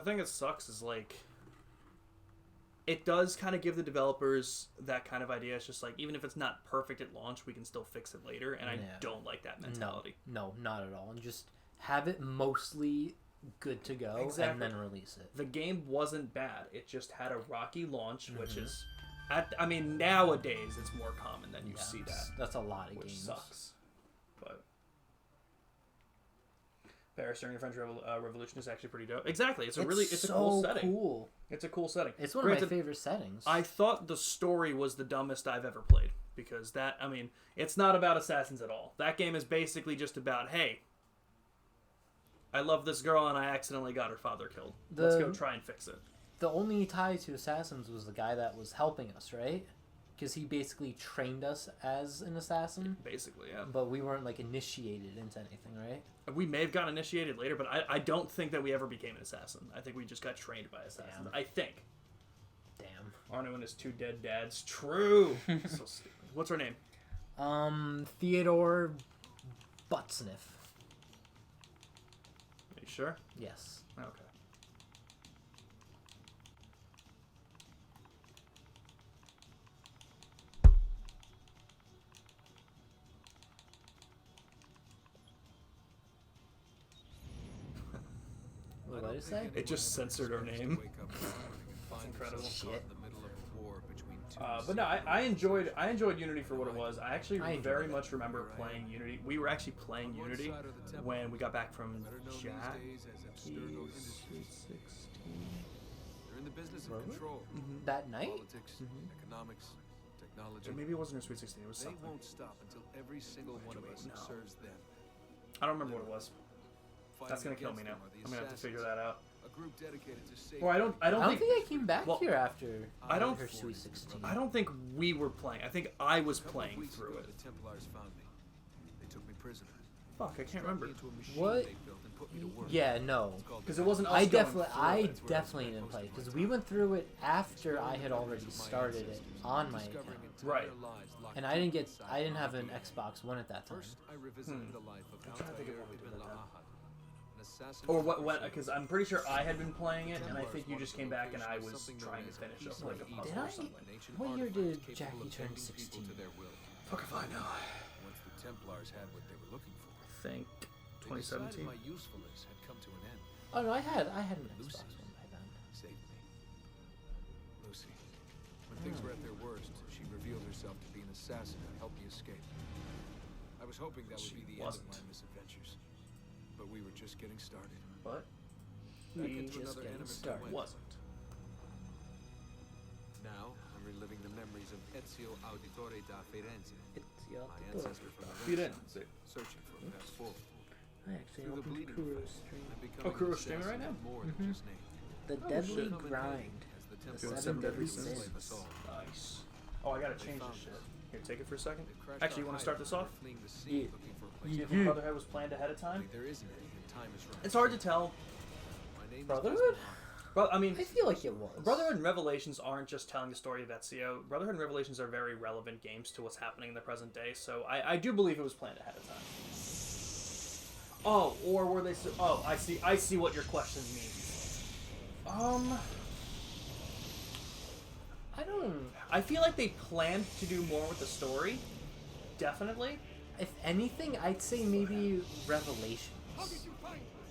I think it sucks is like it does kind of give the developers that kind of idea. It's just like even if it's not perfect at launch, we can still fix it later, and I don't like that mentality. No, not at all. And just have it mostly good to go and then release it. The game wasn't bad. It just had a rocky launch, which is I mean, nowadays it's more common than you see that. That's a lot of which games. Sucks. But Paris during the French Revolution is actually pretty dope. Exactly. It's a cool setting. Cool. It's a cool setting. It's one of my favorite settings. I thought the story was the dumbest I've ever played because it's not about assassins at all. That game is basically just about, hey, I love this girl and I accidentally got her father killed. Let's go try and fix it. The only tie to assassins was the guy that was helping us, right? Because he basically trained us as an assassin. Basically, yeah. But we weren't, like, initiated into anything, right? We may have gotten initiated later, but I don't think that we ever became an assassin. I think we just got trained by assassins. Damn. I think. Damn. Arno and his 2 dead dads. True. So stupid. What's her name? Theodore Buttsniff. Are you sure? Yes. Okay. What did it say? It just censored her name. That's incredible. Shit. But no, I enjoyed Unity for what it was. I actually very much remember playing Unity. We were actually playing Unity when we got back from Jackie's Sweet 16. That night? Or maybe it wasn't her Sweet 16. It was something. They won't stop until every single one of us serves them. I don't remember what it was. That's gonna kill me now. I'm gonna have to figure that out. A group dedicated to save. Well, I don't think I came back here after her Sweet 16. I don't think we were playing. I think I was playing through it. The Templars found me. They took me prisoner. Fuck, I can't remember. What? Yeah, no. Because it wasn't us I going definitely didn't play because we went through it after I had already started it on my account. Right. And I didn't have an Xbox One at that time. I revisited the life of I'm trying to think of what we did that. Or what? Because I'm pretty sure I had been playing it, and I think you just came back, and I was trying to finish up like a puzzle or something. What year did Jackie turn 16? Fuck if I know. Once the Templars had what they were looking for, I think 2017. my usefulness had come to an end. Oh no, I had an Xbox One by then. Saved me. Lucy. When things were at their worst, she revealed herself to be an assassin and helped me escape. I was hoping that would be the end of my misadventures. But we were just getting started. But We just getting started. Wasn't. Now, I'm reliving the memories of Ezio Auditore da Firenze, It's my your ancestor from the Firenze. searching for a path forward. I actually Through the opened bleeding Kuro's furnace, stream. I'm becoming Oh, Kuro's an streaming right assassin now? more than just name. The Deadly shit. Grind. As the The Templars Seven Deadly sins. Sins. Nice. Oh, I gotta change this shit. Here, take it for a second. They crashed Actually, you our want to start this off? hideout, fleeing the sea, Yeah. looking for a See place if Brotherhood was planned ahead of time. there isn't any, and time is running. It's hard to tell. My name Brotherhood? But I mean, I feel like it was. Brotherhood and Revelations aren't just telling the story of Ezio. Brotherhood and Revelations are very relevant games to what's happening in the present day, so I do believe it was planned ahead of time. Oh, or were they... Oh, I see what your question means. I feel like they planned to do more with the story. Definitely. If anything, I'd say maybe Revelations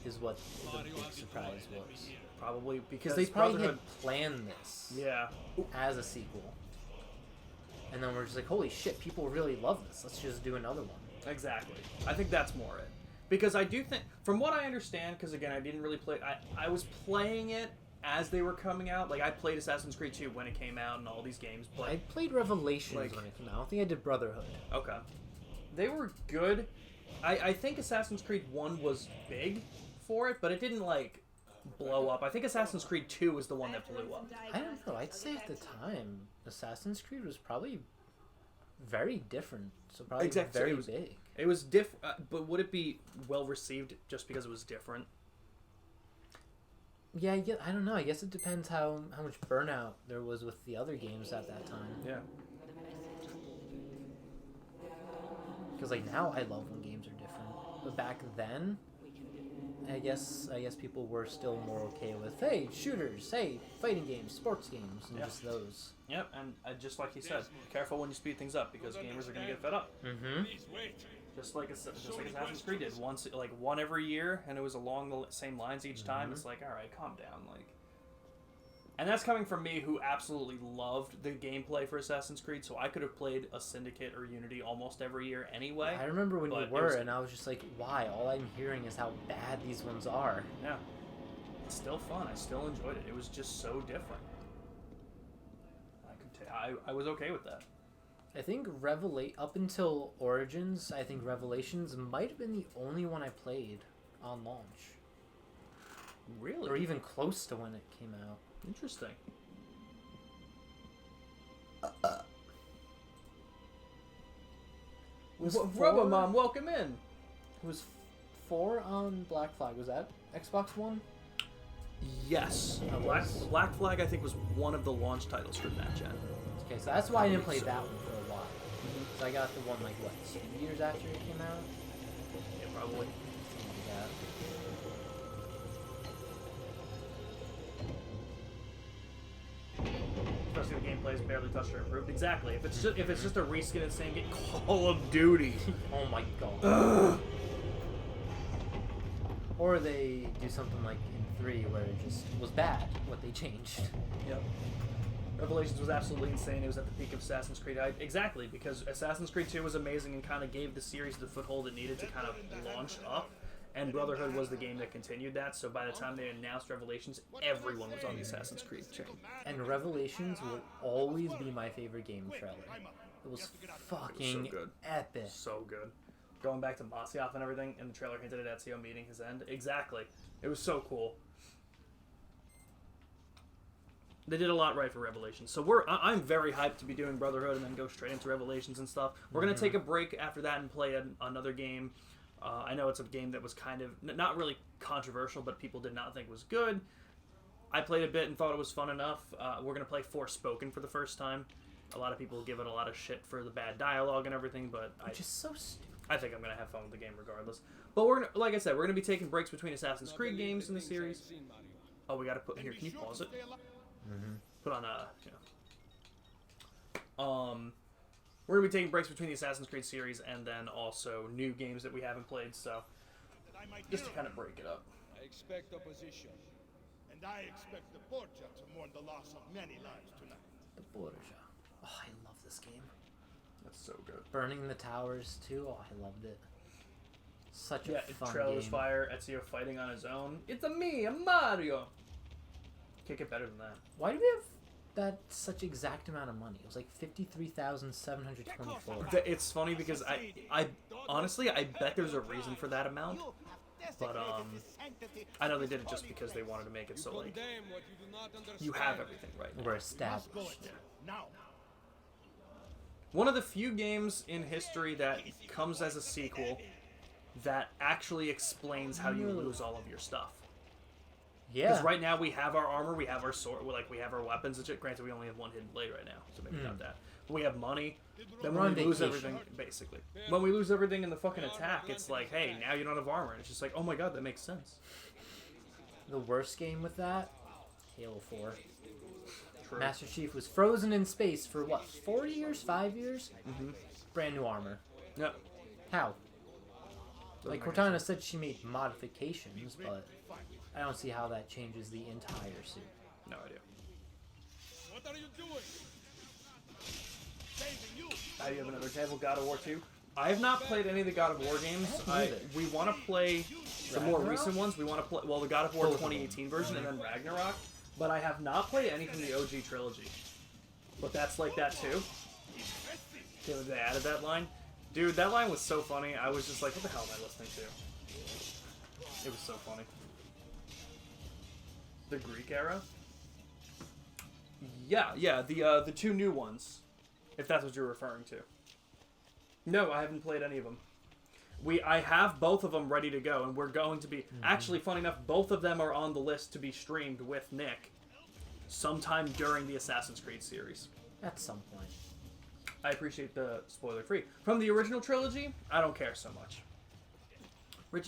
is what the big surprise was. Probably Because because they probably Brotherhood... had planned this Yeah. as a sequel. And then we're just like, holy shit, people really love this. Let's just do another one. Exactly. I think that's more it. Because I do think, from what I understand, because again, I didn't really play, I was playing it as they were coming out. Like, I played Assassin's Creed 2 when it came out and all these games, but... I played Revelations like- when it came out. I don't think I did Brotherhood. Okay. They were good. I think Assassin's Creed 1 was big for it, but it didn't, like, blow up. I think Assassin's Creed 2 was the one that blew up. I don't know. I'd say at the time, Assassin's Creed was probably very different. So probably Exactly. very It was- big. It was different, but would it be well received just because it was different? Yeah, I don't know. I guess it depends how much burnout there was with the other games at that time. Yeah. Because like now I love when games are different, but back then I guess people were still more okay with, hey, shooters, hey, fighting games, sports games, and just those. Yep, and just like you said, careful when you speed things up because gamers are gonna get fed up. Mm-hmm. Just like Assassin's Creed did, one every year, and it was along the same lines each time. It's like, all right, calm down, like. And that's coming from me, who absolutely loved the gameplay for Assassin's Creed, so I could have played a Syndicate or Unity almost every year anyway. I remember when you were, and I was just like, why? All I'm hearing is how bad these ones are. Yeah. It's still fun. I still enjoyed it. It was just so different. I was okay with that. I think up until Origins, I think Revelations might have been the only one I played on launch. Really? Or even close to when it came out. Interesting. Rubber Mom, welcome in. It was 4 on Black Flag. Was that Xbox One? Yes. Black Flag, I think, was one of the launch titles for that gen. Okay, so that's why I didn't play that one for a while. So I got the one, like, what, 2 years after it came out? Yeah, probably. Something like that. Especially the gameplay is barely touched or improved. Exactly. If it's just a reskin and same game, Call of Duty. Oh my god. Ugh. Or they do something like in 3 where it just was bad, what they changed. Yep. Revelations was absolutely insane. It was at the peak of Assassin's Creed. Exactly, because Assassin's Creed 2 was amazing and kind of gave the series the foothold it needed to kind of launch up. And Brotherhood was the game that continued that, so by the time they announced Revelations, everyone was on the Assassin's Creed chain. And Revelations will always be my favorite game trailer. It was fucking so good. Epic. So good. Going back to Masyaf and everything, and the trailer hinted at Ezio meeting his end. Exactly. It was so cool. They did a lot right for Revelations. So I'm very hyped to be doing Brotherhood and then go straight into Revelations and stuff. We're going to take a break after that and play another game. I know it's a game that was kind of, not really controversial, but people did not think was good. I played a bit and thought it was fun enough. We're going to play Forspoken for the first time. A lot of people give it a lot of shit for the bad dialogue and everything, but Which is so stupid. I think I'm going to have fun with the game regardless. But we're gonna, like I said, we're going to be taking breaks between Assassin's Creed games in the series. Oh, we got to put here. Can you pause it? Put on we're going to be taking breaks between the Assassin's Creed series and then also new games that we haven't played, so just to kind of break it up. I expect opposition, and I expect the Borgia to mourn the loss of many lives tonight. The Borgia. Oh, I love this game. That's so good. Burning the Towers, too. Oh, I loved it. Such a fun Trailer's game. fire, Ezio fighting on his own. It's me, I'm Mario! Can't get better than that. Why do we have that such exact amount of money? It was like 53,724. It's funny because I honestly, I bet there's a reason for that amount. But, I know they did it just because they wanted to make it so, like, you have everything right now. We're established. Yeah. One of the few games in history that comes as a sequel that actually explains how you lose all of your stuff. Yeah. Because right now we have our armor, we have our sword, we have our weapons and shit. Granted, we only have one hidden blade right now, so maybe not that. But we have money. Then when we lose everything, basically. When we lose everything in the fucking attack, it's like, hey, now you don't have armor. And it's just like, oh my god, that makes sense. The worst game with that? Halo 4. True. Master Chief was frozen in space for what, 4 years? 5 years? Brand new armor. Yep. How? Like Cortana said she made modifications, but I don't see how that changes the entire suit. No idea. What are you doing? Saving you. I have another table, God of War 2. I have not played any of the God of War games. We want to play the more recent ones. We want to play, well, the God of War 2018 version and then Ragnarok. But I have not played any from the OG trilogy. But that's like that too. They added that line. Dude, that line was so funny. I was just like, what the hell am I listening to? It was so funny. The Greek era? Yeah, the two new ones. If that's what you're referring to. No, I haven't played any of them. I have both of them ready to go, and we're going to be... Actually, funny enough, both of them are on the list to be streamed with Nick sometime during the Assassin's Creed series. At some point. I appreciate the spoiler-free. From the original trilogy, I don't care so much.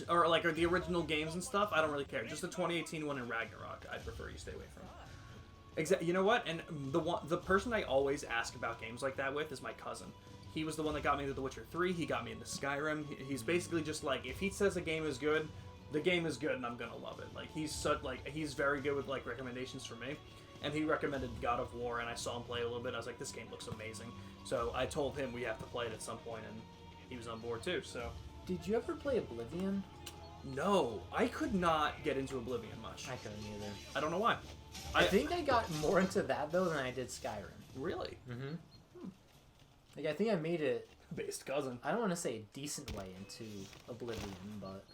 or the original games and stuff, I don't really care. Just the 2018 one and Ragnarok, I'd prefer you stay away from. You know what? And the person I always ask about games like that with is my cousin. He was the one that got me into The Witcher 3. He got me into Skyrim. He's basically just like, if he says a game is good, the game is good, and I'm gonna love it. Like he's very good with like recommendations for me. And he recommended God of War, and I saw him play a little bit. I was like, this game looks amazing. So I told him we have to play it at some point, and he was on board too. So. Did you ever play Oblivion? No, I could not get into Oblivion much. I couldn't either. I don't know why. I think I got more into that though than I did Skyrim. Really? Mm-hmm. Like I think I made it. Based cousin. I don't want to say a decent way into Oblivion, but.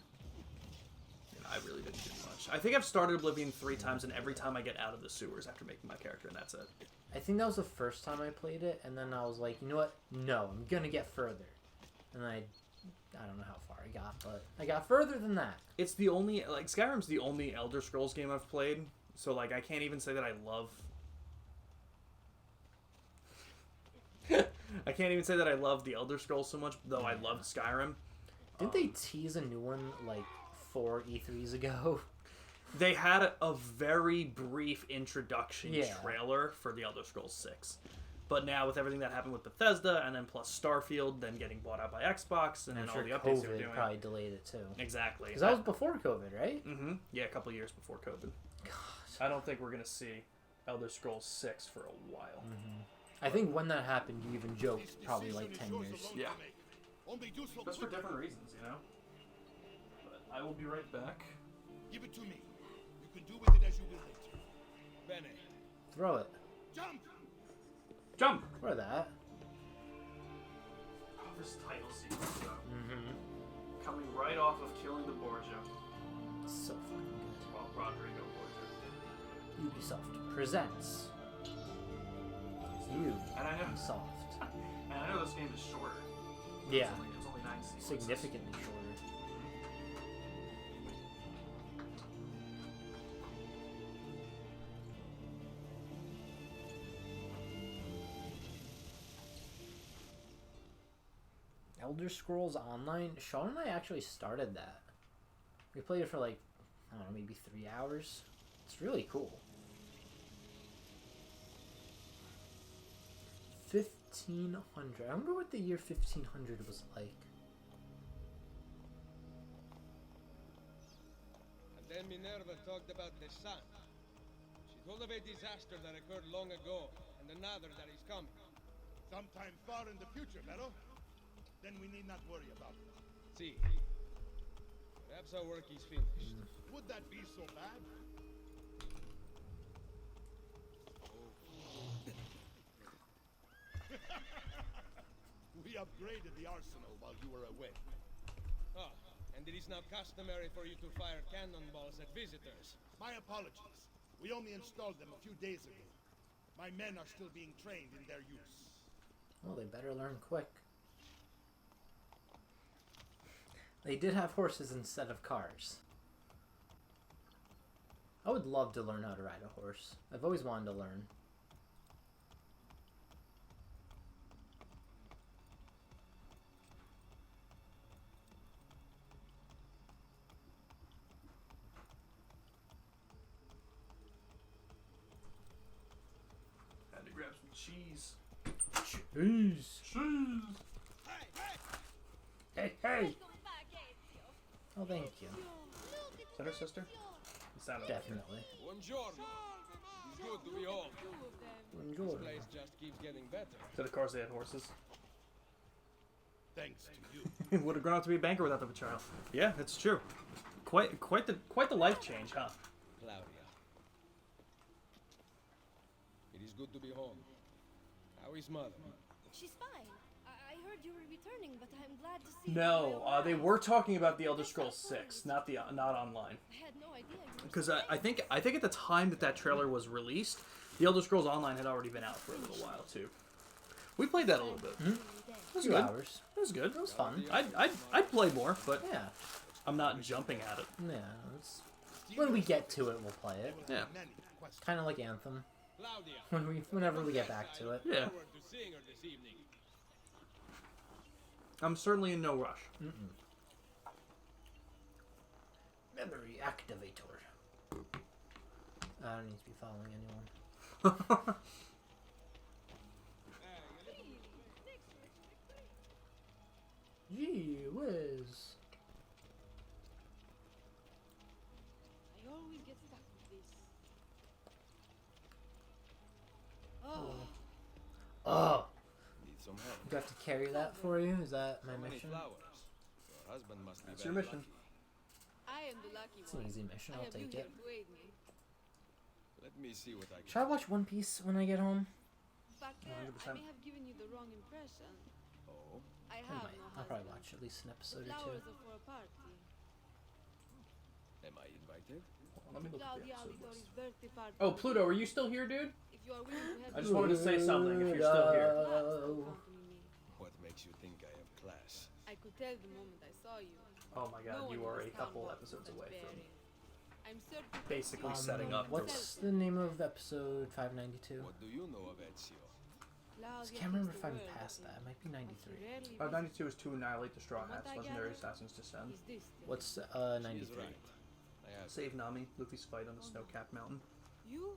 I really didn't do much. I think I've started Oblivion 3 times, and every time I get out of the sewers after making my character, and that's it. I think that was the first time I played it, and then I was like, you know what? No, I'm gonna get further. And I don't know how far I got, but I got further than that. It's the only, like, Skyrim's the only Elder Scrolls game I've played, so, like, I can't even say that I love... I can't even say that I love the Elder Scrolls so much, though I loved Skyrim. Didn't they tease a new one, like, 4 E3s ago? They had a very brief introduction Yeah. trailer for the Elder Scrolls 6. But now with everything that happened with Bethesda, and then plus Starfield, then getting bought out by Xbox, and I'm then sure all the updates they were COVID doing. probably delayed it too. Exactly. Because that was before COVID, right? Mm-hmm. Yeah, a couple years before COVID. God. I don't think we're going to see Elder Scrolls 6 for a while. Mm-hmm. I think when that happened, you even joked probably like 10 years. Yeah. Just for different reasons, you know? But I will be right back. Give it to me. You can do with it as you will later. Bene. Throw it. Jump! Jump! Throw that. Oh, this title sequence, though. Mm-hmm. Coming right off of Killing the Borgia. So fucking good. Well, Rodrigo Borgia. Ubisoft presents And I know, Ubisoft. and I know this game is shorter. Yeah, It's only 9 sequences. significantly shorter. Elder Scrolls Online, Sean and I actually started that. We played it for like, I don't know, maybe 3 hours. It's really cool. 1500. I wonder what the year 1500 was like. And then Minerva talked about the sun. She told of a disaster that occurred long ago, and another that is coming. Sometime far in the future, Vero. Then we need not worry about it. See, perhaps our work is finished. Would that be so bad? We upgraded the arsenal while you were away. Ah, and it is now customary for you to fire cannonballs at visitors. My apologies. We only installed them a few days ago. My men are still being trained in their use. Well, they better learn quick. They did have horses instead of cars. I would love to learn how to ride a horse. I've always wanted to learn. Had to grab some cheese. Cheese! Cheese! Hey, hey! Oh, thank you. Is that her sister? It sounded like her. Definitely. Buongiorno. It's good to be home. Enjoy. This place just keeps getting better. So of course they had horses. Thanks to you. Would have grown up to be a banker without the child. Yeah, that's true. Quite the life change, huh? Claudia. It is good to be home. How is mother? She's fine. I heard you were returning, but I'm glad to see No, you. they were talking about the Elder Scrolls 6, not online. I had no idea you were Because I think at the time that trailer was released, the Elder Scrolls Online had already been out for a little while too. We played that a little bit. It was 2 good. hours. It was good. It was fun. I'd play more, but Yeah. I'm not jumping at it. Yeah. It's... When we get to it, we'll play it. Yeah. Many questions. Kind of like Anthem. Claudia. Whenever we get back to it. Yeah. Forward to seeing her this evening. I'm certainly in no rush. Memory activator. I don't need to be following anyone. Gee whiz. I always get stuck with this. Oh, Oh, Need some help. do I have to carry that for you? Is that my So many mission? flowers. Your husband must be That's very your mission. lucky. I am the lucky It's an one. easy mission. I I'll have you take here it. to aid me. Let me see what I can. Should I watch One Piece when I get home? But I 100%. may have given you the wrong impression. Oh, I I have might. no I'll probably husband. watch at least an The episode or flowers two. are for a party. am I invited? Let me look at the Claudia episode Alitori's list. birthday party. Oh, Pluto, are you still here, dude? If you are willing to have I just wanted to say something if you're still here. What makes you think I have class? I could tell the moment I saw you. Oh my god, No you one are in a this town couple walks episodes with away such from bearing. I'm certain basically setting up. What's the name of episode 592? What do you know of Ezio? I can't remember if I'm past that. It might be 93. 592 is to annihilate the Straw Hats. Legendary Assassins descend. What's She is 93? right. I have. Save Nami. Luffy's fight on the snow-capped mountain. You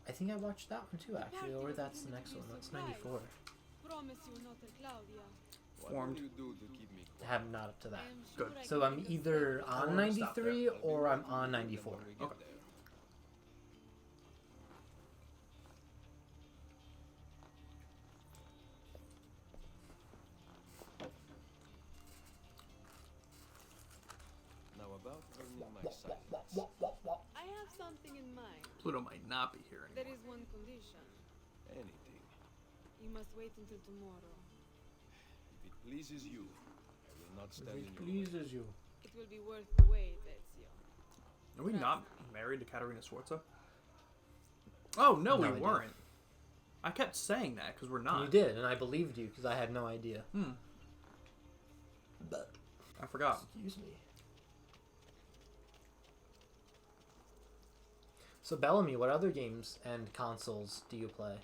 I think I watched that one too, actually, or that's the next one. That's 94. promise you will not tell Claudia. What Formed. will you do to keep me I quiet? have not up to I that. am sure Good. I So can I'm make a either step. on wanna stop there. 93 or I'm When on we 94. get Okay. there. Now about earning my silence. I have something in mind. Pluto might not be here There anymore. is one condition. Anything. You must wait until tomorrow. If it pleases you, I will not stand in your way. Pleases you. It will be worth the wait, Ezio. Are we not married to Katarina Sforza? Oh, no, No, we I did. weren't. I kept saying that because we're not. You did, and I believed you because I had no idea. But I forgot. excuse me. So Bellamy, what other games and consoles do you play?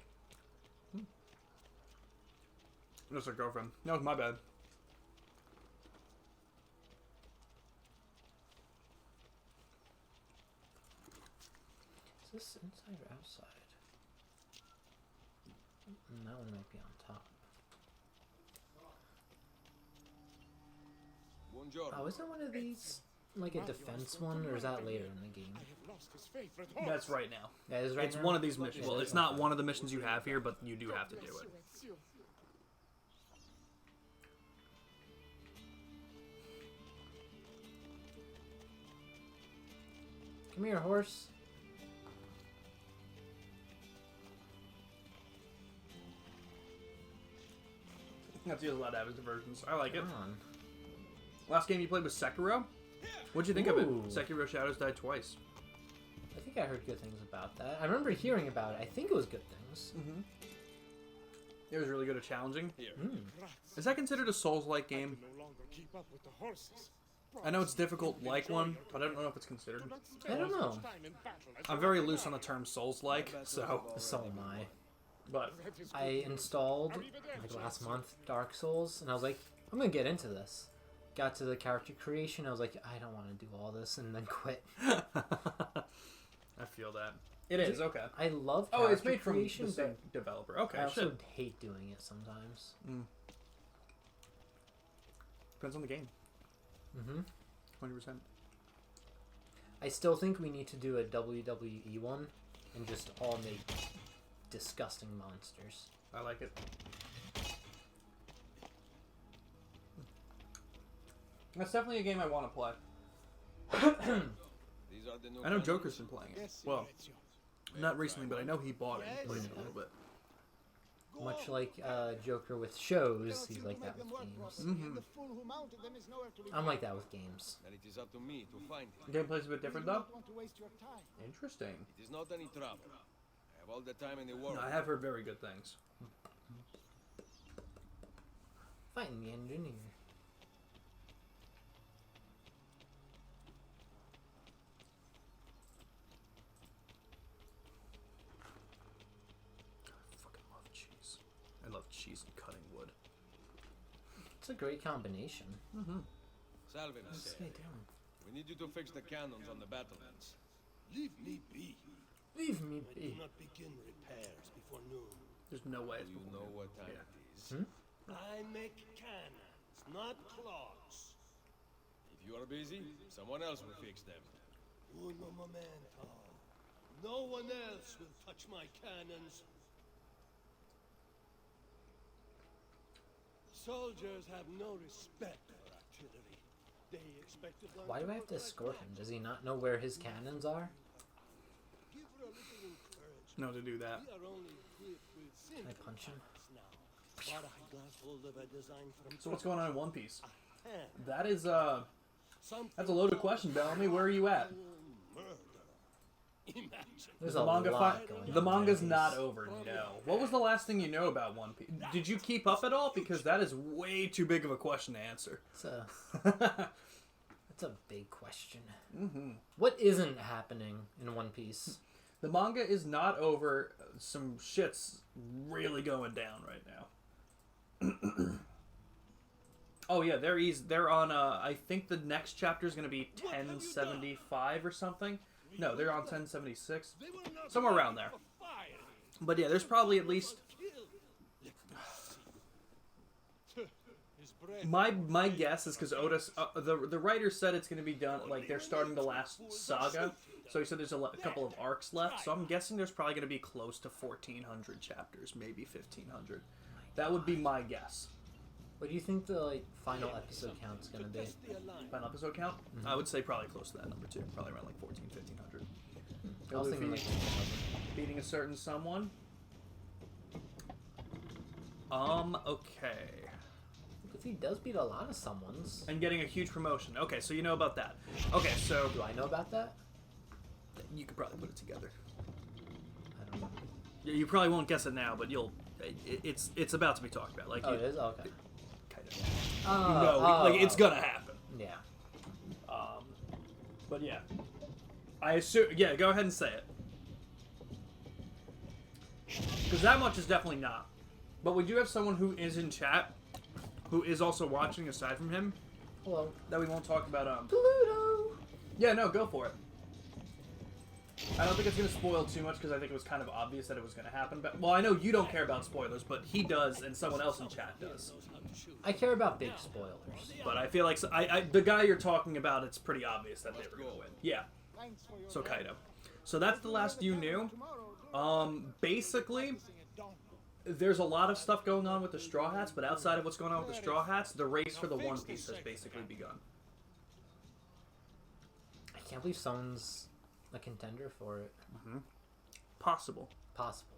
That's her girlfriend. That was my bad. Is this inside or outside? That one might be on top. Buongiorno. Oh, isn't one of these like a defense one, or is that later in the game? I have lost his favorite That's right now. That is right It's now? one of these missions. Well, Yeah, it's not one of the missions you have here, but you do have to do it. Ezio. Come here, horse. That's the allowed to have his diversions. I like it. Come on. Last game you played was Sekiro. What'd you think of it? Ooh. Sekiro Shadows died twice. I think I heard good things about that. I remember hearing about it. I think it was good things. Mm-hmm. It was really good at challenging. Here. Is that considered a Souls-like game? No longer keep up with the horses. I know it's difficult like one, but I don't know if it's considered. I don't know. I'm very loose on the term Souls-like, so... So am I. But I installed, like last month, Dark Souls, and I was like, I'm gonna get into this. Got to the character creation, I was like, I don't want to do all this, and then quit. I feel that. It is, okay. I love Oh, character it's made from creation, the same but developer. Okay, I also shit. hate doing it sometimes. Depends on the game. Mm-hmm. 100%. I still think we need to do a WWE one, and just all make disgusting monsters. I like it. That's definitely a game I want to play. These are the new I know cannons. Joker's been playing it. Yes, Well, Ezio. not recently, but I know he bought it and played it a little bit. Much like Joker with shows, he's like that with games. Mhm. The fool who mounted them is nowhere to be I'm like that found. with games. Then it is up to me to find him. Gameplay's a bit different, You though. don't want to waste your time. Interesting. It is not any trouble. I have all the time in the world. No, I have heard very good things. Fighting the engineer. I fucking love cheese. I love cheese and cutting wood. It's a great combination. Salve, What's this Messer. guy doing? We need you to fix the cannons on the battlements. Leave me be. Leave me I do be. not begin repairs before noon. There's no way. Do you know what time Yeah. it is? I make cannons, not clocks. If you are busy, someone else will fix them. Uno momento. No one else will touch my cannons. Soldiers have no respect for artillery. They expect to Why do I have to escort him? Does he not know where his cannons are? Give her a little encouragement. No, to do that. We are only equipped with Can I punch him? now. But I got hold of a design from So what's going on in One Piece? hand. That is Something that's a loaded question, Bellamy. Where are you at? Murder. Imagine. There's The a manga lot going the on manga's there. not over. No. What was the last thing you know about One Piece? Did you keep up at all? Because that is way too big of a question to answer. It's a big question. What isn't happening in One Piece? The manga is not over. Some shit's really going down right now. Oh yeah, they're on. I think the next chapter is going to be 1075 or something. No, they're on 1076, They will not somewhere around there. for fire. But yeah, there's probably at least Killed. Let me see. His breath. my guess is because Otis, the writer said it's going to be done like they're starting the last saga. So he said there's a couple of arcs left. So I'm guessing there's probably going to be close to 1400 chapters, maybe 1500. That would be my guess. What do you think the final episode count's gonna be? Test the alliance. Final episode count? I would say probably close to that number too. Probably around like 14, 1500. I was thinking like Beating a certain someone. Okay. if he does beat a lot of someone's. And getting a huge promotion. Okay, so you know about that. Okay, so Do I know about that? you could probably put it together. I don't know. You probably won't guess it now, but you'll. It's about to be talked about. Like Oh, you, it is? Okay. kind of. Like it's gonna happen. Yeah. But yeah, I assume. Yeah, go ahead and say it. Because that much is definitely not. But we do have someone who is in chat, who is also watching aside from him, Hello. that we won't talk about. Pluto! Yeah, no, go for it. I don't think it's going to spoil too much because I think it was kind of obvious that it was going to happen. But well, I know you don't care about spoilers, but he does, and someone else in chat does. I care about big spoilers. But I feel like the guy you're talking about, it's pretty obvious that they were going to win. Yeah. So Kaido. So that's the last you knew. Basically, there's a lot of stuff going on with the Straw Hats, but outside of what's going on with the Straw Hats, the race for the One Piece has basically begun. I can't believe someone's a contender for it. Possible. Possible.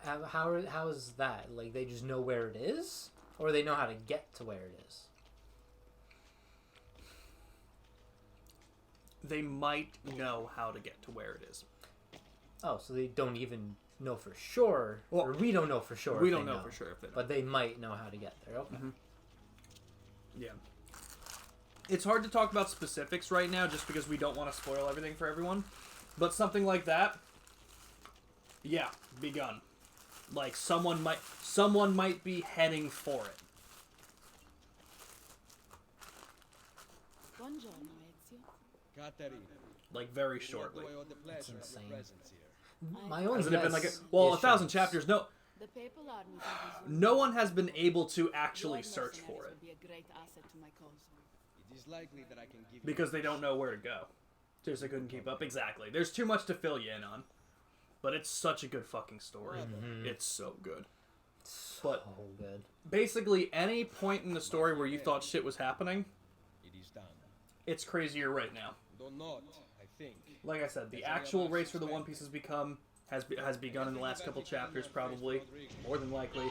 How is that? Like, they just know where it is? Or they know how to get to where it is? They might know how to get to where it is. Oh, so they don't even know for sure. Well, or we don't know for sure. We if don't they know for sure if they know. But they might know how to get there. Okay. Yeah. It's hard to talk about specifics right now just because we don't want to spoil everything for everyone. But something like that, yeah, begun. Like someone might be heading for it. Buongiorno, Ezio. Caterina, Like very you walk shortly. away with the pleasure of your insane. presence here. My own Hasn't it been guess like a is 1,000 Shanks. chapters? No, The papal armies have resumed. no one has been able to actually Your search mercenaries for it will be a great asset to my cause. It is likely that I can give you because they don't know where to go. Just they couldn't keep up. Exactly. There's too much to fill you in on. But it's such a good fucking story. It's so good. But Oh, good. basically, any point in the story where you thought shit was happening, It is done. it's crazier right now. Though not, I think. Like I said, the actual race for the One Piece has begun in the last couple chapters, probably, more than likely.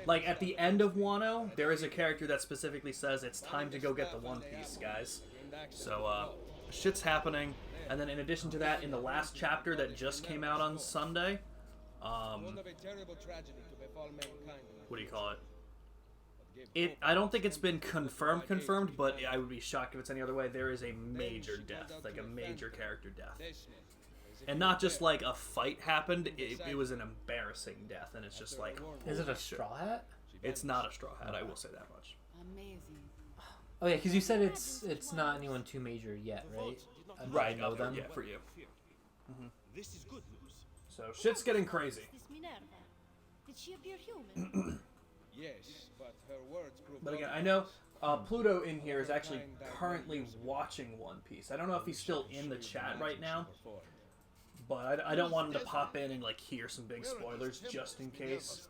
Like at the end of Wano, there is a character that specifically says it's time to go get the One Piece, guys. So shit's happening, and then in addition to that, in the last chapter that just came out on Sunday, One of a terrible tragedy to befall mankind. what do you call it? I don't think it's been confirmed, but I would be shocked if it's any other way. There is a major death, like a major character death. And not just like a fight happened, it was an embarrassing death, and it's just like... Is it a holy shit. straw hat? It's not a straw hat, I will say that much. Amazing. Oh yeah, because you said it's not anyone too major yet, right? I Right, know okay, them. yeah, for you. This is good news. So shit's getting crazy. This Minerva. Did she appear human? Yes, but her words prove. But again, I know Pluto in here is actually currently watching One Piece. I don't know if he's still in the chat right now, but I don't want him to pop in and like hear some big spoilers just in case.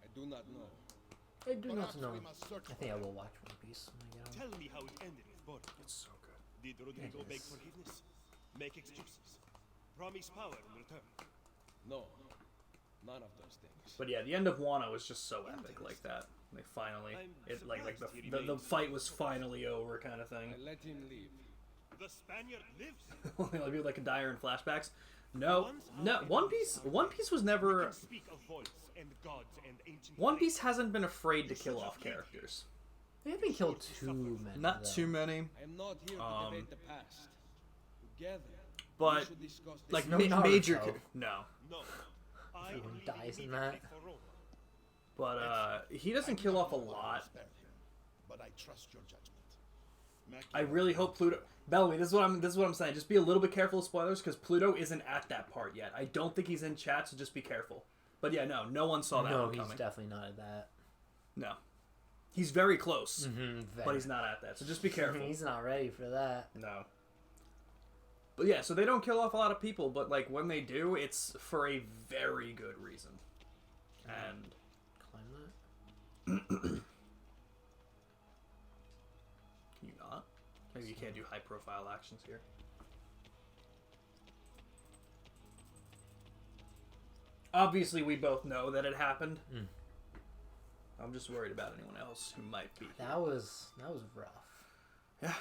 I do not know. I do not Perhaps know. we must search I think I will watch One Piece when I get home. Tell me how it ended with Borg. It's so good. Did Rodrigo It beg is. forgiveness? Make excuses? Promise power in return? No, none of those things. But yeah, the end of Wano was just so epic like that. They finally, it like the fight was finally over kind of thing. I let him leave. The Spaniard lives? Only like people like could die in flashbacks. No, One Piece was never. Can speak of voice and gods and ancient One Piece hasn't been afraid to kill off characters. They haven't killed too many. Not though. too many, I am not here to debate the past. Together, we but should discuss this. like No major. Naruto. No, No. I Everyone leave dies in immediately that. for Rome. but he doesn't kill off a lot. But I trust your judgment. I really hope Pluto. Bellamy, this is what I'm saying. Just be a little bit careful of spoilers because Pluto isn't at that part yet. I don't think he's in chat, so just be careful. But yeah, no one saw that No, one he's coming. definitely not at that. No, he's very close, Mm-hmm, but he's not at that. So just be careful. He's not ready for that. No. But yeah, so they don't kill off a lot of people, but like when they do, it's for a very good reason. And Climb that. can you not? Maybe you can't do high profile actions here. Obviously, we both know that it happened. Mm. I'm just worried about anyone else who might be. That was rough. Yeah,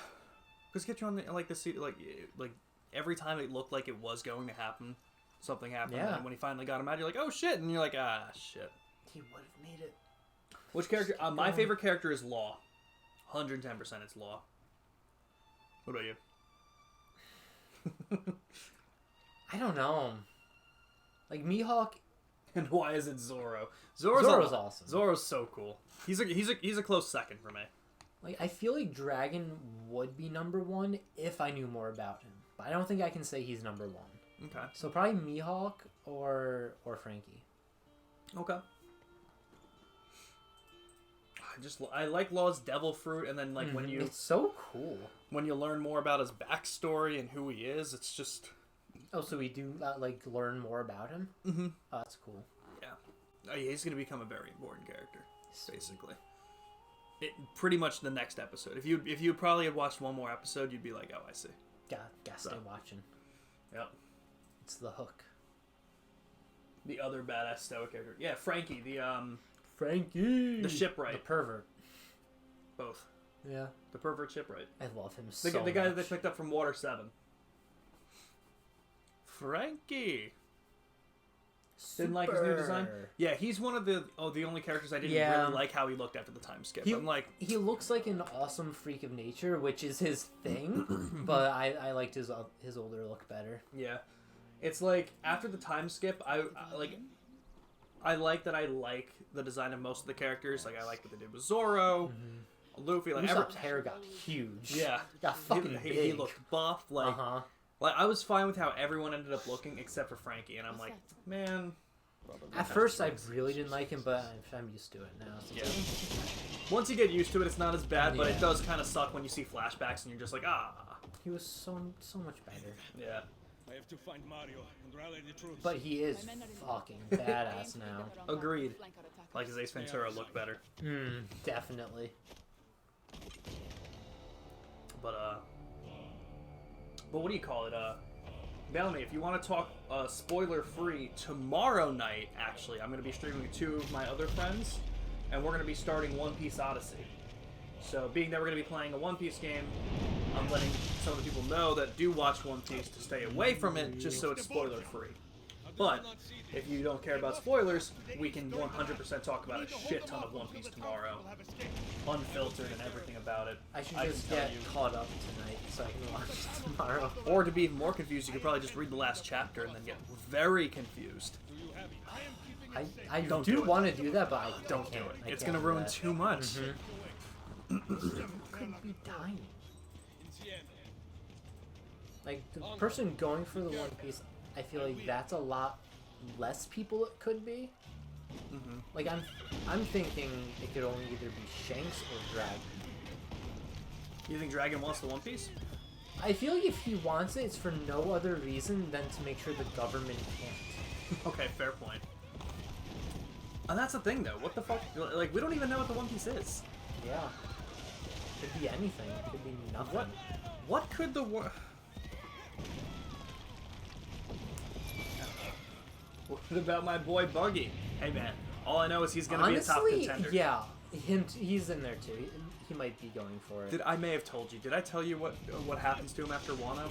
because get you on the, like the seat, like every time it looked like it was going to happen, something happened. Yeah. And when he finally got him out, you're like, oh shit, and you're like, ah shit. He would have made it. Which character? My favorite character is Law. 110% it's Law. What about you? I don't know. Like Mihawk. And why is it Zoro? Zoro's awesome. Zoro's so cool. He's a close second for me. Like I feel like Dragon would be number one if I knew more about him, but I don't think I can say he's number one. Okay. So probably Mihawk or Frankie. Okay. I like Law's devil fruit, and then like when you It's so cool. when you learn more about his backstory and who he is, it's just Oh, so we do like learn more about him. mm-hmm. Oh, that's cool. Yeah. Oh, yeah, he's gonna become a very important character, basically. It pretty much the next episode. If you probably had watched one more episode, you'd be like, oh, I see. Gotta stay watching. Yep. It's the hook. The other badass stoic character. Yeah, Frankie, Frankie, the shipwright. the pervert. Both. Yeah, The pervert shipwright. I love him The, so the guy that much. they picked up from Water 7. Frankie. Didn't like his new design? Super. Yeah, he's one of the only characters I didn't Yeah. really like how he looked after the time skip. He, I'm like, he looks like an awesome freak of nature, which is his thing, but I liked his older look better. yeah. It's like, after the time skip, I like that I like the design of most of the characters. Like, I like what they did with Zoro, Luffy, like, Usopp's hair got huge. yeah. Got fucking he big. looked buff, like, Uh-huh. like, I was fine with how everyone ended up looking except for Frankie, and I'm like, man. At first, I really didn't like him, but I'm used to it now. So Yeah. Once you get used to it, it's not as bad, but Yeah. it does kind of suck when you see flashbacks and you're just like, ah. he was so much better. Yeah. I have to find Mario and rally the troops. But he is fucking badass now. Agreed. Like his Ace Ventura looked better. Definitely. But what do you call it? Bellamy, if you want to talk spoiler-free, tomorrow night, actually, I'm going to be streaming with two of my other friends, and we're going to be starting One Piece Odyssey. So, being that we're going to be playing a One Piece game, I'm letting some of the people know that do watch One Piece to stay away from it, just so it's spoiler-free. But, if you don't care about spoilers, we can 100% talk about a shit ton of One Piece tomorrow. Unfiltered and everything about it. I should can just tell get you. caught up tonight so I can watch it tomorrow. Or to be even more confused, you could probably just read the last chapter and then get very confused. I Don't do do it. want to do that, but I Don't do can't. it. I It's can't going to do ruin that. too much. could be dying. Like, the person going for the One Piece, I feel like that's a lot less people it could be. Mm-hmm. Like, I'm thinking it could only either be Shanks or Dragon. You think Dragon wants the One Piece? I feel like if he wants it, it's for no other reason than to make sure the government can't. Okay, fair point. And that's the thing, though. What the fuck? Like, we don't even know what the One Piece is. Yeah. Could be anything. It could be nothing. What could the What about my boy Buggy? Hey, man. All I know is he's gonna be a top contender. Yeah. He's in there, too. He might be going for it. I may have told you. Did I tell you what happens to him after Wano?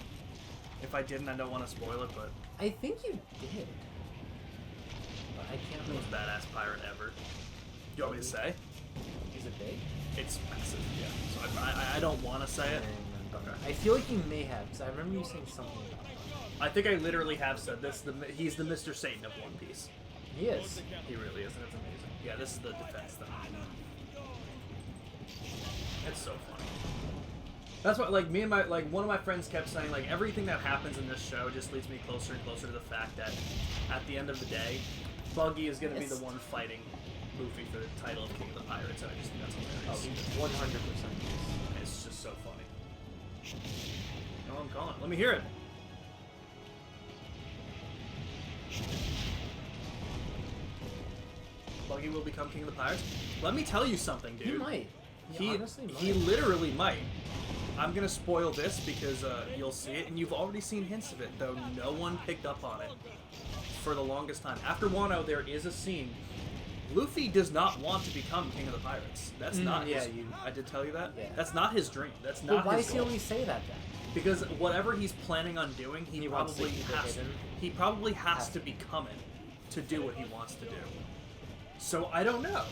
If I didn't, I don't want to spoil it, but... I think you did. But I can't The most badass pirate ever. You want me to say? Is it big? It's massive, yeah. So I don't want to say it. Okay. I feel like you may have, because I remember you saying something about that. I think I literally have said this. He's the Mr. Satan of One Piece. He is. He really is, and it's amazing. Yeah, this is the defense thing. It's so funny. That's what, like, me and one of my friends kept saying, like, everything that happens in this show just leads me closer and closer to the fact that at the end of the day, Buggy is going to be the one fighting Luffy for the title of King of the Pirates, and I just think that's hilarious. Oh, 100%. It's just so funny. Oh, I'm calling. Let me hear it. Buggy will become King of the Pirates. Let me tell you something, dude. He might. He honestly might. He literally might. I'm gonna spoil this because you'll see it, and you've already seen hints of it, though no one picked up on it for the longest time. After Wano, there is a scene. Luffy does not want to become King of the Pirates. That's not his... I did tell you that? Yeah. That's not his dream. That's not his why does he goal. always say that then? Because whatever he's planning on doing, he probably has to become it to do what he wants to do. So I don't know.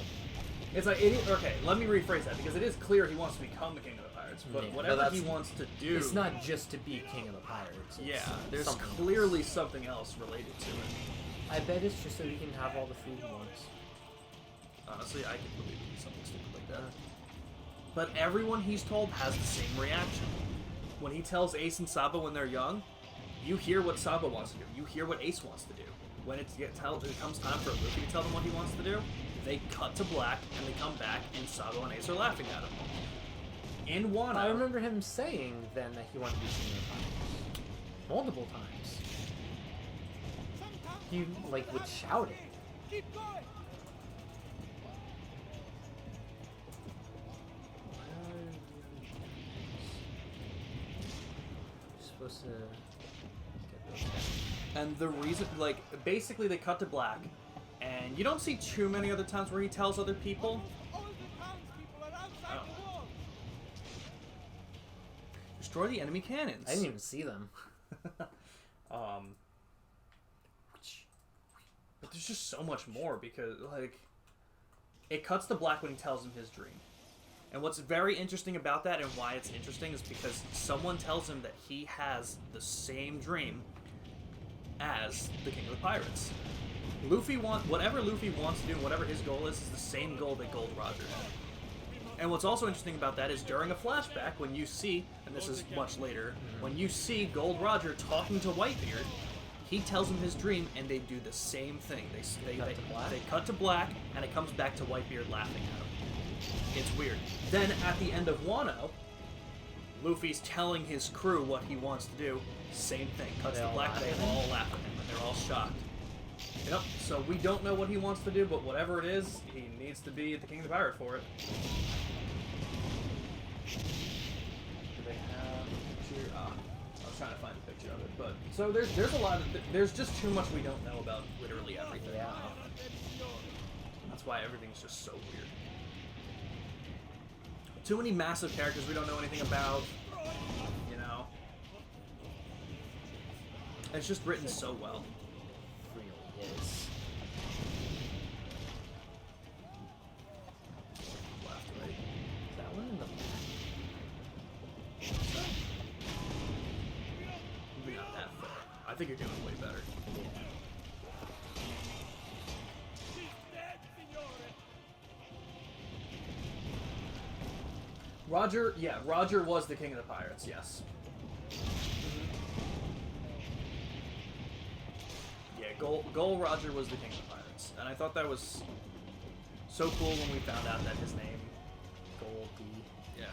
It's like, okay, let me rephrase that, because it is clear he wants to become the King of the Pirates, but whatever he wants to do... It's not just to be King of the Pirates. Yeah, there's clearly something else related to it. I bet it's just so he can have all the food he wants. Honestly, I could believe it was something stupid like that. But everyone he's told has the same reaction. When he tells Ace and Saba when they're young, you hear what Saba wants to do. You hear what Ace wants to do. When it comes time for Luffy to tell them what he wants to do, they cut to black, and they come back, and Sabo and Ace are laughing at him. In Wano... I remember him saying then that he wanted to be King of the Pirates. Multiple times. He, like, would shout it. Keep going. Supposed to get those guys. And the reason, like, basically they cut to black, and you don't see too many other times where he tells other people. All the townspeople are outside the wall. Destroy the enemy cannons. I didn't even see them. But there's just so much more, because, like, it cuts to black when he tells him his dream. And what's very interesting about that, and why it's interesting, is because someone tells him that he has the same dream as the King of the Pirates. Whatever Luffy wants to do, and whatever his goal is the same goal that Gold Roger had. And what's also interesting about that is during a flashback, when you see, and this is much later, when you see Gold Roger talking to Whitebeard, he tells him his dream, and they do the same thing. They cut to black, and it comes back to Whitebeard laughing at him. It's weird. Then, at the end of Wano, Luffy's telling his crew what he wants to do. Same thing. Cuts to black, they all laugh at him, and they're all shocked. Yep, so we don't know what he wants to do, but whatever it is, he needs to be the King of the Pirate for it. Do they have a picture? I was trying to find a picture of it, but... So there's a lot of... There's just too much we don't know about literally everything. Yeah. That's why everything's just so weird. Too many massive characters we don't know anything about, you know? It's just written so well. It really is. Left, right. Is that one in the back? Maybe not that far. I think you're doing way better. Roger, yeah, Roger was the king of the pirates, yes. Yeah, Gold Roger was the king of the pirates. And I thought that was so cool when we found out that his name, Goldie. Yeah.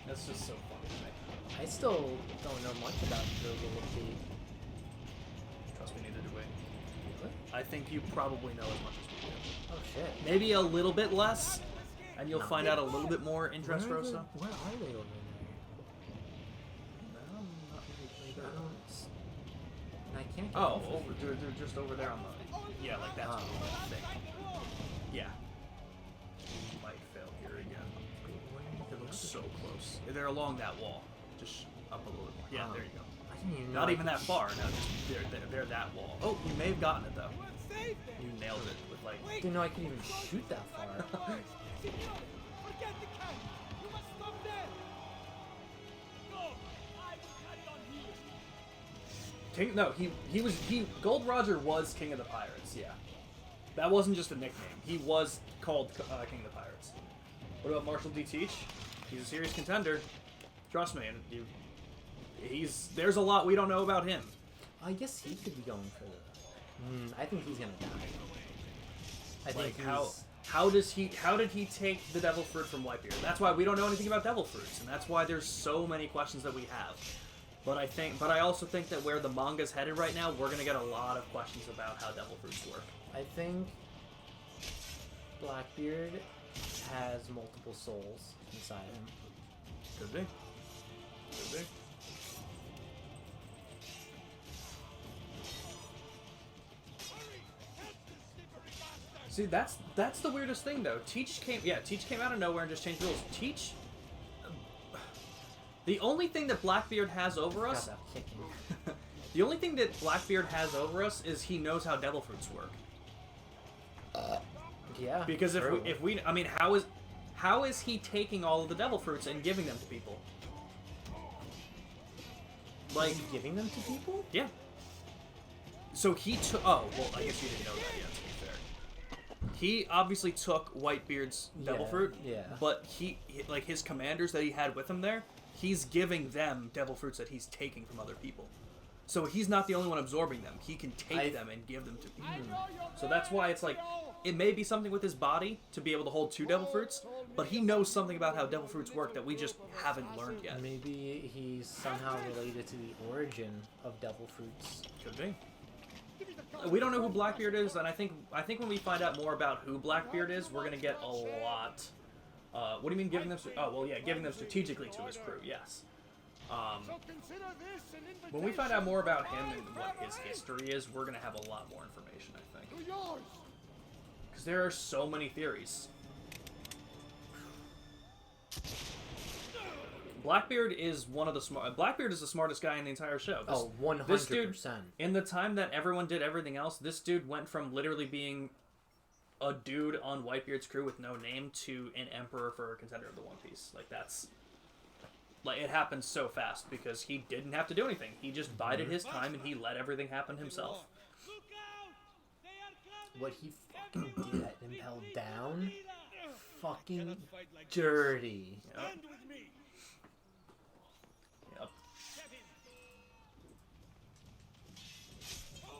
That's just so funny to me. I still don't know much about Goldie. Trust me, neither do we. Really? I think you probably know as much as we do. Oh shit. Maybe a little bit less, and you'll find out a little bit more in Dressrosa. Where are they over No, not really. there? I can't get Oh, over over, they're just over there on the... Yeah, like that's thing. Yeah. Might fail here again. It looks so close. They're along that wall. Just up a little bit more. Yeah, there you go. I didn't even know Not I even could that far. No, just they're that wall. Oh, you may have gotten it though. You nailed it with like... Didn't know I could even shoot that far. Forget the cannon! You must stop there! Go! I will carry on here! Gold Roger was King of the Pirates, yeah. That wasn't just a nickname. He was called King of the Pirates. What about Marshall D. Teach? He's a serious contender. Trust me, and there's a lot we don't know about him. I guess he could be going for the... I think he's gonna die. I think how did he take the Devil Fruit from Whitebeard? That's why we don't know anything about Devil Fruits, and that's why there's so many questions that we have. But I also think that where the manga's headed right now, we're gonna get a lot of questions about how Devil Fruits work. I think Blackbeard has multiple souls inside him. Could be. Could be. See, that's the weirdest thing though. Teach came out of nowhere and just changed rules. Teach. The only thing that Blackbeard has over us. Got that kicking. The only thing that Blackbeard has over us is he knows how Devil Fruits work. Yeah. Because true. if we, I mean, how is he taking all of the Devil Fruits and giving them to people? Like Is he giving them to people? Yeah. So he took. Oh, well, I guess you didn't know that yet. To be fair, he obviously took Whitebeard's Devil Fruit. Yeah. But like his commanders that he had with him there, he's giving them Devil Fruits that he's taking from other people. So he's not the only one absorbing them. He can take them and give them to people. So that's why it's like, it may be something with his body to be able to hold 2 Devil Fruits, but he knows something about how Devil Fruits work that we just haven't learned yet. Maybe he's somehow related to the origin of Devil Fruits. Could be. We don't know who Blackbeard is, and I think when we find out more about who Blackbeard is, we're gonna get a lot. What do you mean giving them? Oh, well, yeah, giving them strategically to his crew. Yes. When we find out more about him and what his history is, we're gonna have a lot more information, I think. Because there are so many theories. Blackbeard is one of the Blackbeard is the smartest guy in the entire show. 100%. This dude, in the time that everyone did everything else, this dude went from literally being a dude on Whitebeard's crew with no name to an emperor for a contender of the One Piece. Like, that's... Like, it happened so fast because he didn't have to do anything. He just bided his time and he let everything happen himself. What he fucking did at Impel Down? Fucking dirty. Yep. Yep.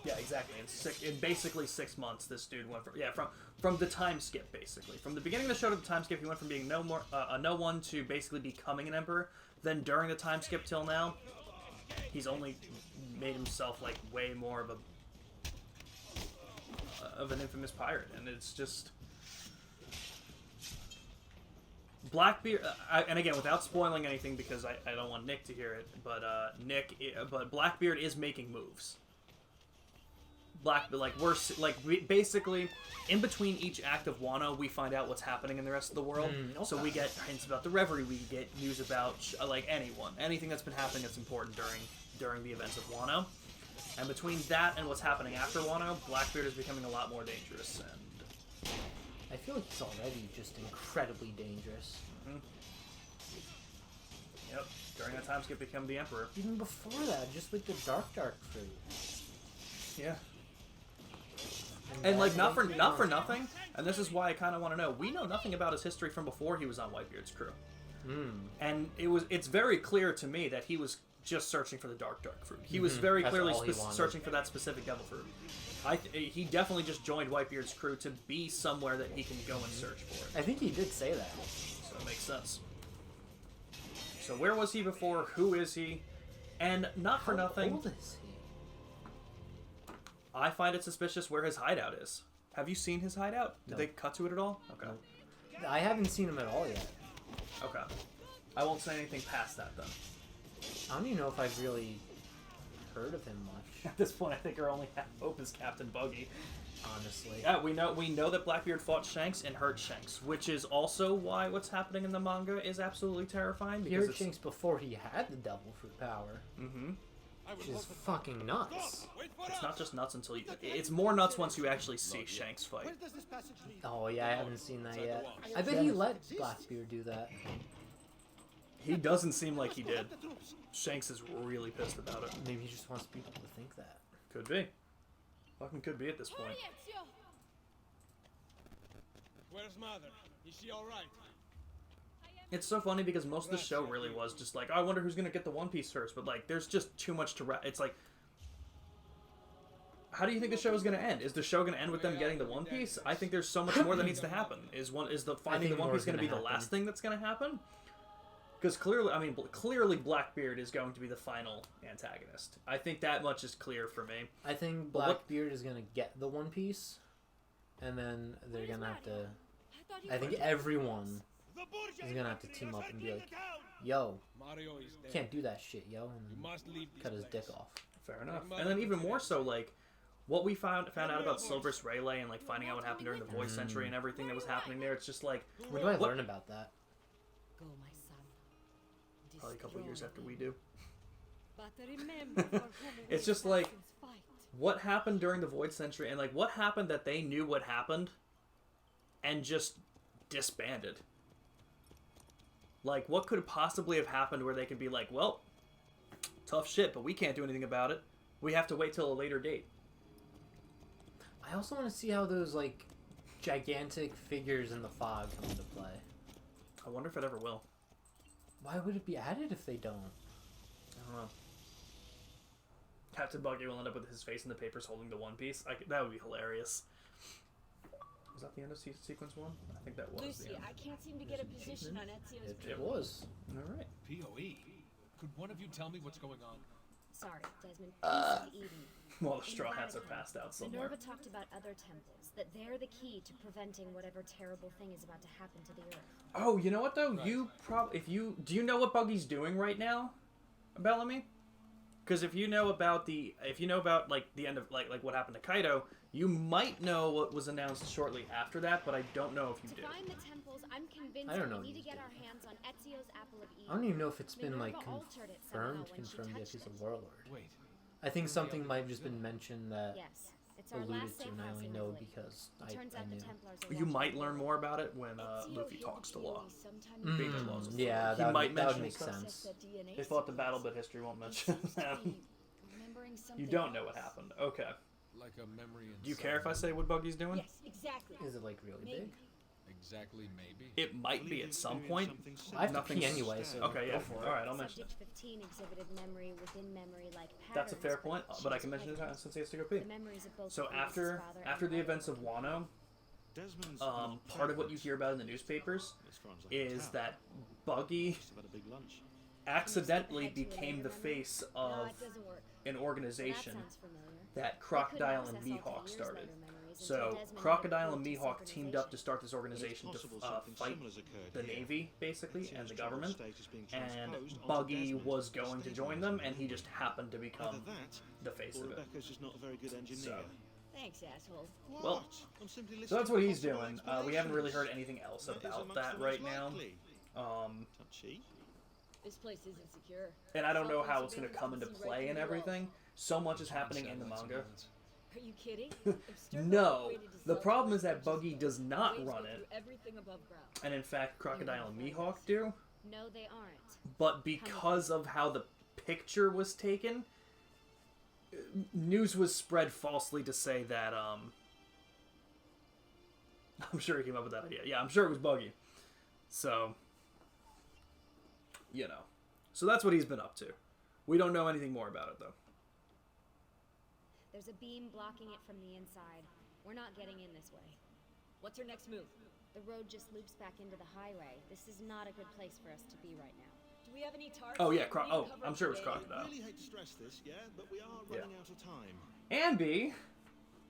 Yeah, exactly. In basically 6 months, this dude went from the time skip, basically. From the beginning of the show to the time skip, he went from being no one to basically becoming an emperor. Then during the time skip till now, he's only made himself like way more of an infamous pirate, and it's just Blackbeard. And again, without spoiling anything, because I don't want Nick to hear it, but Blackbeard is making moves. Basically, in between each act of Wano, we find out what's happening in the rest of the world. Okay. So we get hints about the Reverie, we get news about anything that's been happening that's important during the events of Wano. And between that and what's happening after Wano, Blackbeard is becoming a lot more dangerous. And I feel like he's already just incredibly dangerous. Yep, during that time skip, become the Emperor. Even before that, just with the dark fruit. Yeah. And like not for nothing, and this is why I kind of want to know. We know nothing about his history from before he was on Whitebeard's crew. And it's very clear to me that he was just searching for the dark fruit. He was very That's clearly all he wanted. searching for that specific devil fruit. He definitely just joined Whitebeard's crew to be somewhere that he can go and search for it. I think he did say that. So it makes sense. So where was he before? Who is he? And not for nothing, How old is he? I find it suspicious where his hideout is. Have you seen his hideout? Did No. they cut to it at all? Okay. No. I haven't seen him at all yet. Okay. I won't say anything past that then. I don't even know if I've really heard of him much, At this point, I think our only hope is Captain Buggy. honestly. Yeah, we know that Blackbeard fought Shanks and hurt Shanks, which is also why what's happening in the manga is absolutely terrifying. He Because hurt Shanks before he had the devil fruit power, which is fucking nuts. it's not just nuts until you. It's more nuts once you actually see Shanks fight. Where does this passage lead? Oh yeah, I haven't seen that yet. I bet he let Blackbeard do that. He doesn't seem like he did. Shanks is really pissed about it. Maybe he just wants people to think that. Could be. Fucking could be at this point. Ezio! Where's Mother? Is she alright? It's so funny because most of the show really was just like, oh, I wonder who's gonna get the One Piece first, but like, there's just too much to It's like, how do you think the show is gonna end? Is the show gonna end with them getting the One Piece? I think there's so much more that needs to happen. Is the finding the think One more Piece is gonna be gonna the happen. last thing that's gonna happen? Because clearly Blackbeard is going to be the final antagonist. I think that much is clear for me. I think But what- Blackbeard is gonna get the One Piece, and then they're gonna have to. thought you I think were- everyone The Borgia is gonna have to infantry team must up be and be clearing like, the town. "Yo, Mario is dead. can't do that shit, yo," You and must leave this cut his place. dick off. Fair enough. And then even more so, like, what we found out about Silver's Rayleigh and like finding out what happened during the Void Century and everything that was happening there. It's just like When do I What- learn about that? Go, my son. probably a couple Destroy years after them. we do. But remember for whom It's we just like- assassins fight. What happened during the Void Century and like what happened that they knew what happened and just disbanded. Like what could possibly have happened where they could be like, well, tough shit, but we can't do anything about it. We have to wait till a later date. I also want to see how those like gigantic figures in the fog come into play. I wonder if it ever will. Why would it be added if they don't? I don't know. Captain Buggy will end up with his face in the papers holding the One Piece. That would be hilarious. Was that the end of sequence 1? I think that was Lucy, the end. I can't seem to get a position on Ezio's It was. All right. POE? Could one of you tell me what's going on? Sorry, Desmond. Peace of Eden. Well, the Straw Hats are passed out somewhere. Minerva talked about other temples, that they're the key to preventing whatever terrible thing is about to happen to the Earth. Oh, you know what though? You probably do you know what Buggy's doing right now, Bellamy? Because if you know about like the end of like what happened to Kaido, you might know what was announced shortly after that, but I don't know if you To do. find the temples, I'm convinced I don't that know we need to news, get dude. our hands on Ezio's Apple of Eden. I don't even know if it's been like Minerva altered it somehow when she confirmed yet touched he's a it. warlord. Wait. I think something might have just been mentioned that Yes, it's our alluded last to, safe and I house only in know Italy. because It turns I out knew. the Templars are You watching might the learn world. more about it when Ezio Luffy hid talks to the Law. POE sometime Being in the close. past. Yeah, He that might would mention make stuff. sense. That DNA They thought the sequence. battle, but history won't mention them. Remembering You something don't know what else. happened. Okay. Like a memory in Do you care if I say what Buggy's doing? Yes, exactly. Is it like really Maybe. big? Exactly, maybe. It might be at some point. I have to Nothing's- pee anyway, so Okay, yeah. go for it. All right, I'll mention Subject it. 15 exhibited memory within memory like That's a fair patterns, point, she but I was can mention it pregnant. since he has to go pee. The memories of both So Lucy's after father the and events of mother. Wano, Desmond's part of what you hear about in the newspapers is that Buggy had a big lunch. accidentally Head to a became later the memory? face No, of it doesn't work. an That organization sounds familiar. that They couldn't Crocodile and access all Mihawk the years started. later memories until So Desmond had Crocodile and approved Mihawk teamed up to synchronization. start this organization to fight the Navy, basically, and the government. And Buggy was going to join them, and he just happened to become the face of it. Rebecca's just not a very good engineer. So, Thanks, asshole. well, I'm simply listening so that's to what he's possible doing. We haven't really heard explanations. anything else That is about amongst that the right most now. likely. Touchy. This place isn't secure. And I don't know how Something it's going to surveillance come into can see play right and through the walls. everything. So much is happening in the manga. Are you kidding? If Sturgill No, upgraded his the cell problem phone is that just Buggy now, does not waves run go it, through everything above ground. and in fact, Crocodile and Mihawk do. No, they aren't. But because of how the picture was taken, news was spread falsely to say that, I'm sure he came up with that idea. Yeah, I'm sure it was Buggy. So, You know. So that's what he's been up to. We don't know anything more about it, though. There's a beam blocking it from the inside. We're not getting in this way. What's your next move? The road just loops back into the highway. This is not a good place for us to be right now. Do we have any targets? Oh, yeah, I'm sure it was I Crocodile. really hate to stress this, yeah, but we are running out of time. Ambi!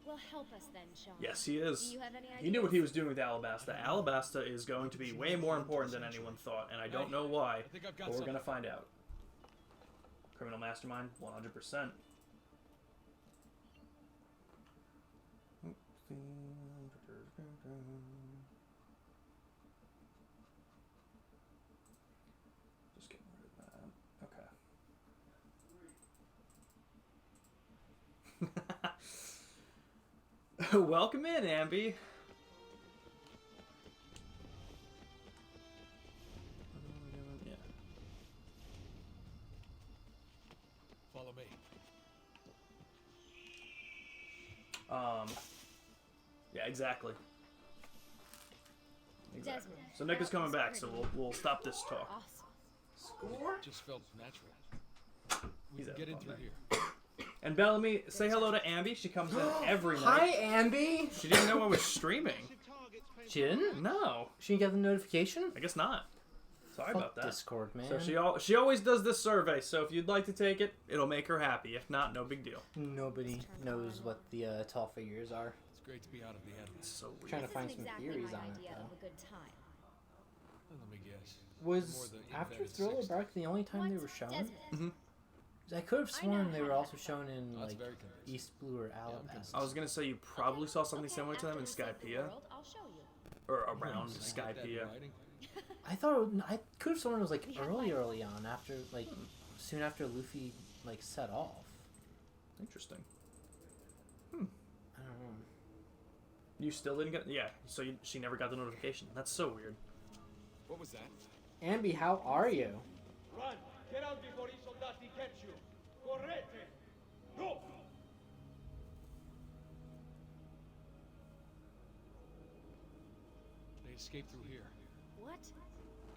Well, help us then, Sean. Yes, he is. Do you have any ideas? He knew what he was doing with Alabasta. Alabasta is going to be way more important than anyone thought, and I don't know why, but we're going to find out. Criminal mastermind, 100%. Just getting rid of that. Okay. Welcome in, Ambi. Yeah. Follow me. Yeah, exactly. Desmond, So Nick is that coming was back, so pretty we'll stop this talk. Awesome. It just felt natural. We He's can having get in fun through there. here. And Bellamy, say hello to Ambi. She comes in every night. Hi, Ambi. She didn't know I was streaming. She didn't? No, She didn't get the notification? I guess not. Sorry Fuck about that. Discord, man. So she always does this survey. So if you'd like to take it, it'll make her happy. If not, no big deal. Nobody knows what the tall figures are. It's great to be out of the enemy. It's so weird. Trying to This find isn't some exactly theories my on it, idea though. of a good time. Let me guess. More Was the After invented Thriller 60s. Bark the only time they What? were shown? Desmond, I could have I know sworn they how were that also happened. shown in That's like very convincing. East Blue or Alabasta. I was gonna say you probably saw something okay, similar to them in after we save the Skypiea world, I'll show you. or Can around I get that in Skypiea. writing? I thought I could have sworn it was like We have early on after like soon after Luffy like set off. Interesting. I don't know. You still didn't get? Yeah. So she never got the notification. That's so weird. What was that? Ambi, how are you? Run! Get out before these soldati catch you! Correte! Go! They escaped through here. What?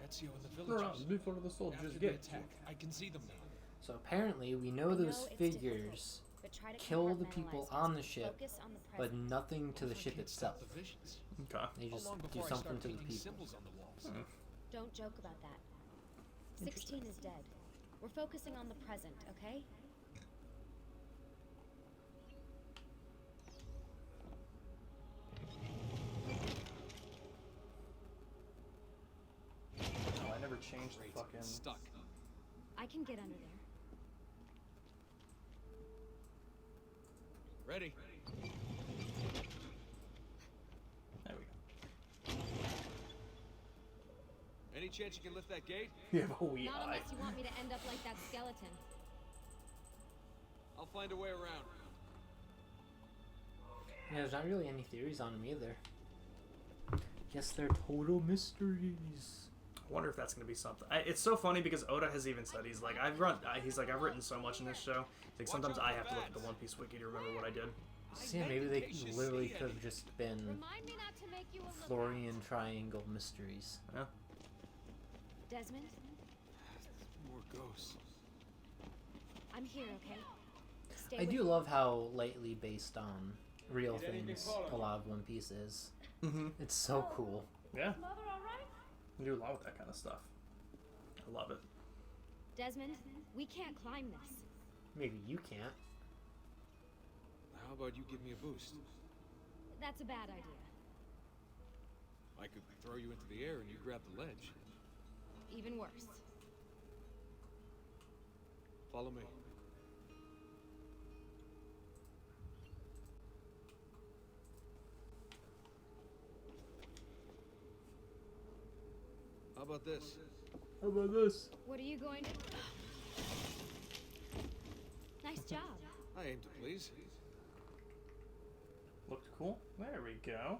Ezio and the villagers. before the soldiers After the attack, I can see them now. So apparently we know I those know it's figures difficult, but try to kill the compartmentalize people it. on the ship, Focus on the but present. nothing to the I ship can't itself. stop the visions. Okay. They How just long do before I something start to the painting people. symbols on the walls? Don't joke about that. 16 is dead. We're focusing on the present, okay? Oh, I never changed the Great. fucking. It's stuck. I can get under there. Ready? There we go. Any chance you can lift that gate? You have a wee Not eye. unless you want me to end up like that skeleton. I'll find a way around. Yeah, there's not really any theories on them either. Guess they're total mysteries. I wonder if that's gonna be something. It's so funny because Oda has even said he's like I've written so much in this show. He's like sometimes I have to look at the One Piece wiki to remember what I did. See, maybe they literally could have just been Remind me not to make you a lookout. Florian Triangle mysteries. Yeah. Desmond, More ghosts. I'm here, okay? Stay I with do me. love how lightly based on real things a lot of One Piece is. Mm-hmm. It's so cool. Yeah. I do a lot with that kind of stuff. I love it. Desmond, we can't climb this. Maybe you can't. How about you give me a boost? That's a bad idea. I could throw you into the air and you grab the ledge. Even worse. Follow me. How about this? How about this? What are you going to... Nice job. I aim to please. Looked cool. There we go.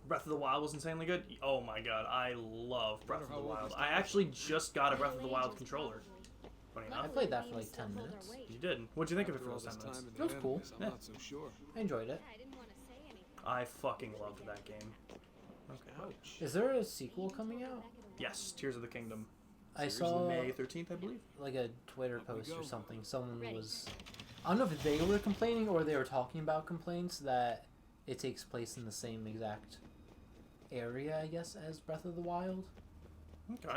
Breath of the Wild was insanely good. Oh my god, I love Breath of the Wild. I actually just got a Breath of the Wild controller. Funny I enough. played that for like 10 minutes. You did. What'd you think of it After for all those 10 this minutes? time in That was the cool. enemies, I'm Yeah. not so sure. I enjoyed it. I didn't want to say anything. I fucking loved that game. Okay. Is there a sequel coming out? Yes, Tears of the Kingdom. I saw May 13th, I believe. like a Twitter post or something. Someone was, I don't know if they were complaining or they were talking about complaints that it takes place in the same exact area, I guess, as Breath of the Wild. Okay. I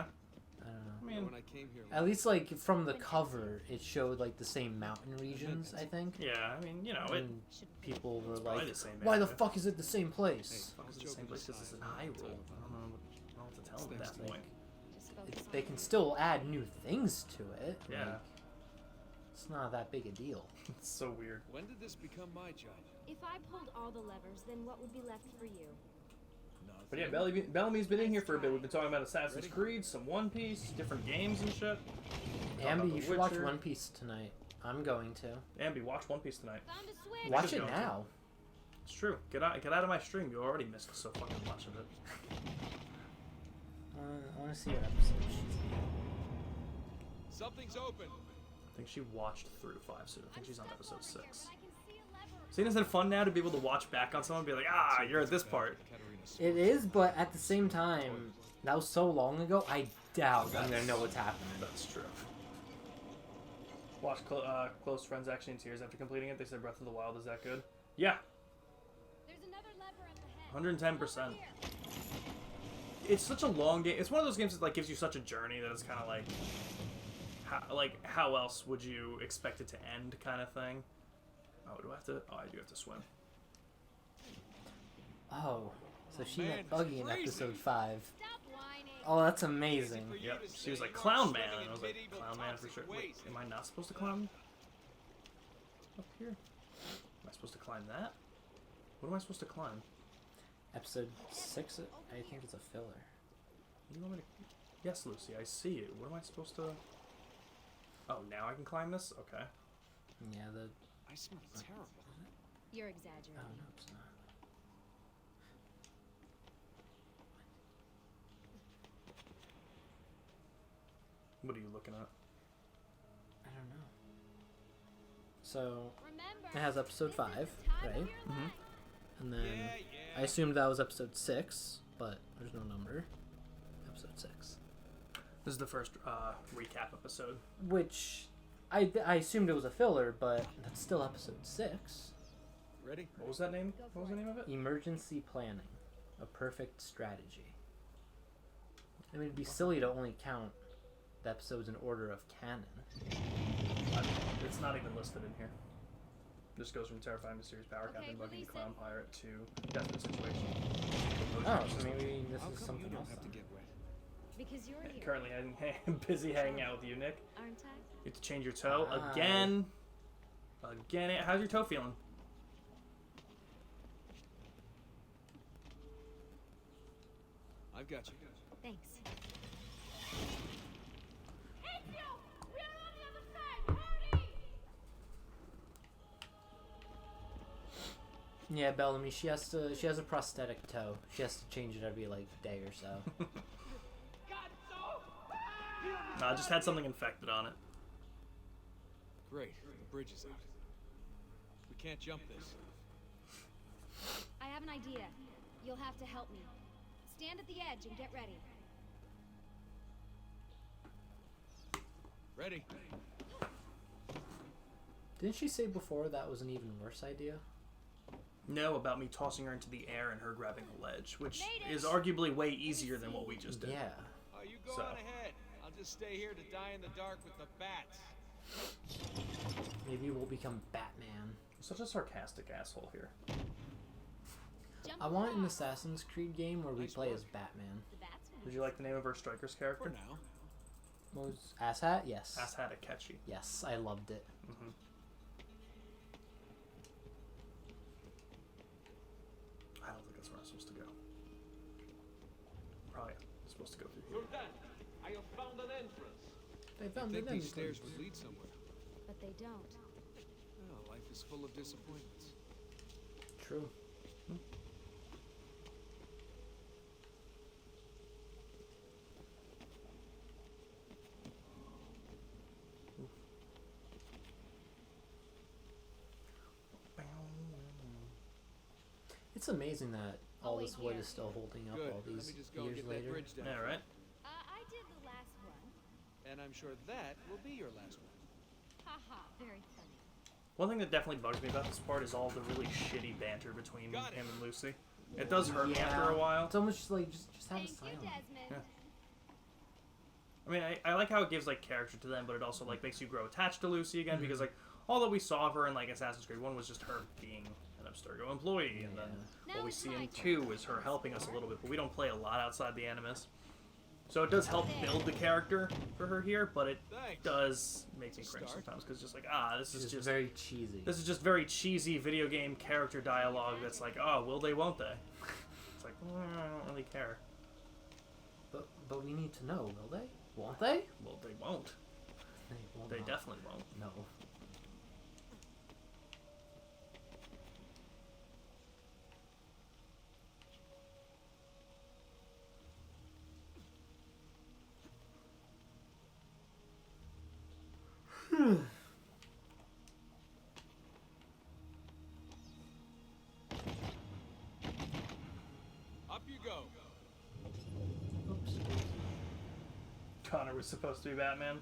don't know. I mean, When I came here, At least like from the cover, it showed like the same mountain regions, I think. yeah, I mean, you know, it. And people were probably like, the same "Why the area. fuck is it the same place?" Fuck, it's the same place because it's in Hyrule. I don't know what to tell them at that point. Just focus They on can it. still add new things to it. Yeah. Like, it's not that big a deal. It's so weird. when did this become my job? If I pulled all the levers, then what would be left for you? But yeah, Bellamy's been in here for a bit. We've been talking about Assassin's Creed, some One Piece, different games and shit. Ambi, The you should watch Witcher. One Piece tonight. I'm going to. Ambi, watch One Piece tonight. Found a switch. Watch should it go to. now. It's true. Get out of my stream. You already missed so fucking much of it. I want to see what episode she's in. Something's open. I think she watched through 5 soon. I think she's on episode 6. I can see a lever. See, isn't it fun now to be able to watch back on someone and be like, ah, you're at this part? It is, but at the same time, that was so long ago, I doubt I'm going to know what's happening. That's true. Watch Close Friends Action in Tears after completing it. They said Breath of the Wild is that good. Yeah, There's another lever up ahead. 110%. It's such a long game. It's one of those games that like gives you such a journey that it's kind of like, how else would you expect it to end, kind of thing. Oh, do I have to? Oh, I do have to swim. Oh, so she Man, met Buggy in crazy. episode 5. Stop whining. Oh, that's amazing. Yep. She was like Clown Man, and I was like, Clown Man for sure. Wait, am I not supposed to climb up here? Am I supposed to climb that? What am I supposed to climb? Episode 6, I think it's a filler. What do you want me to? Yes, Lucy, I see you. What am I supposed to? Oh, now I can climb this. Okay. Yeah, I smell terrible. You're oh exaggerating. no, it's not. What are you looking at? I don't know. So, Remember, it has episode this 5, is the time of right? your Mhm. life. And then I assumed that was episode 6, but there's no number. Episode 6. This is the first recap episode. Which, I assumed it was a filler, but that's still episode 6. Ready? What was that name? Go What for was the it. name of it? Emergency planning. A perfect strategy. I mean, it'd be silly to only count the episodes in order of canon. It's not even listed in here. This goes from terrifying mysterious power Okay, captain, bugging the release clown it. pirate to desperate situation. Oh, so maybe this How is come something you else. don't have to then. get wet? Because you're here, Currently busy hanging out with you, Nick. aren't I? You have to change your toe Ah. again. Again. How's your toe feeling? I've got you. Thanks. Yeah, Bellamy, she has a prosthetic toe. She has to change it every like day or so. I just had something infected on it. Great. The bridge is out. We can't jump this. I have an idea. You'll have to help me. Stand at the edge and get ready. Ready? Didn't she say before that was an even worse idea? No, about me tossing her into the air and her grabbing a ledge, which Made it. is arguably way easier than what we just did. Yeah. Oh, you go So. on ahead. I'll just stay here to die in the dark with the bats. Maybe we'll become Batman. Such a sarcastic asshole here. Jump I want an across. Assassin's Creed game where we Nice play work. as Batman. The bats won't Did you like the name of our striker's For character? now. What was Asshat? Yes. Asshat Akechi. Yes, I loved it. Mm-hmm. I don't think that's where I'm supposed to go. Probably supposed to go through here. Sultan, I have found an entrance. They I found think it these in stairs would lead somewhere. But they don't. Well, life is full of disappointments. True. It's amazing that all wait this wood here. is still holding up Good. all Let these me just go and years get that later. bridge down. Yeah, right? I did the last one. And I'm sure that will be your last one. Haha, very funny. One thing that definitely bugs me about this part is all the really shitty banter between Got it. him and Lucy. It does hurt me Yeah. after a while. It's almost just like just have a Thank you, silent. Desmond. Yeah. I mean, I like how it gives like character to them, but it also like makes you grow attached to Lucy again because like all that we saw of her in like Assassin's Creed 1 was just her being an Abstergo employee, and then what we see in 2 is her helping us a little bit, but we don't play a lot outside the Animus. So it does help build the character for her here, but it Thanks. does make me cringe sometimes because just like this is It's just very cheesy. this is just very cheesy video game character dialogue that's like, oh, will they, won't they? It's like, I don't really care. But we need to know, will they? Won't they? Well, they won't. They will They not. definitely won't. No. Up you go. Oops. Connor was supposed to be Batman.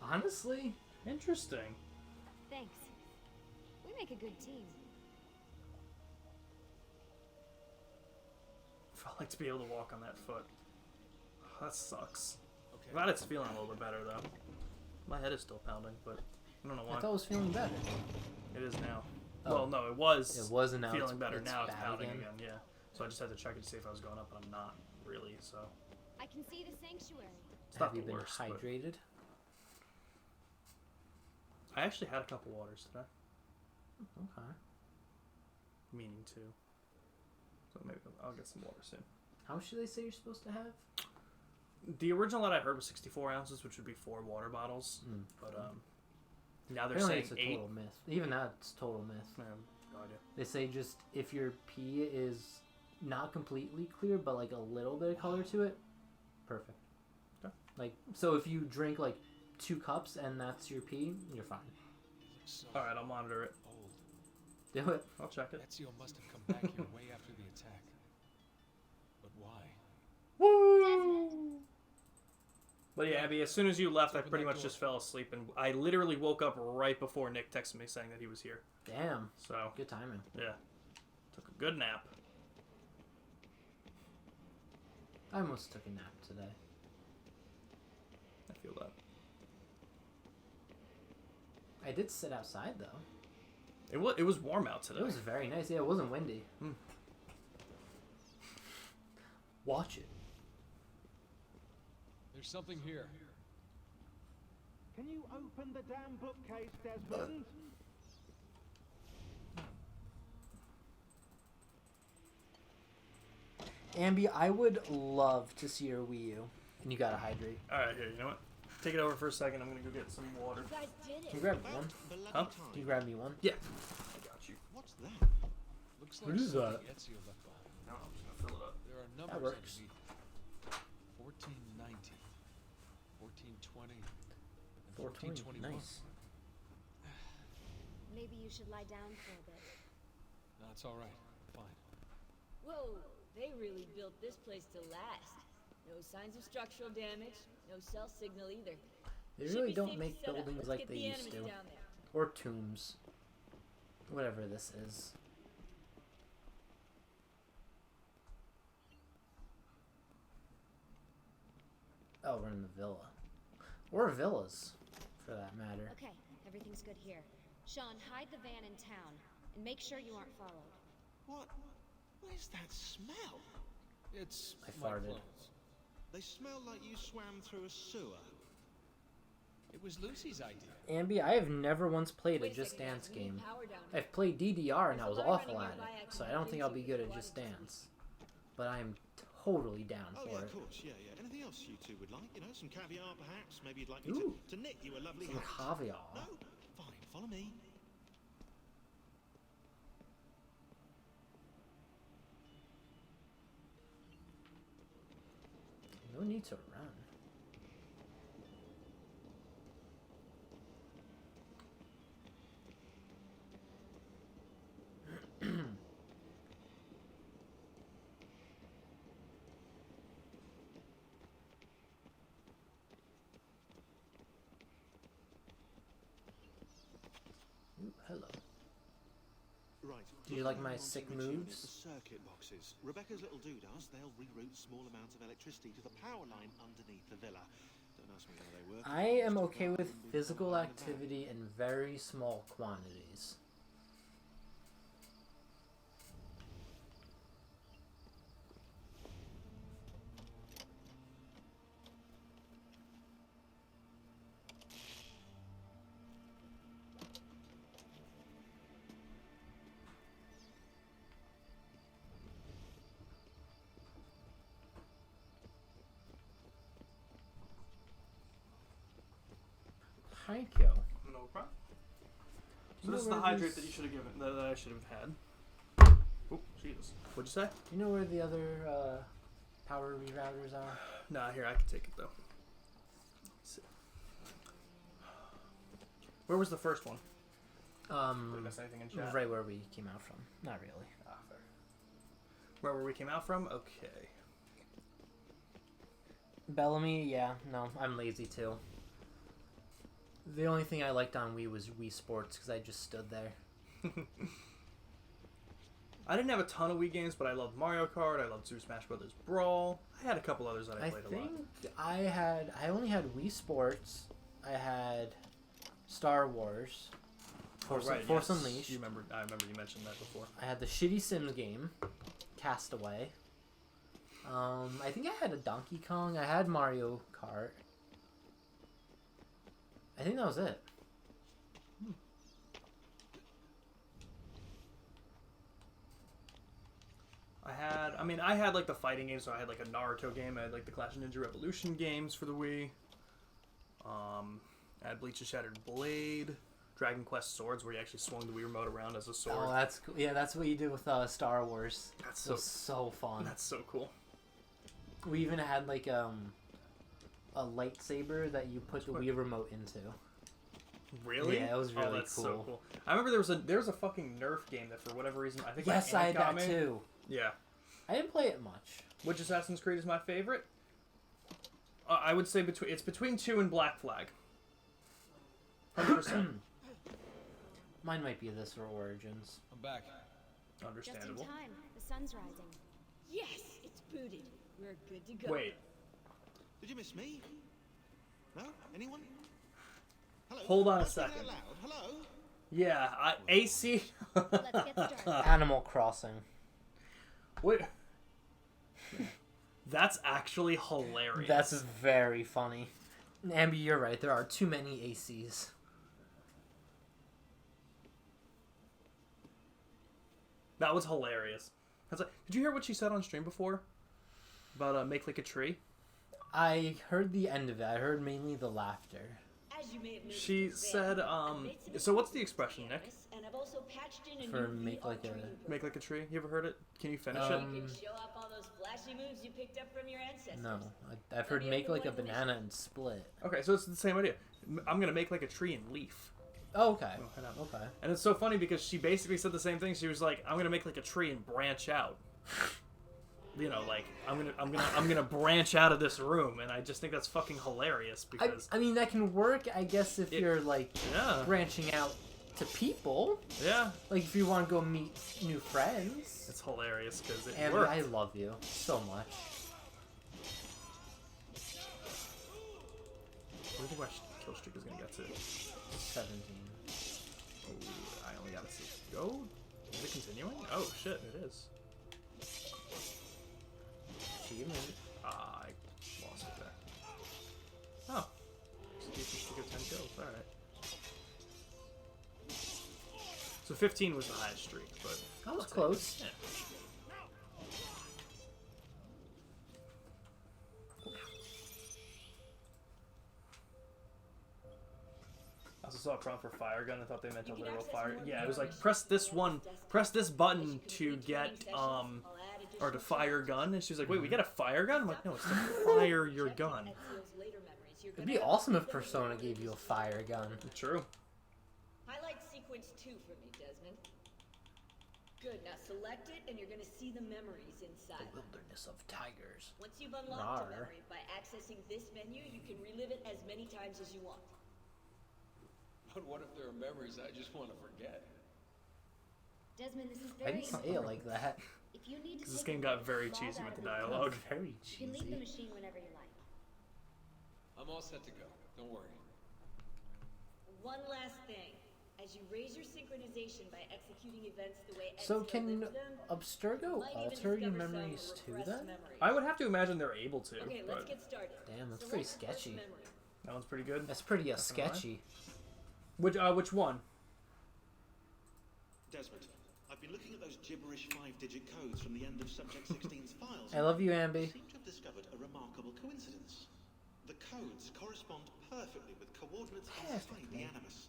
Honestly, Interesting. Thanks. We make a good team. I'd like to be able to walk on that foot. That sucks. Okay. Glad it's feeling a little bit better though. My head is still pounding, but I don't know I why. thought it was feeling better. It is now. Oh. Well, no, it was. It was, and now feeling it's- better. it's Now it's bad pounding again. again. Yeah. So I just had to check it to see if I was going up, and I'm not really. So I can see the sanctuary. it's not Have you the been worst. but hydrated? I actually had a couple waters today, Okay. meaning to. So maybe I'll get some water soon. How much do they say you're supposed to have? The original that I heard was 64 ounces, which would be 4 water bottles. Mm. But now they're Apparently saying it's a 8. total myth. Even that's total myth. Man, no idea. They say just if your pee is not completely clear, but like a little bit of color to it, perfect. Okay. Like, so if you drink like 2 cups and that's your pee, you're fine. So All right, I'll monitor it. old. Do it. I'll check it. Ezio must have come back here way after the attack. But why? Woo! But yeah, Abby, as soon as you left, I Open pretty that much door. just fell asleep, and I literally woke up right before Nick texted me saying that he was here. Damn. So, Good timing. yeah. Took a good nap. I almost took a nap today. I feel that. I did sit outside though. It was warm out today. It was very nice. Yeah, it wasn't windy. Hmm. Watch it. There's something here. Can you open the damn bookcase, Desmond? Ambi, I would love to see your Wii U. And you gotta hydrate. Alright, here, you know what? Take it over for a second. I'm gonna go get some water. You guys did Can it. you grab me one? Huh? Can you grab me one? Yeah. I got you. What's that? Looks What like is something that? Ezio left behind. No, I'm just gonna fill it up. There are That numbers works. underneath. 1490, 1420, and 420. 1421. Nice. Maybe you should lie down for a bit. No, it's all right. Fine. Whoa, they really built this place to last. No signs of structural damage, no cell signal either. They Should really be don't safe make to set up. buildings Let's like get they the used Animus to. down there. Or tombs. Whatever this is. Oh, we're in the villa. Or villas, for that matter. Okay, everything's good here. Sean, hide the van in town and make sure you aren't followed. What? Where's that smell? It's I my farted. clothes. They smell like you swam through a sewer. It was Lucy's idea. Ambi, I have never once played a Wait a Just second, guys, Dance we need game. power down here. I've played DDR and I There's was a line awful running at nearby I it, can so I hop don't think I'll be into good if at you Just wanted to. Dance. But I'm totally down Oh for yeah, it. of course, yeah, yeah. Anything else you two would like? You know, some caviar perhaps? Maybe you'd like me Ooh. to knit you a lovely Some hat. caviar. No? Fine, follow me. No need to run. Right. Do you like my Put them on sick to tune moves? The circuit boxes. Rebecca's little doodads, they'll reroute small amounts of electricity to the power line underneath the villa. Don't ask me how they work. I am Just okay about with them being physical powered by the van. activity in very small quantities. Haikyo. No problem. Do So you this is know the where hydrate these- that you should have given, that I should have had. Oh, Jesus. What'd you say? Do you know where the other power rerouters are? Nah, here, I can take it, though. Let's see. Where was the first one? Did I miss anything in chat? Right where we came out from. Not really. Ah, fair. Where we came out from? Okay. Bellamy, yeah, no, I'm lazy too. The only thing I liked on Wii was Wii Sports because I just stood there. I didn't have a ton of Wii games, but I loved Mario Kart. I loved Super Smash Bros. Brawl. I had a couple others that I played a lot. I only had Wii Sports. I had Star Wars. Force Unleashed. I remember you mentioned that before. I had the shitty Sims game, Castaway. I think I had a Donkey Kong. I had Mario Kart. I think that was it. I had like the fighting games, so I had like a Naruto game. I had like the Clash of Ninja Revolution games for the Wii. I had Bleach the Shattered Blade, Dragon Quest Swords, where you actually swung the Wii remote around as a sword. Oh, that's cool. Yeah, that's what you did with Star Wars. That's It was so fun. That's so cool. We even had like a lightsaber that you put the Wii remote into. Really? Yeah, it was really that's cool. so cool. I remember there was a fucking Nerf game that for whatever reason I think Yes, my I aunt had got that me. too. Yeah. I didn't play it much. Which Assassin's Creed is my favorite? I would say it's between 2 and Black Flag. 100%. Mine might be this or Origins. I'm back. Just in Understandable. time. The sun's rising. Yes, it's booted. We're good to go. Wait. Did you miss me? No? Anyone? Hello? Hold on a Let's get it second. out loud. Hello? Yeah, AC. Let's get started. Animal Crossing. Wait. That's actually hilarious. That's very funny. Ambi, you're right. There are too many ACs. That was hilarious. Did you hear what she said on stream before? About make like a tree? I heard the end of it. I heard mainly the laughter. As you may have noticed, She this said, van, I made some so what's the expression, Nick? cameras, and I've also patched in a For new make VR like a- training Make like a tree? You ever heard it? Can you finish program. it? You can show off all those flashy moves you picked up from your ancestors. No, I've heard make like a banana and split. Okay, so it's the same idea. I'm gonna make like a tree and leaf. Oh, okay. Oh, I know. Okay. And it's so funny because she basically said the same thing. She was like, "I'm gonna make like a tree and branch out." You know, like I'm gonna branch out of this room, and I just think that's fucking hilarious because I mean, that can work, I guess, if you're like yeah, branching out to people. yeah, Like if you want to go meet new friends. it's hilarious because it Ambi, worked. I love you so much. What do you think my kill streak is gonna get to? 17. Oh, I only gotta see. Go. Is it continuing? Oh shit, it is. Achievement. I lost it there. Oh. Decent streak of 10 kills, alright. So 15 was the highest streak, but... That was I'll take close. it. Yeah. I also saw a prompt for fire gun. I thought they meant a You can literal access fire. more Yeah, it was like information press this on one, this desktop. press this As button you to complete get training sessions, I'll add or to additional fire challenges. gun. And she was like, "Wait, we get a fire gun?" I'm like, "No, it's to fire your gun." Ezio's later memories. You're It'd gonna be have awesome to if keep them Persona in gave you a mind. fire gun. True. Highlight sequence 2 for me, Desmond. Good, now select it and you're gonna see the memories inside. Wilderness of Tigers. Once you've unlocked a Rawr. memory by accessing this menu, you can relive it as many times as you want. But what if there are memories I just want to forget? Desmond, this is I very didn't say it like that. If you need to This take game a got break, very log cheesy out with the of it. dialogue. Very You can leave the cheesy. machine whenever you like. I'm all set to go. Don't worry. One last thing. As you raise your synchronization by executing events the way So Ezio can lives them, Abstergo might even alter your discover some memories too repressed then? memories. I would have to imagine they're able to. Okay, let's But get started. Damn, that's So pretty what's the first sketchy. memory? that one's pretty good. That's pretty Not gonna lie. sketchy. Which one? Desmond, I've been looking at those gibberish 5-digit codes from the end of Subject 16's files. I love you, I Ambi. seem to have discovered a remarkable coincidence. The codes correspond perfectly with coordinates inside the animus.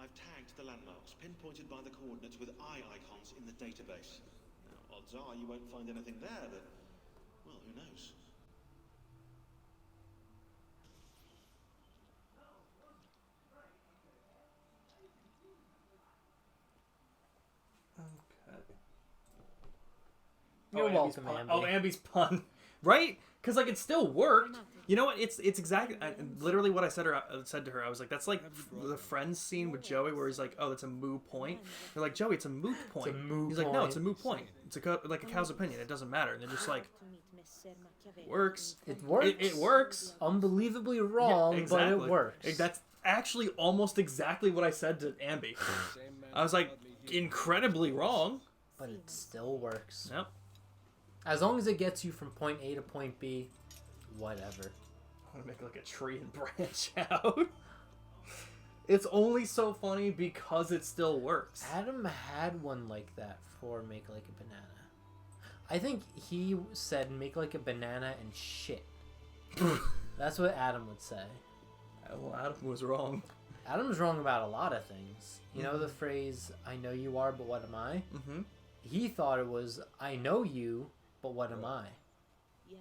I've tagged the landmarks, pinpointed by the coordinates with eye icons in the database. Now, odds are you won't find anything there, but, well, who knows? Okay. You're Ambi's welcome, pun. Ambi. Oh, Ambi's pun. Right? Because, like, it still worked. You know what? It's exactly literally what I said to her. I was like, that's like the Friends scene with Joey where he's like, oh, that's a moo point. They're like, Joey, it's a moot point. moo He's like, no, point. it's a moot point. It's like a cow's opinion. It doesn't matter. And they're just like, works. It works. It works. Unbelievably wrong, Yeah, exactly. but it works. That's actually almost exactly what I said to Ambi. I was like, incredibly wrong. But it still works. Yep. As long as it gets you from point A to point B, whatever. I want to make like a tree and branch out. It's only so funny because it still works. Adam had one like that for Make Like a Banana. I think he said make like a banana and shit. That's what Adam would say. Well, Adam was wrong. Adam's wrong about a lot of things. You know the phrase, I know you are, but what am I? Mm-hmm. He thought it was, I know you, but what am I? Yes,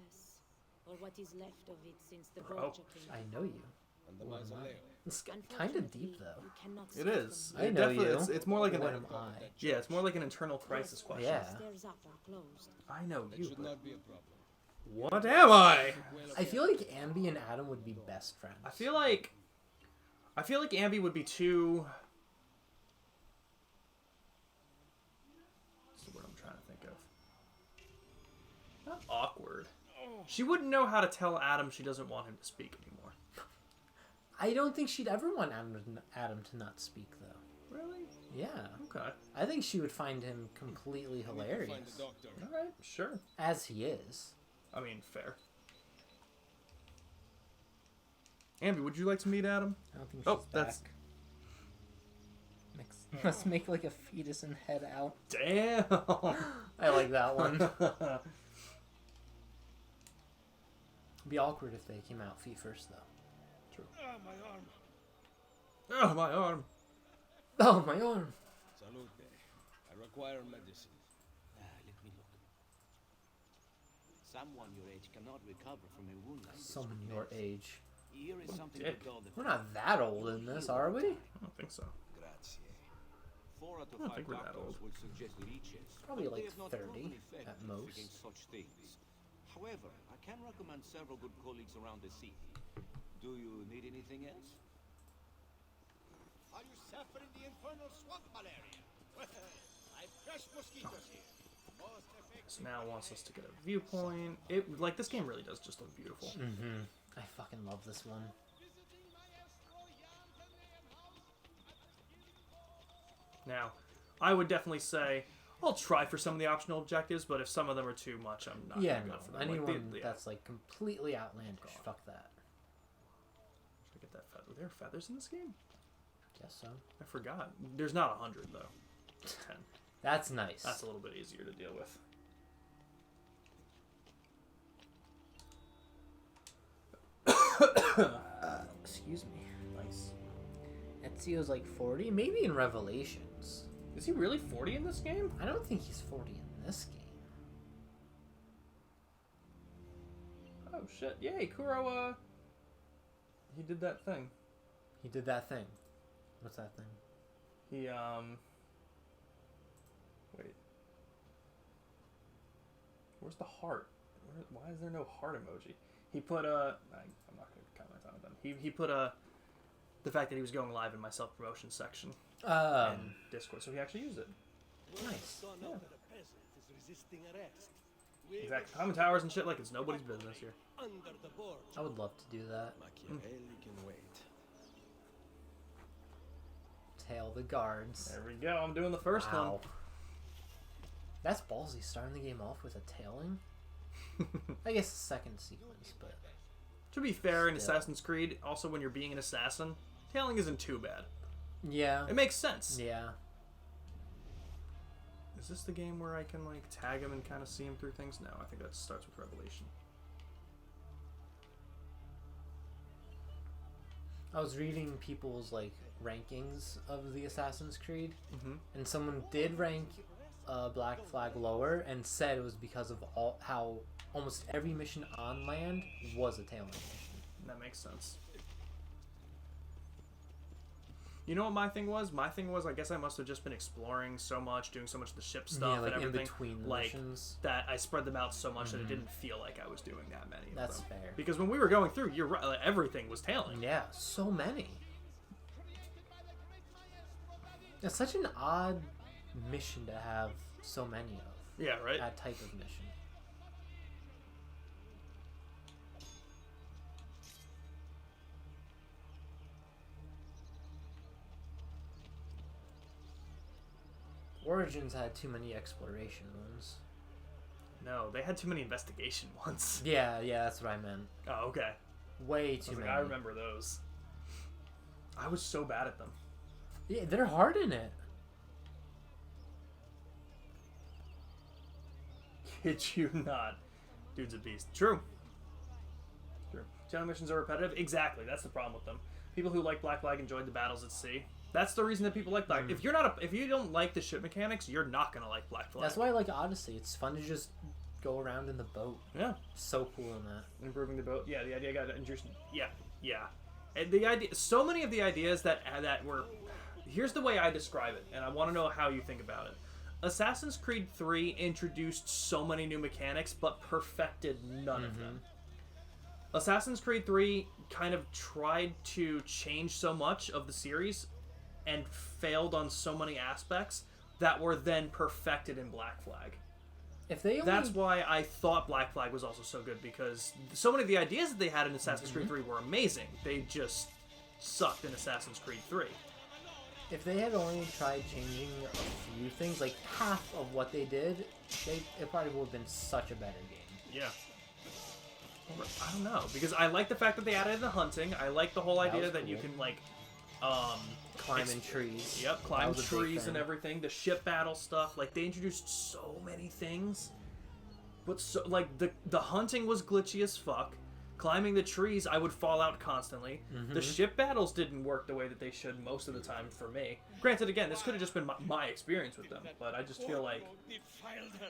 or what is left of it since the Bro. vulture came. I know you. And the What am I? mausoleum. It's kind of deep, though. You cannot It stop is. them. I It know definitely- you. It's more like an What am I? yeah. It's more like an internal crisis question. Yeah. Stairs up are closed. I know That you. should But not be a problem. what am I? I feel like Ambi and Adam would be best friends. I feel like Ambi would be too. What's the word I'm trying to think of? Not awkward. She wouldn't know how to tell Adam she doesn't want him to speak anymore. I don't think she'd ever want Adam to not speak, though. Really? Yeah. Okay. I think she would find him completely Find the hilarious. doctor. All right. Sure. As he is. I mean, fair. Ambi, would you like to meet Adam? I don't think she's Oh, that's- back. Let's make like a fetus and head out. Damn. I like that one. It'd be awkward if they came out feet first, though. Ah, my arm. Oh, my arm. Oh, my arm. Salute. I require medicine. Let me look. Someone your age cannot recover from a wound like this. Someone your age. Here is something dick. we call the We're not that old in this, are we? I don't think so. Grazie. 4 out of I don't 5 think we're that doctors old. would suggest leeches. Probably but they like have not 30 proven effective at most. against such things. However, I can recommend several good colleagues around the city. Do you need anything else? Are you suffering the infernal swamp malaria? Well, I've crushed mosquitoes here. Most effective. So now it wants us to get a viewpoint. It like this game really does just look beautiful. Mm-hmm. I fucking love this one. Now, I would definitely say I'll try for some of the optional objectives, but if some of them are too much, I'm not Yeah, gonna no. go for them. Anyone yeah. that's like completely outlandish, fuck that. Should I get that feather? Are there feathers in this game? Guess so. I forgot. There's not 100 though. 10. That's nice. That's a little bit easier to deal with. Excuse me. Nice. Ezio's like 40, maybe in Revelations. Is he really 40 in this game? I don't think he's 40 in this game. Oh shit! Yay, Kuro. He did that thing. He did that thing. What's that thing? He Wait. Where's the heart? Why is there no heart emoji? He put I'm not gonna comment on it then. He put the fact that he was going live in my self promotion section. in Discord, so he actually used it. Nice. Yeah. Exactly. Common towers and shit like it's nobody's business here. I would love to do that. Machiavelli can wait. Tail the guards. There we go. I'm doing the first one. Wow. That's ballsy, starting the game off with a tailing. I guess the second sequence, but... To be fair, in Still. Assassin's Creed, also when you're being an assassin, tailing isn't too bad. Yeah. It makes sense. Yeah. Is this the game where I can, like, tag him and kind of see him through things? No, I think that starts with Revelation. I was reading people's, like, rankings of the Assassin's Creed, and someone did rank Black Flag lower and said it was because of how almost every mission on land was a tailing mission. That makes sense. You know what my thing was? My thing was, I guess I must have just been exploring so much, doing so much of the ship stuff like and everything. in between the like, missions. that I spread them out so much that it didn't feel like I was doing that many of That's them. fair. Because when we were going through, you're right, like, everything was tailing. Yeah, so many. It's such an odd mission to have so many of. Yeah, right? That type of mission. Origins had too many exploration ones. No, they had too many investigation ones. Yeah, that's what I meant. Oh, okay. Way too many. I remember those. I was so bad at them. Yeah, they're hard in it. Kid you not. Dude's a beast. True. Tailing missions are repetitive. Exactly. That's the problem with them. People who like Black Flag enjoyed the battles at sea. That's the reason that people like Black. If you don't like the ship mechanics, you're not gonna like Black Flag. That's why I like Odyssey. It's fun to just go around in the boat. Yeah. So cool in that. Improving the boat. Yeah, the idea got introduced. Yeah. And the idea. So many of the ideas that were. Here's the way I describe it, and I want to know how you think about it. Assassin's Creed 3 introduced so many new mechanics, but perfected none of them. Assassin's Creed 3 kind of tried to change so much of the series and failed on so many aspects that were then perfected in Black Flag. If they only... That's why I thought Black Flag was also so good, because so many of the ideas that they had in Assassin's Creed 3 were amazing. They just sucked in Assassin's Creed 3. If they had only tried changing a few things, like half of what they did, it probably would have been such a better game. Yeah. I don't know, because I like the fact that they added the hunting. I like the whole idea that you can, like, climb in trees. Yep, climb trees and everything. The ship battle stuff. Like, they introduced so many things. But, so like, the hunting was glitchy as fuck. Climbing the trees, I would fall out constantly. The ship battles didn't work the way that they should most of the time for me. Granted, again, this could have just been my experience with them, but I just feel like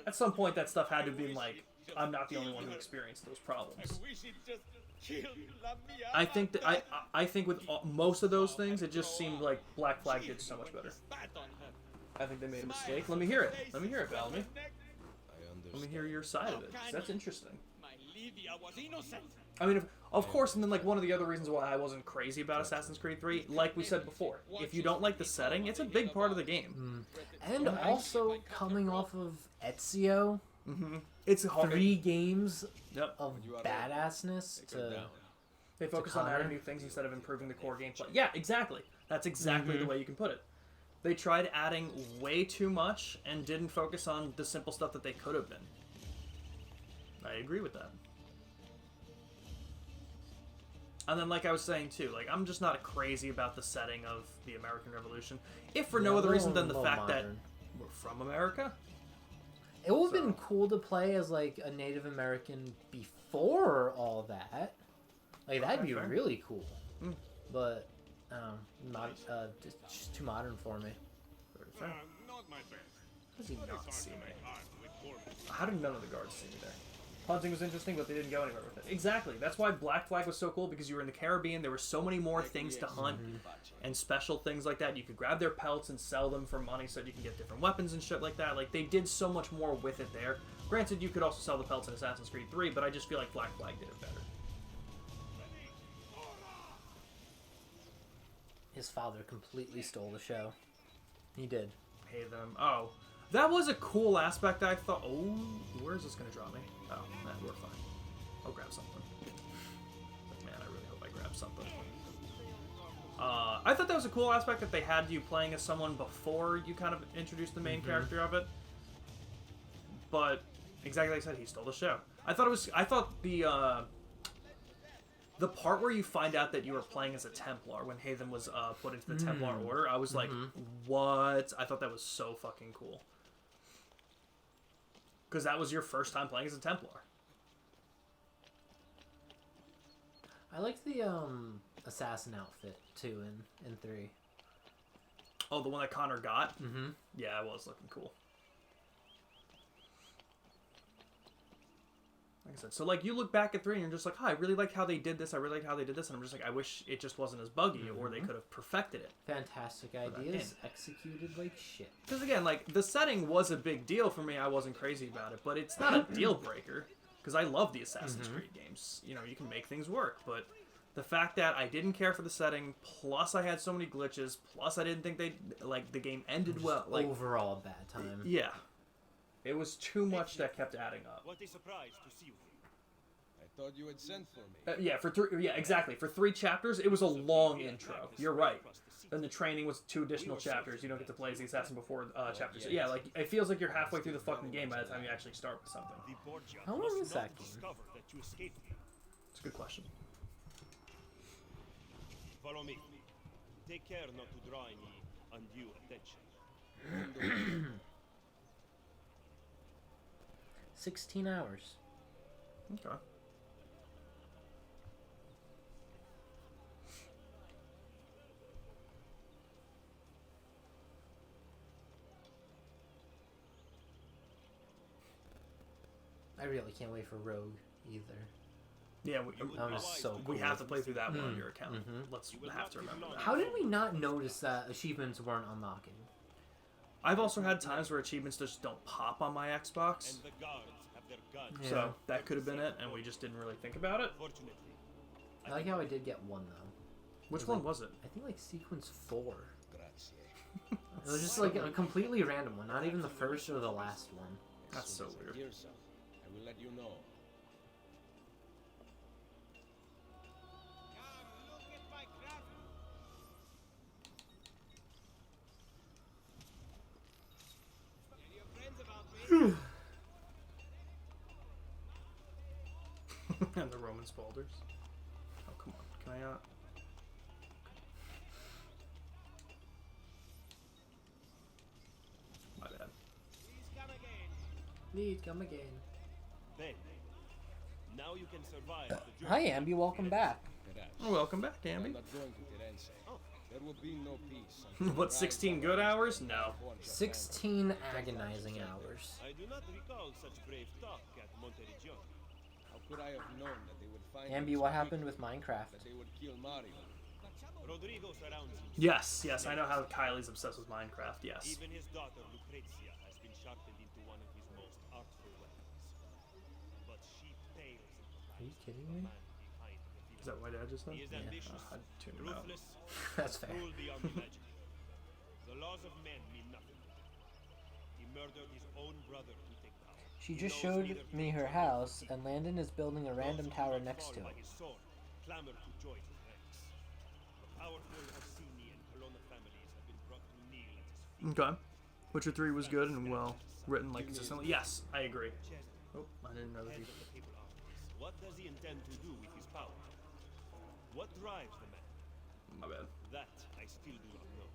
at some point that stuff had to be like, I'm not the only one who experienced those problems. I think that I think with most of those things, it just seemed like Black Flag did so much better. I think they made a mistake. Let me hear it. Let me hear it, Bellamy. Let me hear your side of it. 'Cause that's interesting. I mean, of course, and then like one of the other reasons why I wasn't crazy about Assassin's Creed 3, like we said before, if you don't like the setting, it's a big part of the game. And also coming off of Ezio, It's hard. 3 games Yep. of badassness to... They focus on adding new things instead of improving the core gameplay. Yeah, exactly. That's exactly the way you can put it. They tried adding way too much and didn't focus on the simple stuff that they could have been. I agree with that. And then, like I was saying too, like I'm just not crazy about the setting of the American Revolution, if for no other reason than the fact that we're from America. It would have been cool to play as like a Native American before all that. Like that'd be really cool. But just too modern for me. How does he not see me? How did none of the guards see me there? Hunting was interesting, but they didn't go anywhere with it. Exactly. That's why Black Flag was so cool, because you were in the Caribbean. There were so many more things to hunt and special things like that. You could grab their pelts and sell them for money so that you can get different weapons and shit like that. Like, they did so much more with it there. Granted, you could also sell the pelts in Assassin's Creed 3, but I just feel like Black Flag did it better. His father completely stole the show. He did. Hatham. Oh, that was a cool aspect. I thought. Oh, where is this gonna drop me? Oh, man, we're fine. I'll grab something. Man, I really hope I grab something. I thought that was a cool aspect that they had you playing as someone before you kind of introduced the main character of it. But exactly like I said, he stole the show. I thought the part where you find out that you were playing as a Templar when Hatham was put into the Templar Order, I was like, what? I thought that was so fucking cool. Because that was your first time playing as a Templar. I liked the assassin outfit too in 3. Oh, the one that Connor got? Yeah, it was looking cool. Like I said, so like you look back at 3 and you're just like, oh, I really like how they did this. I really like how they did this, and I'm just like, I wish it just wasn't as buggy, or they could have perfected it. Fantastic ideas executed like shit. Because again, like the setting was a big deal for me. I wasn't crazy about it, but it's not a deal breaker. Because I love the Assassin's Creed games. You know, you can make things work, but the fact that I didn't care for the setting, plus I had so many glitches, plus I didn't think the game ended well. Like overall a bad time. Yeah. It was too much that kept adding up. What a surprise to see you. I thought you had sent for me. Yeah, exactly. For 3 chapters, it was a long intro. You're right. Then the training was 2 additional chapters. You don't get to play as the assassin before chapters. Yeah, like it feels like you're halfway through the fucking game by the time you actually start with something. How long is that game? It's a good question. Follow me. Take care not to draw any undue attention. 16 hours. Okay. I really can't wait for Rogue either. Yeah, we have to play through that one on your account. Let's have to remember that. How did we not notice that achievements weren't unlocking? I've also had times where achievements just don't pop on my Xbox. And the guards have their guns. Yeah. So that could have been it, and we just didn't really think about it. Fortunately, I like how I did get one though. Which one was it? I think like sequence 4. It was just like a completely random one, not even the first or the last one. That's so weird. Hear something. I will let you know. Come look at my craft. Tell your friends about me. And the Roman Spalders. Oh, come on. Can I, My bad. Please come again. Please come again. then, now you can survive the Hi, Ambi. Welcome back. Oh, welcome back, I'm Ambi. not going to Firenze. There will be no peace. until What, the 16 right good of hours? the No. form shall 16 agonizing hours. I do not recall such brave talk at Monteriggioni. How could I have known that they would find Ambi, him what so happened quickly, with Minecraft? that they would kill Mario? Rodrigo surrounds himself. Yes, I know how Kylie's obsessed with Minecraft, yes. Even his daughter Lucrezia has been sharpened into one of his most artful weapons. But she pales in Are you comparison kidding to the me? man behind the Is figure. that what Dad just said? He is Yeah. ambitious, I tuned him out. ruthless, That's fair. cruel beyond imagining. The laws of men mean nothing. He murdered his own brother to take power. She He just knows showed neither me hate her nor house, deceit. and Landon is building a random Those who tower do not next fall to by it. his sword clamor to join his ranks. The powerful Orsini and Colonna families have been brought to kneel at his feet. Okay. Witcher 3 was good and well written, like consistently. Yes, I agree. Oh, I didn't know that Head he... of the papal armies. What does he intend to do with his power? What drives the man? My bad. That I still do not know.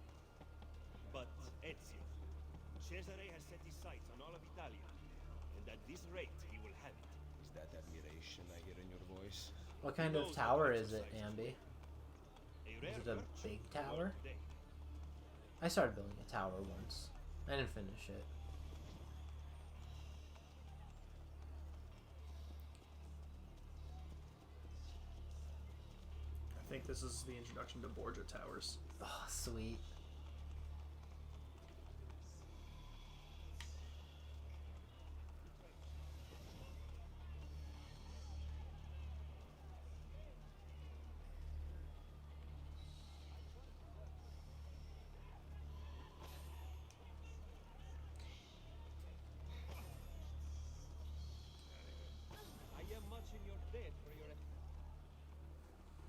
But Ezio, Cesare has set his sights on all of Italia, and at this rate he will have it. Is that admiration I hear in your voice? What kind of tower is it, Ambi? A Is rare it a virtue big to tower? learn today. I started building a tower once. I didn't finish it. I think this is the introduction to Borgia Towers. Oh, sweet.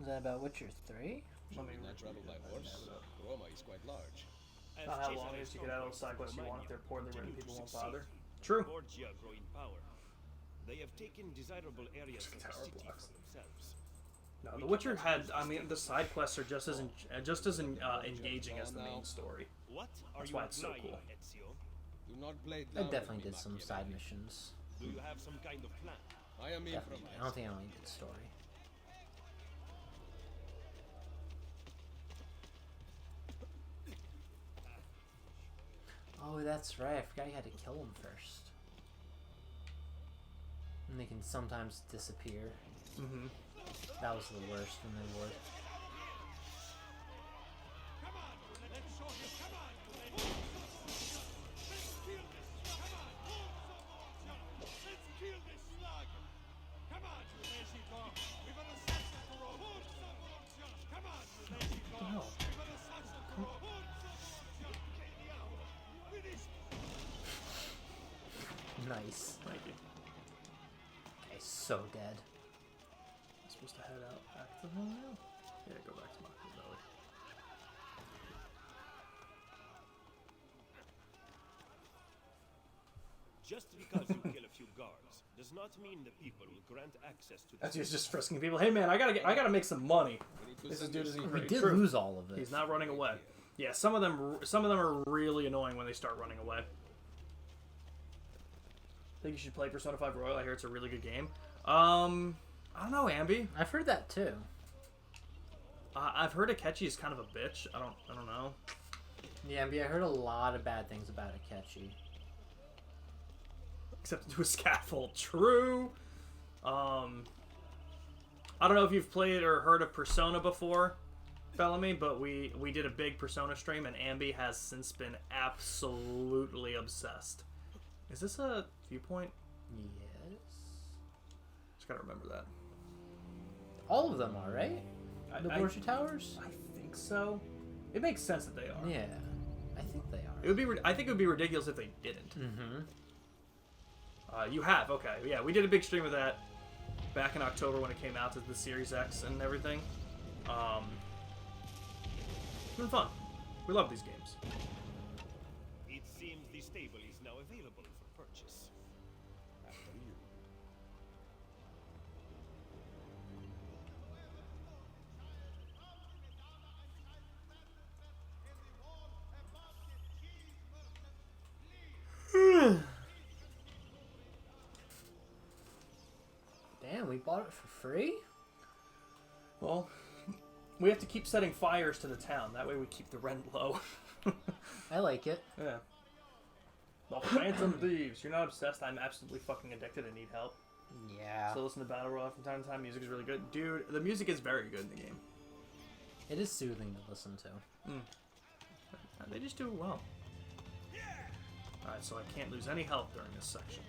that about Witcher 3? Should we not travel by horse? Roma is quite large. Not how long it is to get out of the side quests you want. If they're poorly written, people won't bother. True. Borgia grow in power. They have taken desirable areas of the Tower city blocks. for themselves. No, The Witcher had. I mean, the side quests are just as engaging as the main story. What are That's you why it's so implying, cool. Ezio? Do not play I down definitely with me, did some Machiavelli. side missions. Do you have some kind of plan? I am Definitely. I don't improvised. think I only did story. Oh, that's right. I forgot you had to kill them first. And they can sometimes disappear. Mm-hmm. That was the worst when they would. No. Nice. Thank you. Okay, so dead. I'm supposed to head out back to home now? Yeah, go back to Machiavelli. Just because you kill a few guards does not mean the people will grant access to the That's just frisking people. Hey man, I gotta make some money. This dude isn't We great. did True. lose all of it. He's not running away. Yeah, some of them are really annoying when they start running away. Think you should play Persona 5 Royal. I hear it's a really good game. I don't know, Ambi. I've heard that too. I've heard Akechi is kind of a bitch. I don't know. Yeah, but I heard a lot of bad things about Akechi. Except to do a scaffold. True. I don't know if you've played or heard of Persona before, Bellamy, but we did a big Persona stream, and Ambi has since been absolutely obsessed. Is this a viewpoint? Yes. Just gotta remember that. All of them are, right? The Borgia Towers? I think so. It makes sense that they are. Yeah. I think they It are. would be. I think it would be ridiculous if they didn't. Mm-hmm. You have, okay. Yeah, we did a big stream of that back in October when it came out to the Series X and everything. It's been fun. We love these games. It seems the stable is now available for purchase. After you. Damn, we bought it for free? Well, we have to keep setting fires to the town. That way we keep the rent low. I like it. Yeah. The Phantom Thieves. You're not obsessed. I'm absolutely fucking addicted and need help. Yeah. So listen to Battle Royale from time to time. Music is really good. Dude, the music is very good in the game. It is soothing to listen to. They just do it well. Alright, so I can't lose any health during this section.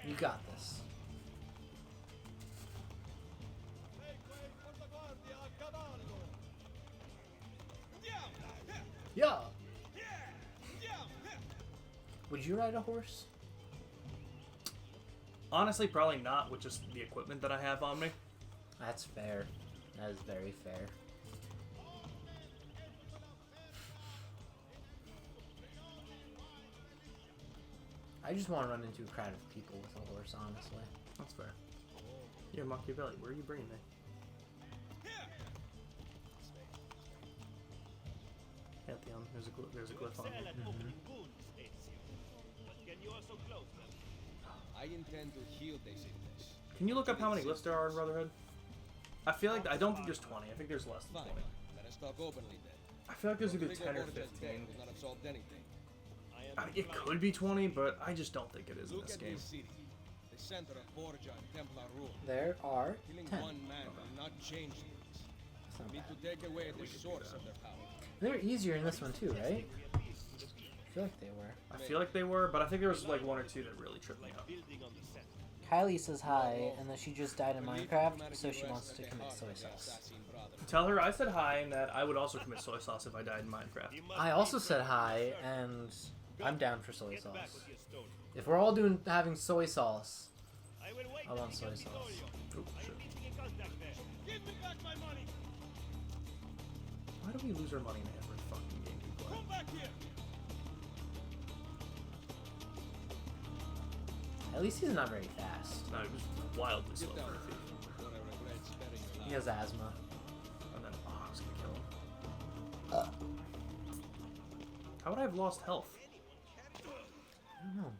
You got this. Yeah. Would you ride a horse? Honestly, probably not with just the equipment that I have on me. That's fair. That is very fair. I just want to run into a crowd of people with a horse, honestly. That's fair. Yeah, Machiavelli, where are you bringing me? Pantheon, there's a glyph on Excel it. at opening wounds, Ezio. But can you also close them? I intend to heal the sickness. Can you look up how many glyphs there are in Brotherhood? I feel like, I don't think there's 20. I think there's less than Fine. 20. Let us talk openly then. I feel like there's either Rodrigo 10 or Borgia's death 15. would not have solved anything. I mean, it could be 20, but I just don't think it is in Look this at game. this city, the center of Borgia and Templar rule. There are Killing 10. one man will not change things. That's not We need bad. to take away the source of their power. They were easier in this one too, right? I feel like they were. I feel like they were, but I think there was like one or two that really tripped me up. Building on the center. Kylie says hi, and that she just died in Minecraft, so she wants to commit soy sauce. Tell her I said hi and that I would also commit soy sauce if I died in Minecraft. You must I also said hi, and I'm down for soy get back sauce. with your stone. If we're all having soy sauce, I will wait I want till soy you sauce. Vittorio. Oh, I shit. am meeting in contact there. Give me back my money! Why do we lose our money in every fucking game we play? Come back here! At least he's not very fast. No, he was wildly slow Get down, for a thief. before I regret sparing your He life. has asthma. And then, oh, I was gonna kill him. How would I have lost health? I don't know.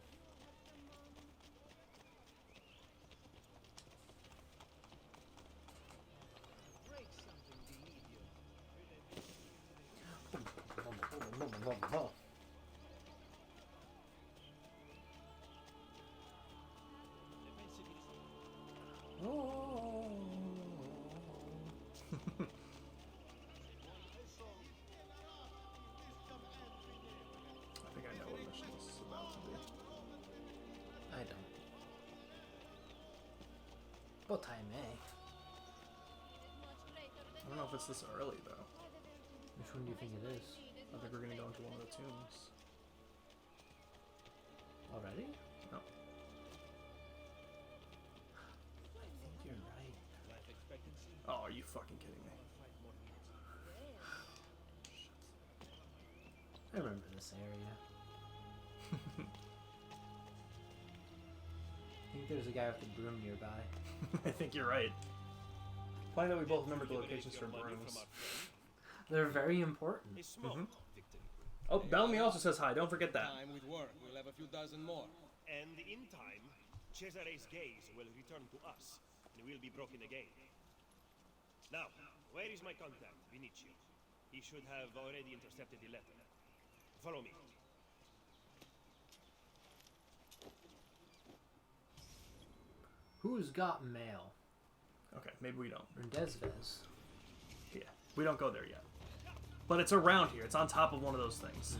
I think I know what mission this is about to be. I don't. But I may. I don't know if it's this early though. Which one do you think it is? I think we're gonna go into one of the tombs. Already? No. I think you're right. Oh, are you fucking kidding me? I remember this area. I think there's a guy with a broom nearby. I think you're right. Funny that we both remembered the locations for brooms. They're very important. A small Mhm. victory. Oh, Bellamy also says hi. Don't forget that. Time with work, we'll have a few dozen more. And in time, Cesare's gaze will return to us, and we'll be broken again. Now, where is my contact, Vinicio? He should have already intercepted the letter. Follow me. Who's got mail? Okay, maybe we don't. Rendezvous. Yeah, we don't go there yet. But it's around here. It's on top of one of those things.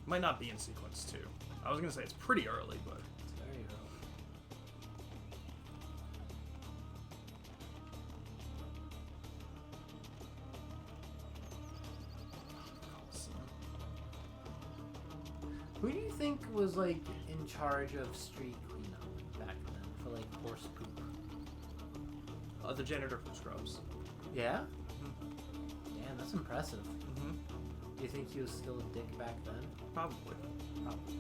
Might not be in sequence too. I was gonna say it's pretty early, but It's very early. Who do you think was like in charge of street cleanup back then for like horse poop? the janitor from Scrubs. Yeah? Damn, that's impressive. Mm-hmm. Do you think he was still a dick back then? Probably. Probably.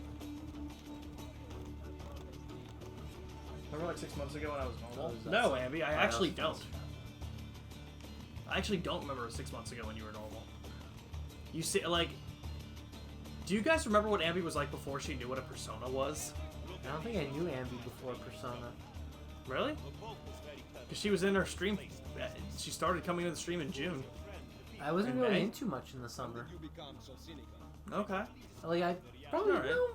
Remember like 6 months ago when I was normal? Oh, is that No, so? Amby, I Oh, actually that's- don't. I actually don't remember 6 months ago when you were normal. You see, like, do you guys remember what Amby was like before she knew what a persona was? I don't think I knew Ambi before Persona. Really? Because she was in her stream. She started coming to the stream in June. I wasn't In really May? into much in the summer. You become so cynical. Okay. Like I probably Alright. know.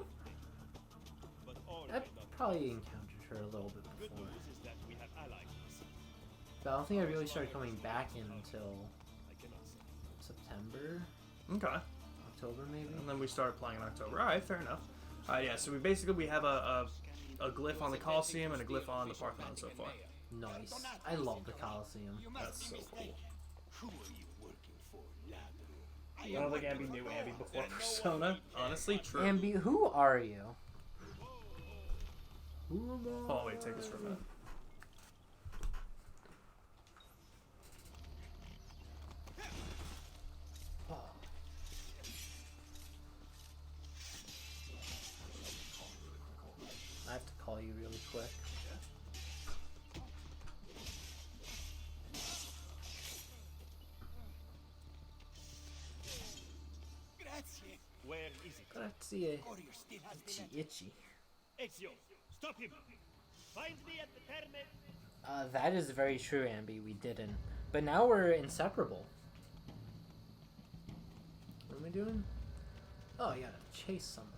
I probably encountered her a little bit before. But I don't think I really started coming back in until September, Okay. October maybe. And then we started playing in October. Alright, fair enough. Alright, yeah, so we have a glyph on the Colosseum and a glyph on the Parthenon so far. Nice. I love the Colosseum. That's so cool. Who are you working for, Ladro? I don't think Amby knew Amby before Persona. Honestly, true. Ambi, who are you? Who am I? Oh, wait, take this for a minute. Oh. I have to call you really quick. Grazie. Where is it? Grazie. Courier still has the Itchy, itchy. Ezio, stop him! Find me at the Terme. That is very true, Ambi. We didn't. But now we're inseparable. What am I doing? Oh, you gotta chase someone.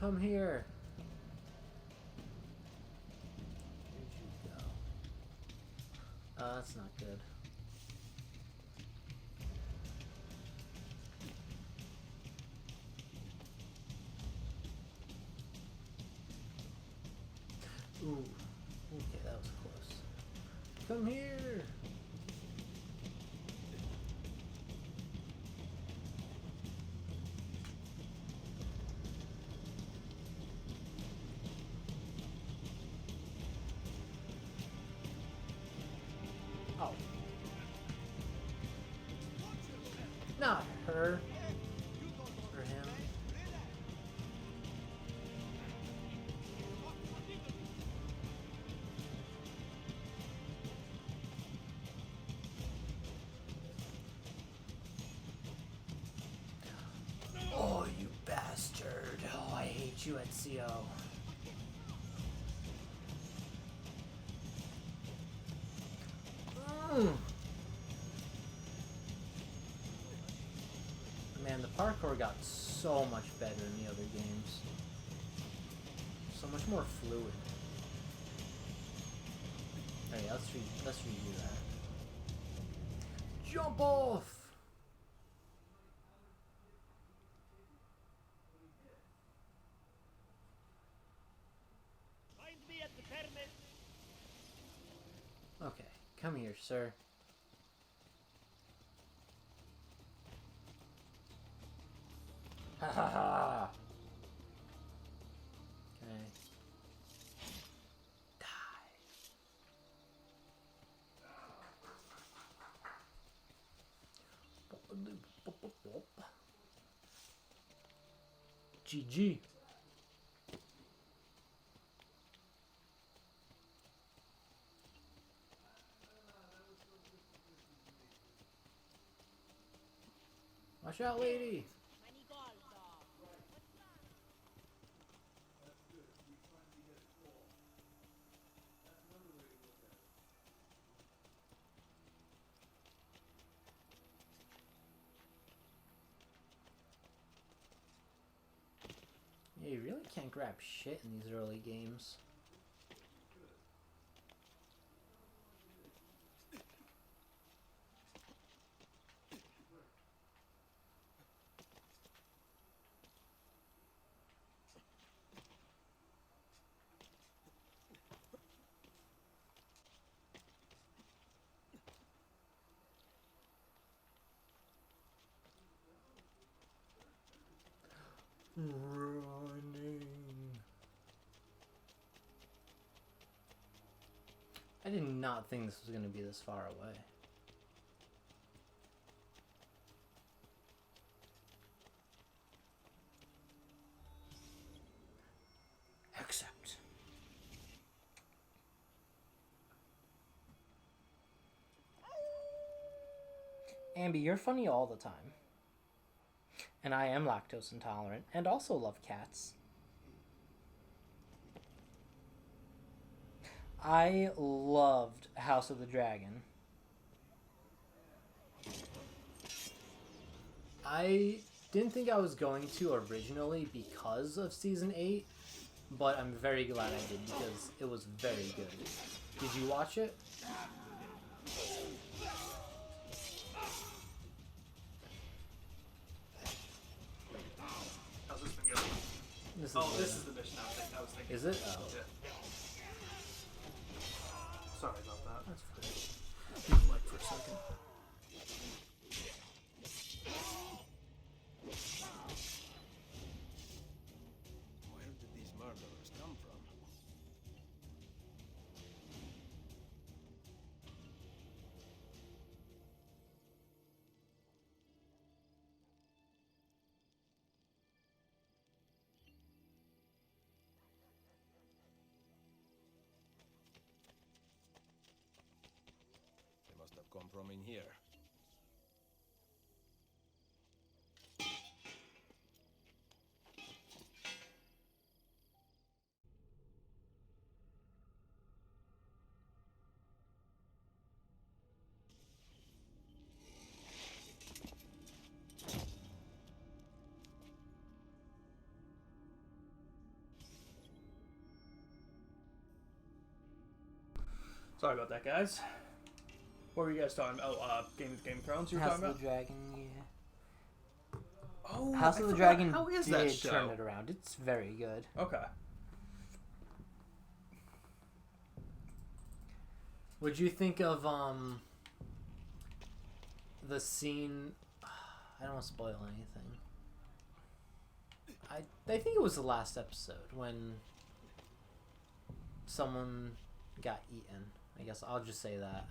Come here. Where'd you go? That's not good. Ooh. Okay, that was close. Come here! Oh. not her or him. Oh, you bastard. Oh, I hate you, Ezio. Man, the parkour got so much better in the other games. So much more fluid. Alright, let's redo that. Jump off! Find me at the pyramid. Okay, come here, sir. Ha ha ha! Okay. Die. GG. Watch out, lady! Yeah, you really can't grab shit in these early games. Running. I did not think this was going to be this far away. Accept. Ambi, you're funny all the time. And I am lactose intolerant and also love cats. I loved House of the Dragon. I didn't think I was going to originally because of Season 8, but I'm very glad I did because it was very good. Did you watch it? How's this been going? This is the mission I was thinking. Is it? Oh. Yeah. Sorry about that. That's cool. Use the mic for a second. Where did these murderers come from? They must have come from in here. Sorry about that, guys. What were you guys talking about? Oh, Game of Thrones you were House talking of about? the Dragon, yeah. Oh, House I of the forgot. Dragon How is did that show? turn it around. It's very good. Okay. What'd you think of the scene? I don't want to spoil anything. I think it was the last episode when someone got eaten. I guess I'll just say that.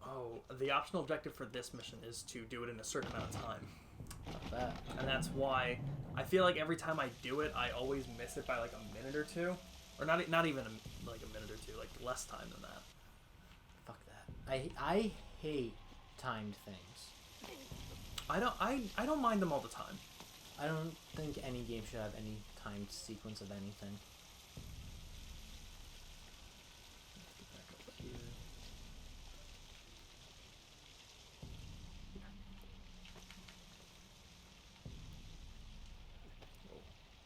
Oh, the optional objective for this mission is to do it in a certain amount of time. Not that. And that's why I feel like every time I do it, I always miss it by like a minute or two. Or not even like a minute or two, like less time than that. Fuck that. I hate timed things. I don't mind them all the time. I don't think any game should have any timed sequence of anything.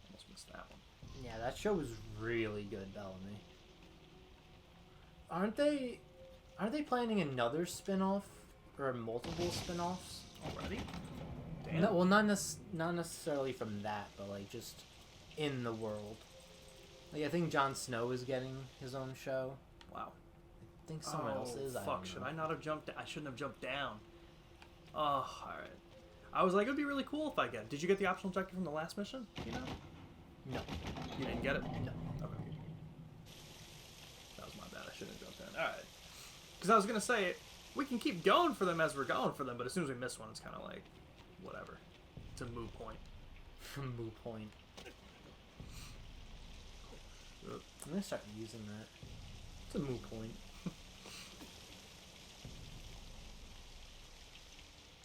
Almost missed that one. Yeah, that show was really good, Bellamy. Aren't they planning another spin-off or multiple spin-offs Already? Damn. No, well, not necessarily from that, but like just in the world. Like I think Jon Snow is getting his own show. Wow. I think someone else is. Fuck! Should I not have jumped? I shouldn't have jumped down. Oh, all right. I was like, it'd be really cool if I get. Did you get the optional objective from the last mission? You know? No. You didn't get it? No. Okay. That was my bad. I shouldn't have jumped in. All right. Because I was gonna say we can keep going for them as we're going for them, but as soon as we miss one, it's kind of like, whatever. It's a moot point. Moot point. I'm gonna start using that. It's a moot point.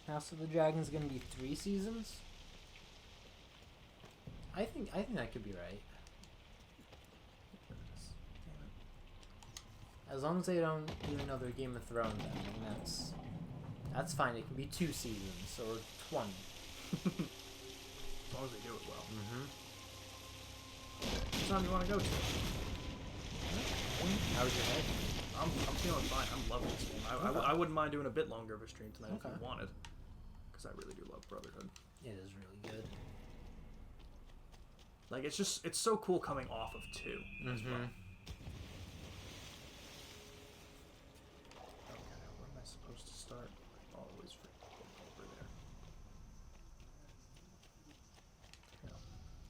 House of the Dragon's gonna be 3 seasons. I think that could be right. As long as they don't do another Game of Thrones ending, that's fine. It can be 2 seasons or 20. As long as they do it well. Mm-hmm. What time do you want to go to? How was your head? I'm feeling fine. I'm loving this game. I wouldn't mind doing a bit longer of a stream tonight if you wanted. Because I really do love Brotherhood. It is really good. Like, it's so cool coming off of 2 as well. Okay, where am I supposed to start? Always over there.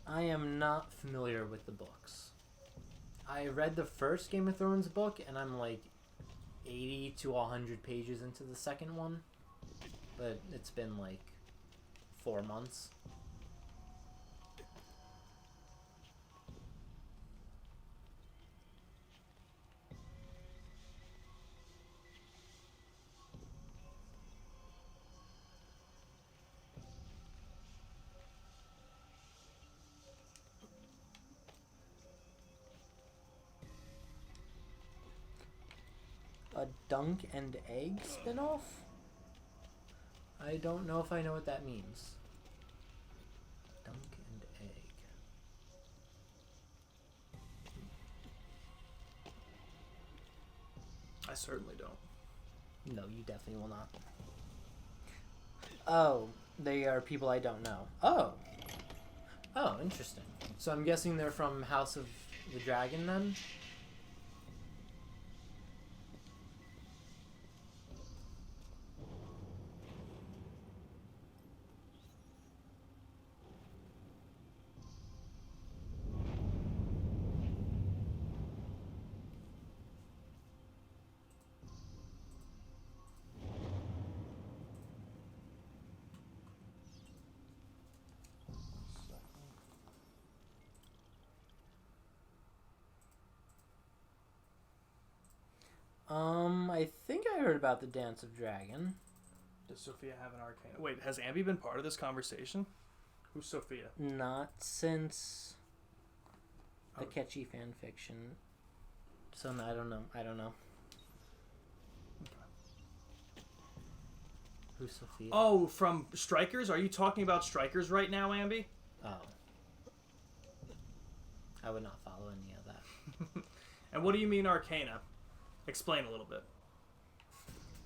I am not familiar with the books. I read the first Game of Thrones book, and I'm like 80 to 100 pages into the second one. But it's been like 4 months. A Dunk and Egg spinoff? I don't know if I know what that means. Dunk and Egg. I certainly don't. No, you definitely will not. Oh, they are people I don't know. Oh. Oh, interesting. So I'm guessing they're from House of the Dragon then? I think I heard about the Dance of Dragon. Does Sophia have an arcana? Wait, has Ambi been part of this conversation? Who's Sophia? Not since the catchy fan fiction. So no, I don't know. Okay. Who's Sophia? Oh, from Strikers? Are you talking about Strikers right now, Ambi? Oh. I would not follow any of that. And what do you mean Arcana? Explain a little bit.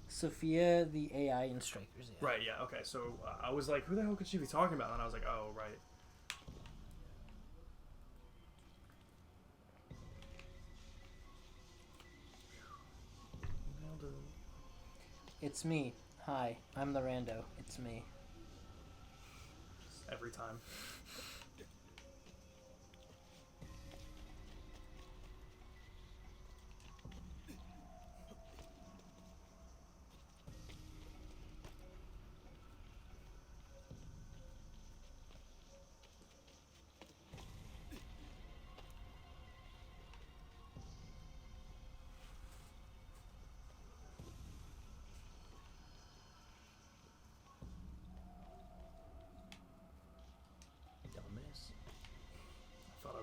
Sophia, the AI in Strikers, yeah. Right, yeah, okay. So I was like, who the hell could she be talking about? And I was like, oh, right. It's me. Hi, I'm the rando. It's me. Every time.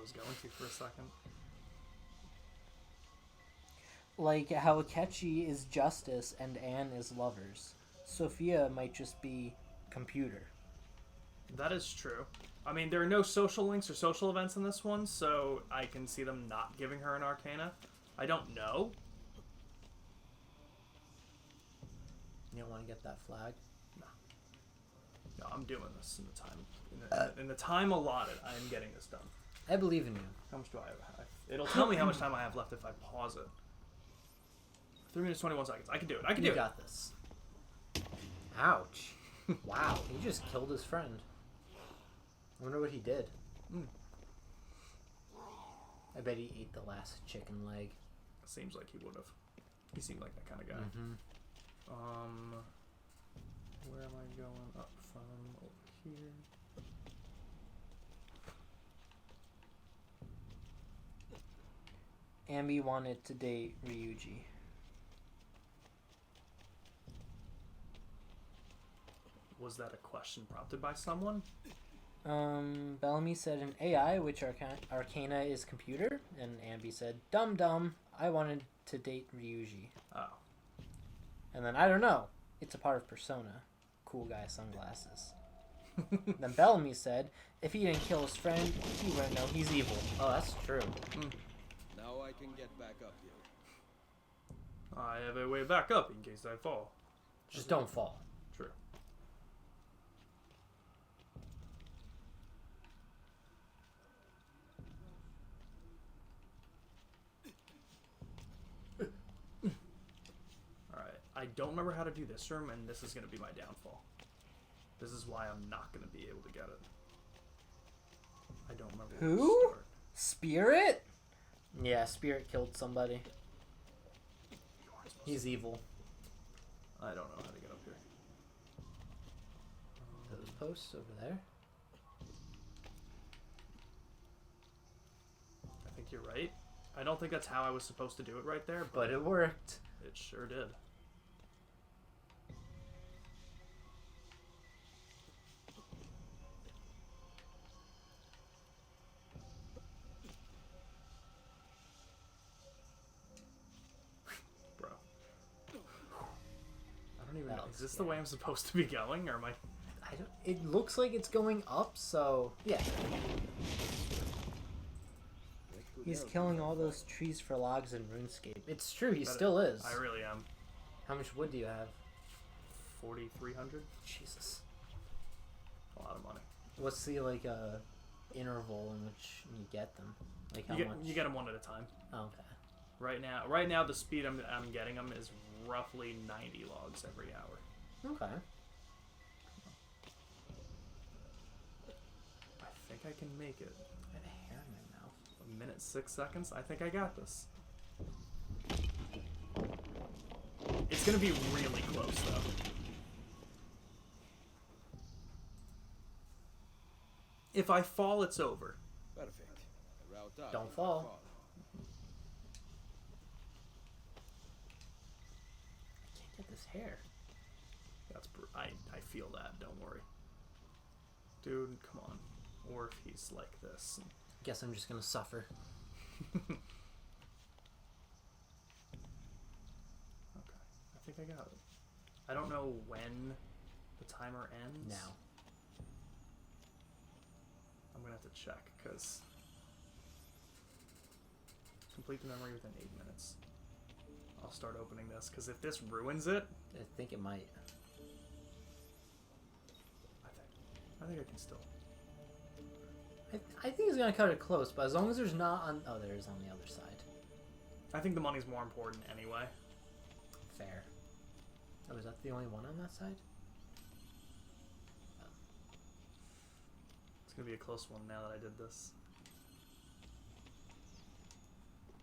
was going to for a second. Like how Akechi is justice and Anne is lovers. Sophia might just be computer. That is true. I mean, there are no social links or social events in this one, so I can see them not giving her an arcana. I don't know. You don't want to get that flag? No, I'm doing this in the time. In the time allotted, I am getting this done. I believe in you. How much do I have? It'll tell me how much time I have left if I pause it. 3 minutes, 21 seconds. I can do it. I can do it. You got this. Ouch. Wow, he just killed his friend. I wonder what he did. I bet he ate the last chicken leg. Seems like he would have. He seemed like that kind of guy. Where am I going? Up from over here. Ambi wanted to date Ryuji. Was that a question prompted by someone? Bellamy said an AI, which Arcana is computer, and Ambi said, dumb dumb, I wanted to date Ryuji. Oh. And then, I don't know, it's a part of Persona. Cool guy sunglasses. Then Bellamy said, if he didn't kill his friend, he wouldn't know he's evil. Oh, that's true. Now I can get back up here. I have a way back up in case I fall. Just don't fall. True. Alright, I don't remember how to do this room, and this is going to be my downfall. This is why I'm not going to be able to get it. I don't remember where to Who? start. Spirit? Yeah, Spirit killed somebody. He's evil. I don't know how to get up here. Those posts over there? I think you're right. I don't think that's how I was supposed to do it right there, But it worked. it sure did. Bro. I don't even That know. looks Is this the scary. way I'm supposed to be going, or am I... I don't. It looks like it's going up, so yeah. He's killing all those trees for logs in RuneScape. It's true, he still is. I really am. How much wood do you have? 4,300? Jesus. A lot of money. What's the interval in which you get them? Like how much? You get them one at a time. Oh, okay. Right now, the speed I'm getting them is roughly 90 logs every hour. Okay. I think I can make it. I have a hair in my mouth. 1 minute 6 seconds. I think I got this. It's gonna be really close though. If I fall, it's over. Perfect. Route up. Don't fall. I can't get this hair. I feel that. Don't worry, dude. Come on. Or if he's like this. Guess I'm just gonna suffer. Okay. I think I got it. I don't know when the timer ends. Now. I'm gonna have to check because complete the memory within 8 minutes. I'll start opening this because if this ruins it, I think it might. I think I can still. I think he's gonna cut it close, but as long as there's not on. Oh, there is on the other side. I think the money's more important anyway. Fair. Oh, is that the only one on that side? It's gonna be a close one now that I did this.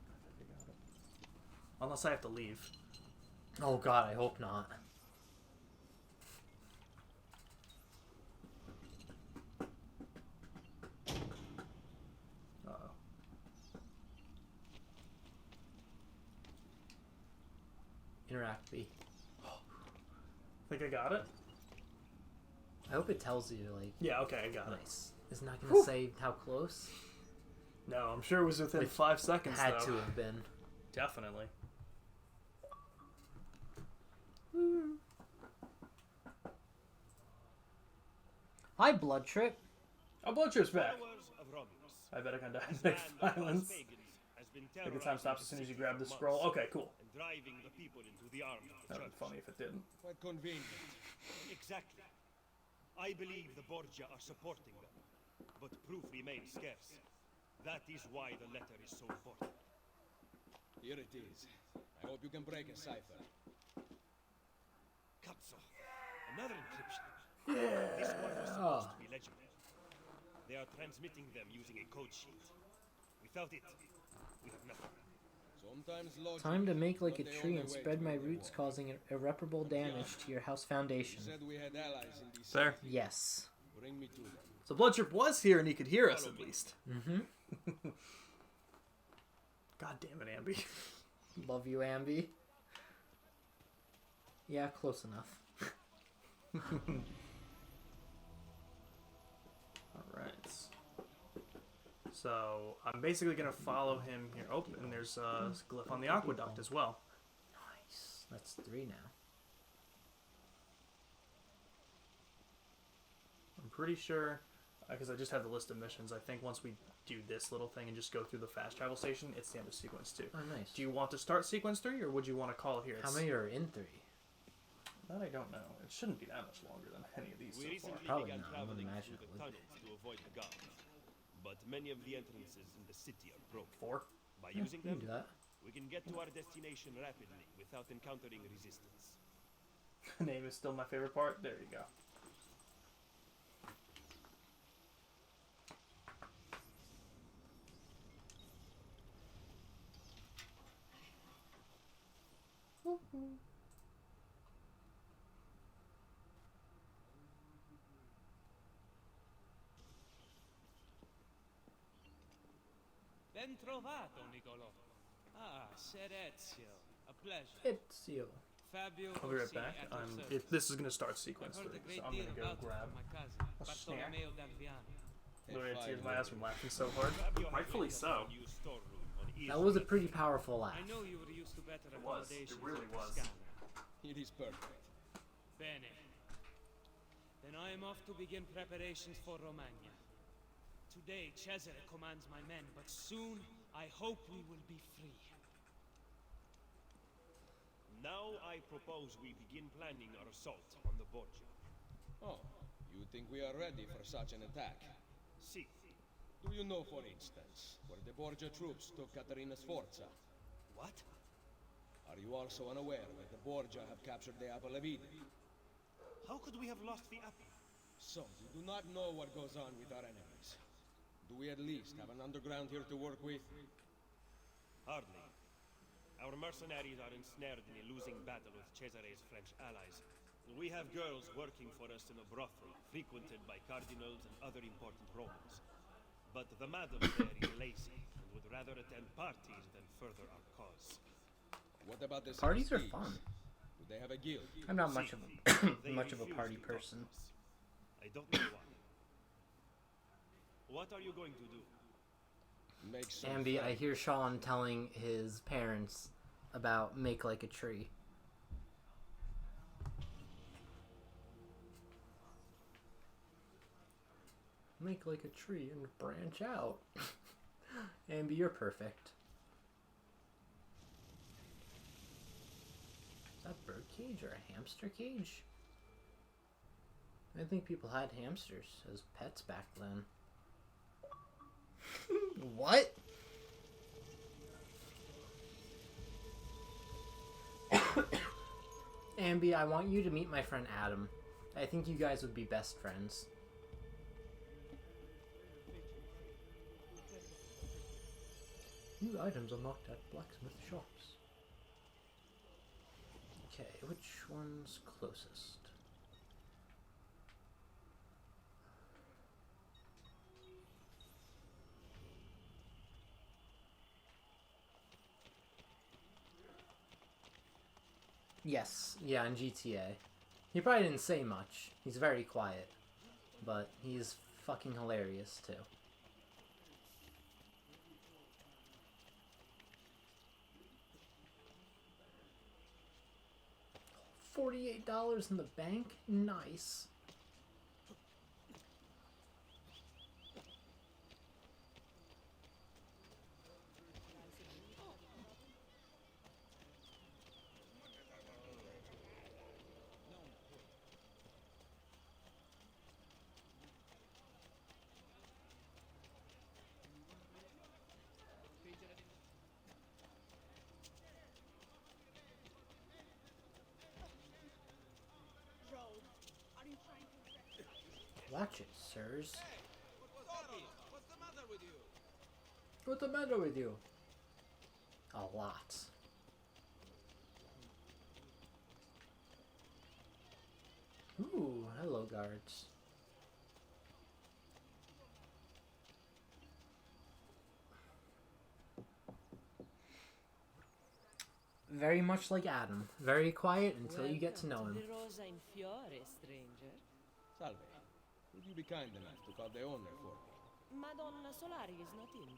I think I got it. Unless I have to leave. Oh god, I hope not. Uh-oh. Interact B. Think I got it? I hope it tells you, like... Yeah, okay, I got it. Nice. It's not gonna say how close? No, I'm sure it was within 5 seconds, Had though. to have been. Definitely. Hi, Blood Trip. Oh, Blood Trip's back. Followers of Romulus. I bet I can die This in band of violence. pagans has been The good time terrorizing stops as the soon as you city grab for the scroll. months Okay, cool. and driving the people into the arms of the That would church. be funny if it didn't. Quite convenient. Exactly. I believe the Borgia are supporting them, but proof remains scarce. That is why the letter is so important. Here it is. I hope you can break a cipher. Cazzo. Another encryption. This one was supposed to be legible. They are transmitting them using a code sheet. Without it, we have nothing. Sometimes logic Time to make like a not the tree only and way spread to my win a roots, war. causing irreparable damage to your house foundation. You said we had allies in DC. Fair. Yes. Bring me to them. So Blood Trip was here and he could hear us at least. Mm-hmm. God damn it, Ambi. Love you, Ambi. Yeah, close enough. Alright. So, I'm basically going to follow him here. Oh, and there's a glyph on the aqueduct as well. Nice. That's 3 now. I'm pretty sure, because I just have the list of missions, I think once we do this little thing and just go through the fast travel station, it's the end of sequence 2. Oh, nice. Do you want to start sequence 3, or would you want to call it here? How many are in 3? That I don't know. It shouldn't be that much longer than any of these We so far. recently Probably began not. I would traveling imagine through it the would be. tunnels to avoid the guards, but many of the entrances in the city are broken. 4? By Yeah, using you can them, do that. we can get to our destination rapidly without encountering resistance. The name is still my favorite part. There you go. Ben trovato, Nicolò. Ah, Ser Ezio. A pleasure. Ezio. Fabio I'll be right Orsini back. at your service. This is going to start I've sequence 3, heard a so great I'm deal going to go about it grab from my cousin, a snare. Bartolomeo d'Alviano. Literally, I tears my ass from laughing so hard. Rightfully so. That was a pretty powerful laugh. I know you were used to better It was. accommodations It really in was. Toscana. It is perfect. Bene. Then I am off to begin preparations for Romagna. Today, Cesare commands my men, but soon I hope we will be free. Now I propose we begin planning our assault on the Borgia. Oh, you think we are ready for such an attack? See, Do you know, for instance, where the Borgia troops took Caterina Sforza? what? Are you also unaware that the Borgia have captured the Apple of Eden? How could we have lost the apple? So, you do not know what goes on with our enemies. Do we at least have an underground here to work with? Hardly. Our mercenaries are ensnared in a losing battle with Cesare's French allies. We have girls working for us in a brothel, frequented by cardinals and other important Romans. But the madam there is lazy, and would rather attend parties than further our cause. What about the Parties are thieves? fun. Do they have a guild? I'm not much of They a much of a refuse party to talk to person. us. I don't know why. What are you going to do? Make some Ambi, I friends. hear Sean telling his parents about make like a tree. Make like a tree and branch out. Ambi, you're perfect. Is that bird cage or a hamster cage? I think people had hamsters as pets back then. What? Ambi, I want you to meet my friend Adam. I think you guys would be best friends. New items unlocked at blacksmith shops. Okay, which one's closest? Yes, yeah, in GTA. He probably didn't say much. He's very quiet. But he's fucking hilarious, too. $48 in the bank? Nice. Watch it, sirs. What's the matter with you? What's the matter with you? A lot. Ooh, hello, guards. Very much like Adam. Very quiet until you get to know him. Rosa in Fiore, stranger. Salve. Would you be kind enough to call the owner for me? Madonna Solari is not in.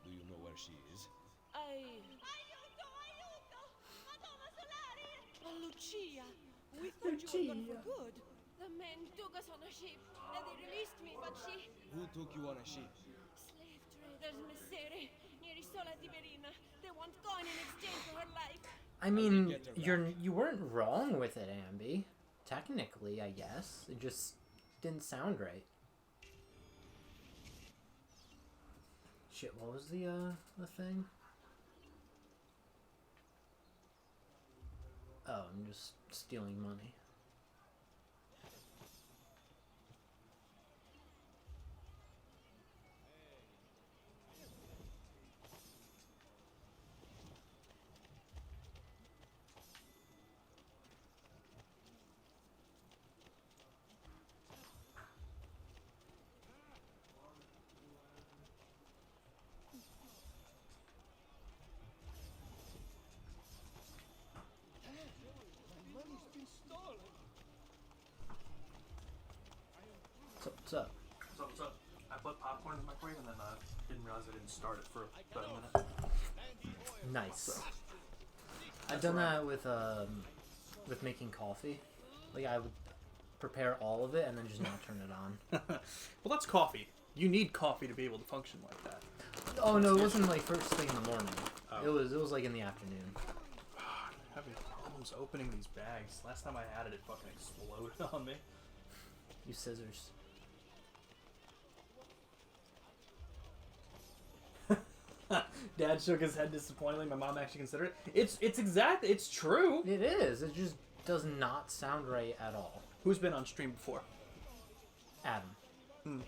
Do you know where she is? Aiuto! Aiuto! Madonna Solari! Oh, Lucia! We thought you were gone for good. The men took us on a ship. They released me, but she... Who took you on a ship? Slave traders, Messere, near Isola Tiberina. They want coin in exchange for her life. I mean, you weren't wrong with it, Ambi. Technically, I guess. It just didn't sound right. Shit, what was the thing? Oh, I'm just stealing money. What's up? What's up? I put popcorn in the microwave and then didn't realize I didn't start it for about a minute. Nice. I've done that with making coffee. Like, I would prepare all of it and then just not turn it on. Well, that's coffee. You need coffee to be able to function like that. Oh no, it wasn't like first thing in the morning. Oh. It was like in the afternoon. Having problems opening these bags. Last time I had it, it fucking exploded on me. Use scissors. Dad shook his head disappointingly. My mom actually considered it. It's true. It is. It just does not sound right at all. Who's been on stream before? Adam. Hmm.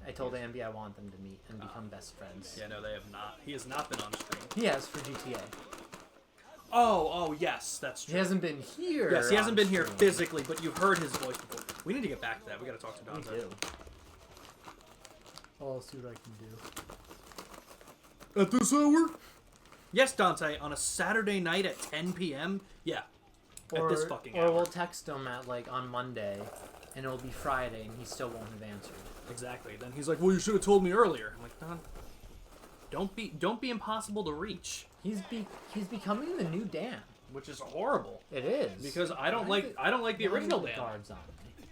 I told Ambi I want them to meet and become best friends. Yeah, no, they have not. He has not been on stream. He has for GTA. Oh, yes, that's true. He hasn't been here. Yes, he hasn't been here physically, but you've heard his voice before. We need to get back to that. We got to talk to Dante. We do. I'll see what I can do. At this hour? Yes, Dante, on a Saturday night at 10 p.m.? Yeah. At this fucking hour. Or we'll text him at, like, on Monday, and it'll be Friday, and he still won't have answered. Exactly. Then he's like, well, you should have told me earlier. I'm like, Don, don't be impossible to reach. He's becoming the new Dan. Which is horrible. It is. Because I don't like the original Dan. Guards on me.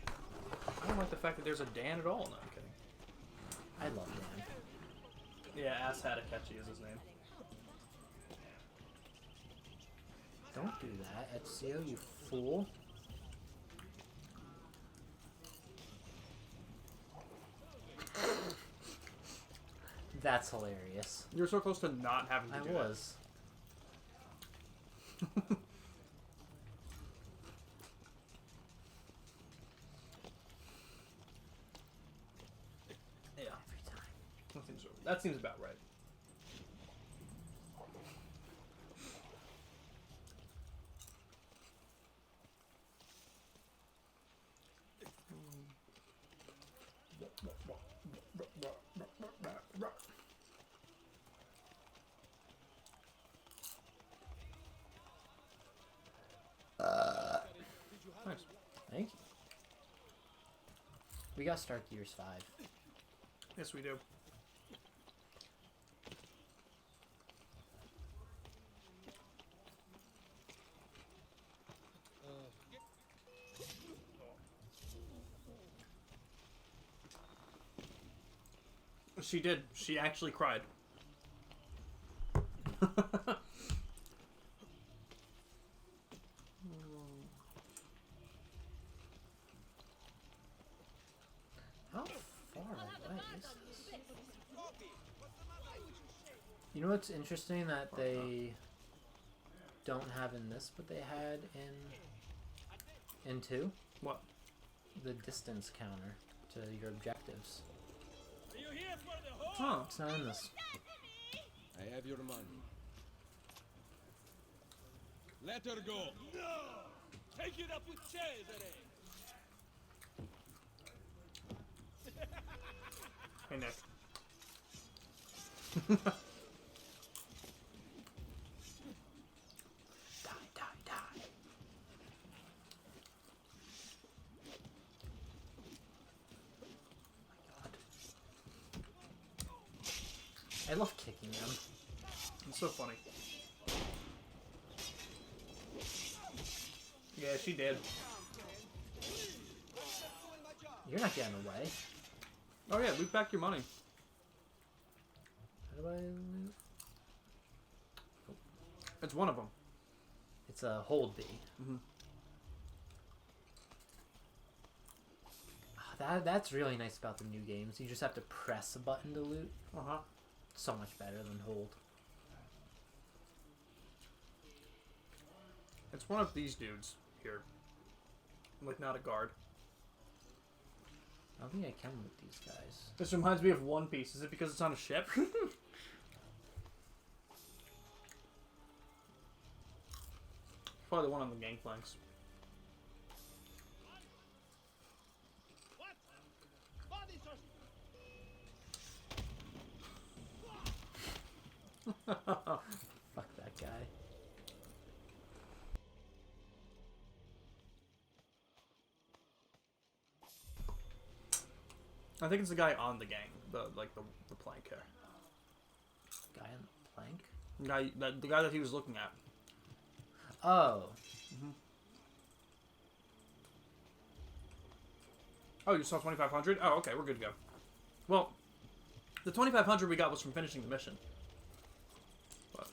I don't like the fact that there's a Dan at all. No, I'm kidding. I love Dan. Yeah, Ass Hatakechi is his name. Don't do that, Ezio, you fool. That's hilarious. You were so close to not having to do I was. Yeah. Every time. That seems about right. Nice. Thank you. We got Stark Gears 5. Yes, we do. She did. She actually cried. How far away is this? You know what's interesting that they don't have in this, but they had in 2? What? The distance counter to your objectives. Are you here for the horse? Huh. It's not in this. I have your money. Let her go. No! Take it up with Cesare! Hey, Nick. Die. I love kicking them. It's so funny. Yeah, she did. You're not getting away. Oh yeah, loot back your money. How do I loot? It's one of them. It's a hold B. Mm-hmm. That's really nice about the new games. You just have to press a button to loot. Uh-huh. So much better than hold. It's one of these dudes here. Like, not a guard. I don't think I can loot these guys. This reminds me of One Piece. Is it because it's on a ship? Probably the one on the gangplanks. Fuck that guy. I think it's the guy on the gang. The plank here. Guy on the plank? The guy that he was looking at. Oh. Mm-hmm. Oh, you saw 2,500? Oh, okay, we're good to go. Well, the 2,500 we got was from finishing the mission. But.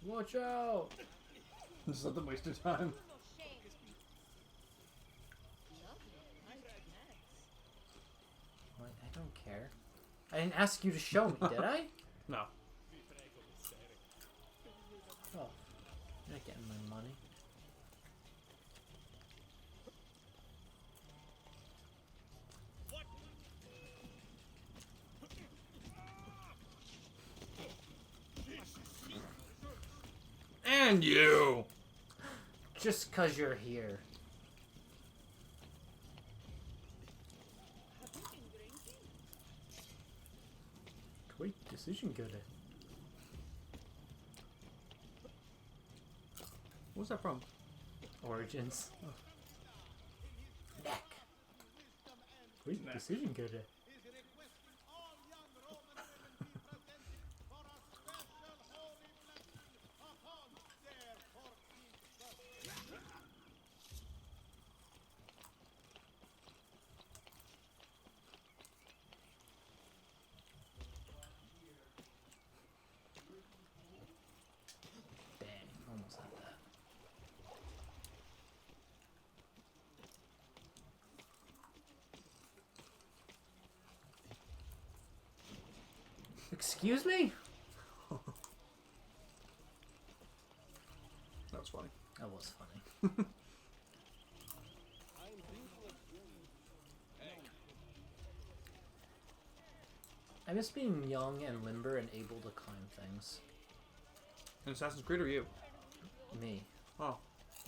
Watch out! Just let them waste your time. What? I don't care. I didn't ask you to show me, did I? No. Oh. You're not getting my money. And you! Just 'cause you're here. Great decision, good. What's that from? Origins. Oh. Neck. Great Neck. decision, good. Dang, almost had that. Excuse me? That was funny. That was funny. I miss being young and limber and able to climb things. In Assassin's Creed or you? Me. Oh.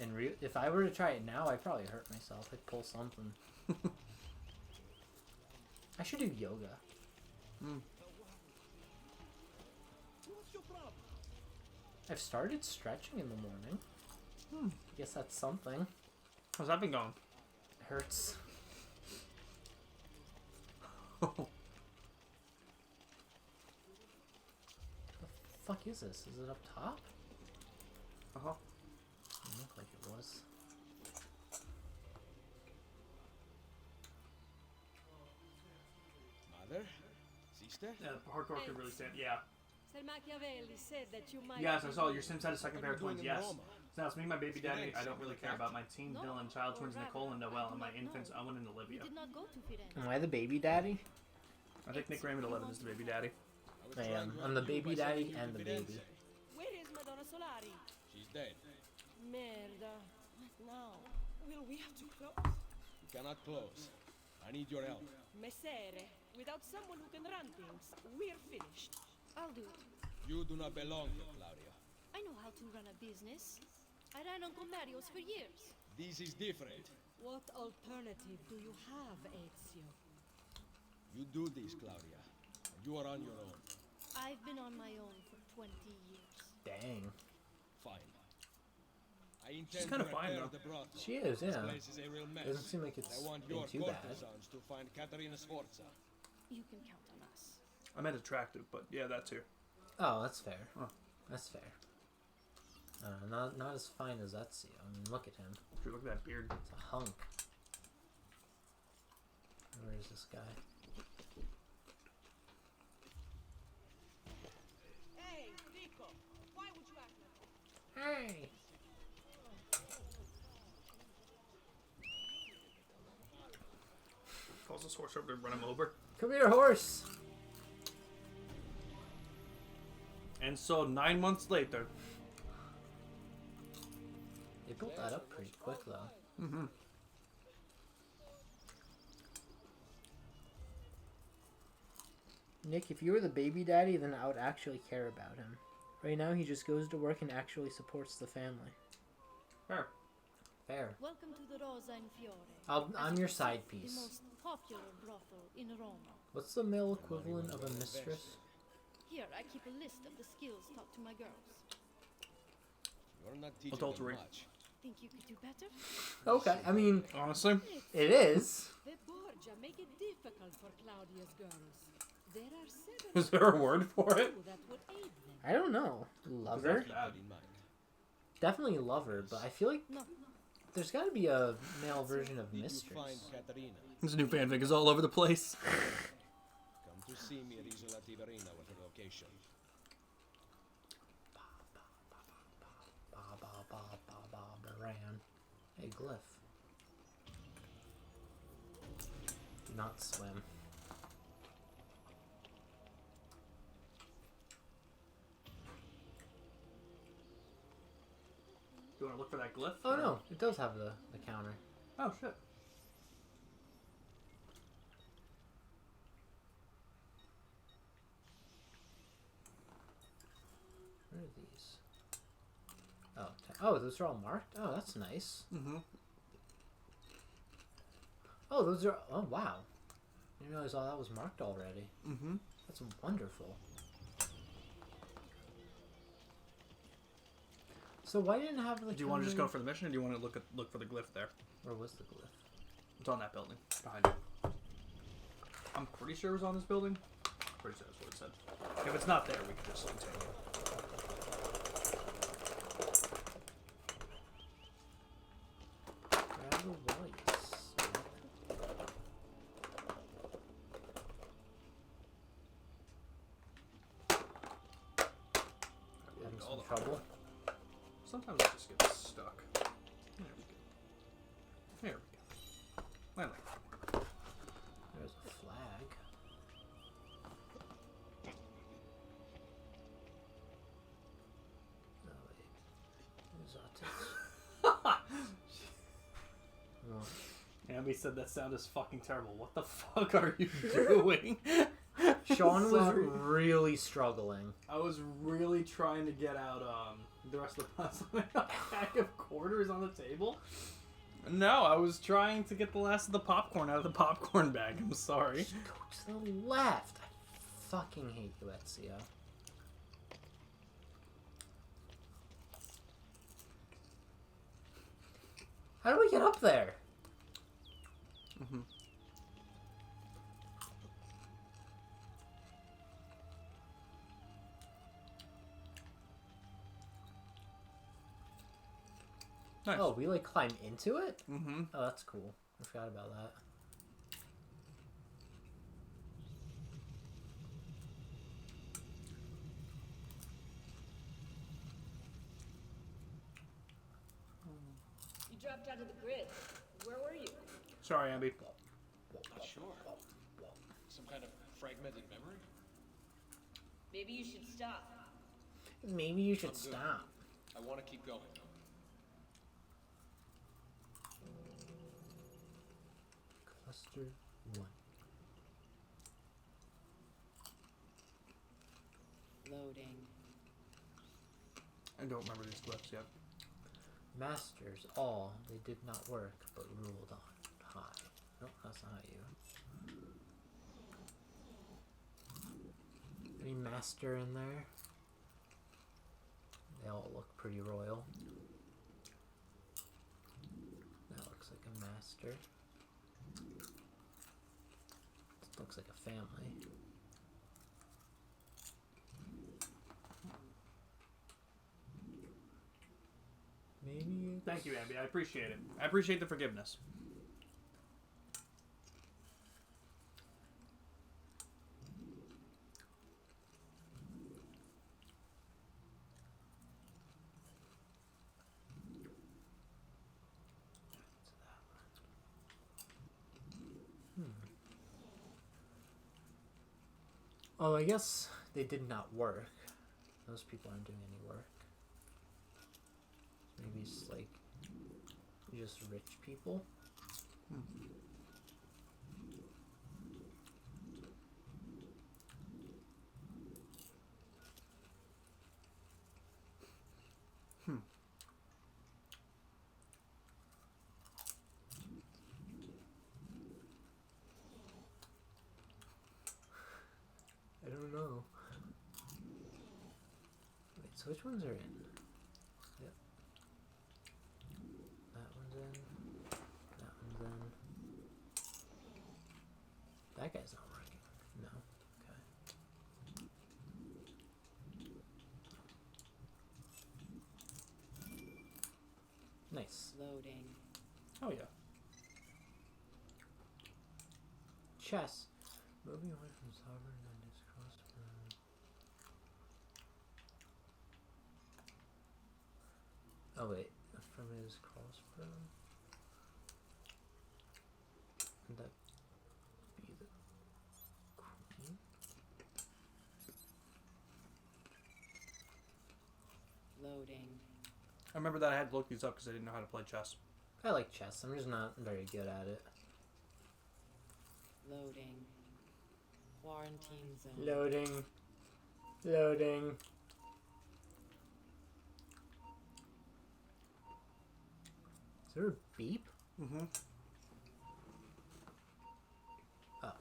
And if I were to try it now, I'd probably hurt myself. I'd pull something. I should do yoga. Mm. I've started stretching in the morning. I guess that's something. How's that been going? It hurts. The fuck is this? Is it up top? Uh-huh. was. Mother? Sister? Yeah, hardcore could really stand. Yeah. Sir Machiavelli said that you might... Yes, I saw your Sims had a second pair of twins. in Yes. Roma? So now it's me, my baby daddy. I don't really care about my teen Dylan, child twins Nicole and Noel, and my infants Owen and Olivia. You did not go to Firenze. Am I the baby daddy? I think Nick Raymond 11 is the baby daddy. I am. I'm the baby daddy and the baby. Where is Madonna Solari? She's dead. Merda. Now, will we have to close? You cannot close. I need your help. Messere, without someone who can run things, we're finished. I'll do it. You do not belong here, Claudia. I know how to run a business. I ran on Comerios for years. This is different. What alternative do you have, Ezio? You do this, Claudia. And you are on your own. I've been on my own for 20 years. Dang. Fine. I intend kinda to fine, repair though. the brothel. She is, This yeah. place is a real mess. Doesn't seem like it's I want been your too bad. courtesans to find Caterina Sforza. You can count on us. I meant attractive, but yeah, that too. Oh, that's fair. Huh. That's fair. Not as fine as Ezio. I mean, look at him. Dude, look at that beard. It's a hunk. Where is this guy? Hey, Rico, why would you act like that? Hey! Calls this horse over to run him over. Come here, horse! And so 9 months later. They built that up pretty quick, though. Mm-hmm. Nick, if you were the baby daddy, then I would actually care about him. Right now, he just goes to work and actually supports the family. Fair. Fair. Welcome to the Rosa and Fiore. I'm your side The piece. most popular brothel in Roma. What's the male equivalent of a mistress? Here, I keep a list of the skills taught to my girls. You're not teaching Adultery. them much. Think you could do better? Okay, I mean, Honestly, it is. The Borgia make it difficult for Claudia's girls. There are 7 is there a word for it? that would aid them. I don't know. Lover? Keep that in mind. Definitely lover, but I feel like No. there's got to be a male version of Did you mistress. find Caterina? This new fanfic is all over the place. Come to see me at Isola Tiberina with her location. Baran. Hey, Glyph. Do not swim. You want to look for that glyph? Oh no, it does have the counter. Oh shit. Where are these? Oh, those are all marked? Oh, that's nice. Mm-hmm. Oh, those are... Oh, wow. I didn't realize all that was marked already. Mm-hmm. That's wonderful. So why didn't it have the Do you want to just go for the mission, or do you want to look for the glyph there? Where was the glyph? It's on that building behind you. I'm pretty sure it was on this building. Pretty sure that's what it said. If it's not there, we can just continue. Grab the lights. Having some trouble. Sometimes it just gets stuck. There we go. There we go. I like that. There's a flag. No, wait. There's our tits. Oh. Ambi said that sound is fucking terrible. What the fuck are you doing? Sean was Sorry. really struggling. I was really trying to get out the rest of the puzzle. A pack of quarters on the table. No, I was trying to get the last of the popcorn out of the popcorn bag. I'm sorry. Just go to the left. I fucking hate you, Ezio. How do we get up there? Mm-hmm. Nice. Oh, we like climb into it? Mm-hmm. Oh, that's cool. I forgot about that. You dropped out of the grid. Where were you? Sorry, Abby. Not sure. Some kind of fragmented memory? Maybe you should stop. Maybe you should I'm good. stop. I want to keep going. Cluster 1. Loading. I don't remember these glyphs yet. Masters all, they did not work, but ruled on high. Nope, that's not you. Any master in there? They all look pretty royal. That looks like a master. This looks like a family. Maybe. Thank you, Abby. I appreciate it. I appreciate the forgiveness. Oh, I guess they did not work. Those people aren't doing any work. Maybe it's like just rich people. I don't know. Wait, so which ones are in? Yep. That one's in. That one's in. That guy's not working. No. Okay. Nice. Loading. Oh yeah. Chess. Moving away from sovereign and his crossbow. Oh wait, from his crossbow? Would that be the queen? Loading. I remember that I had to look these up because I didn't know how to play chess. I like chess, I'm just not very good at it. Loading. Quarantine zone. Loading. Loading. Is there a beep? Mm-hmm. Oh.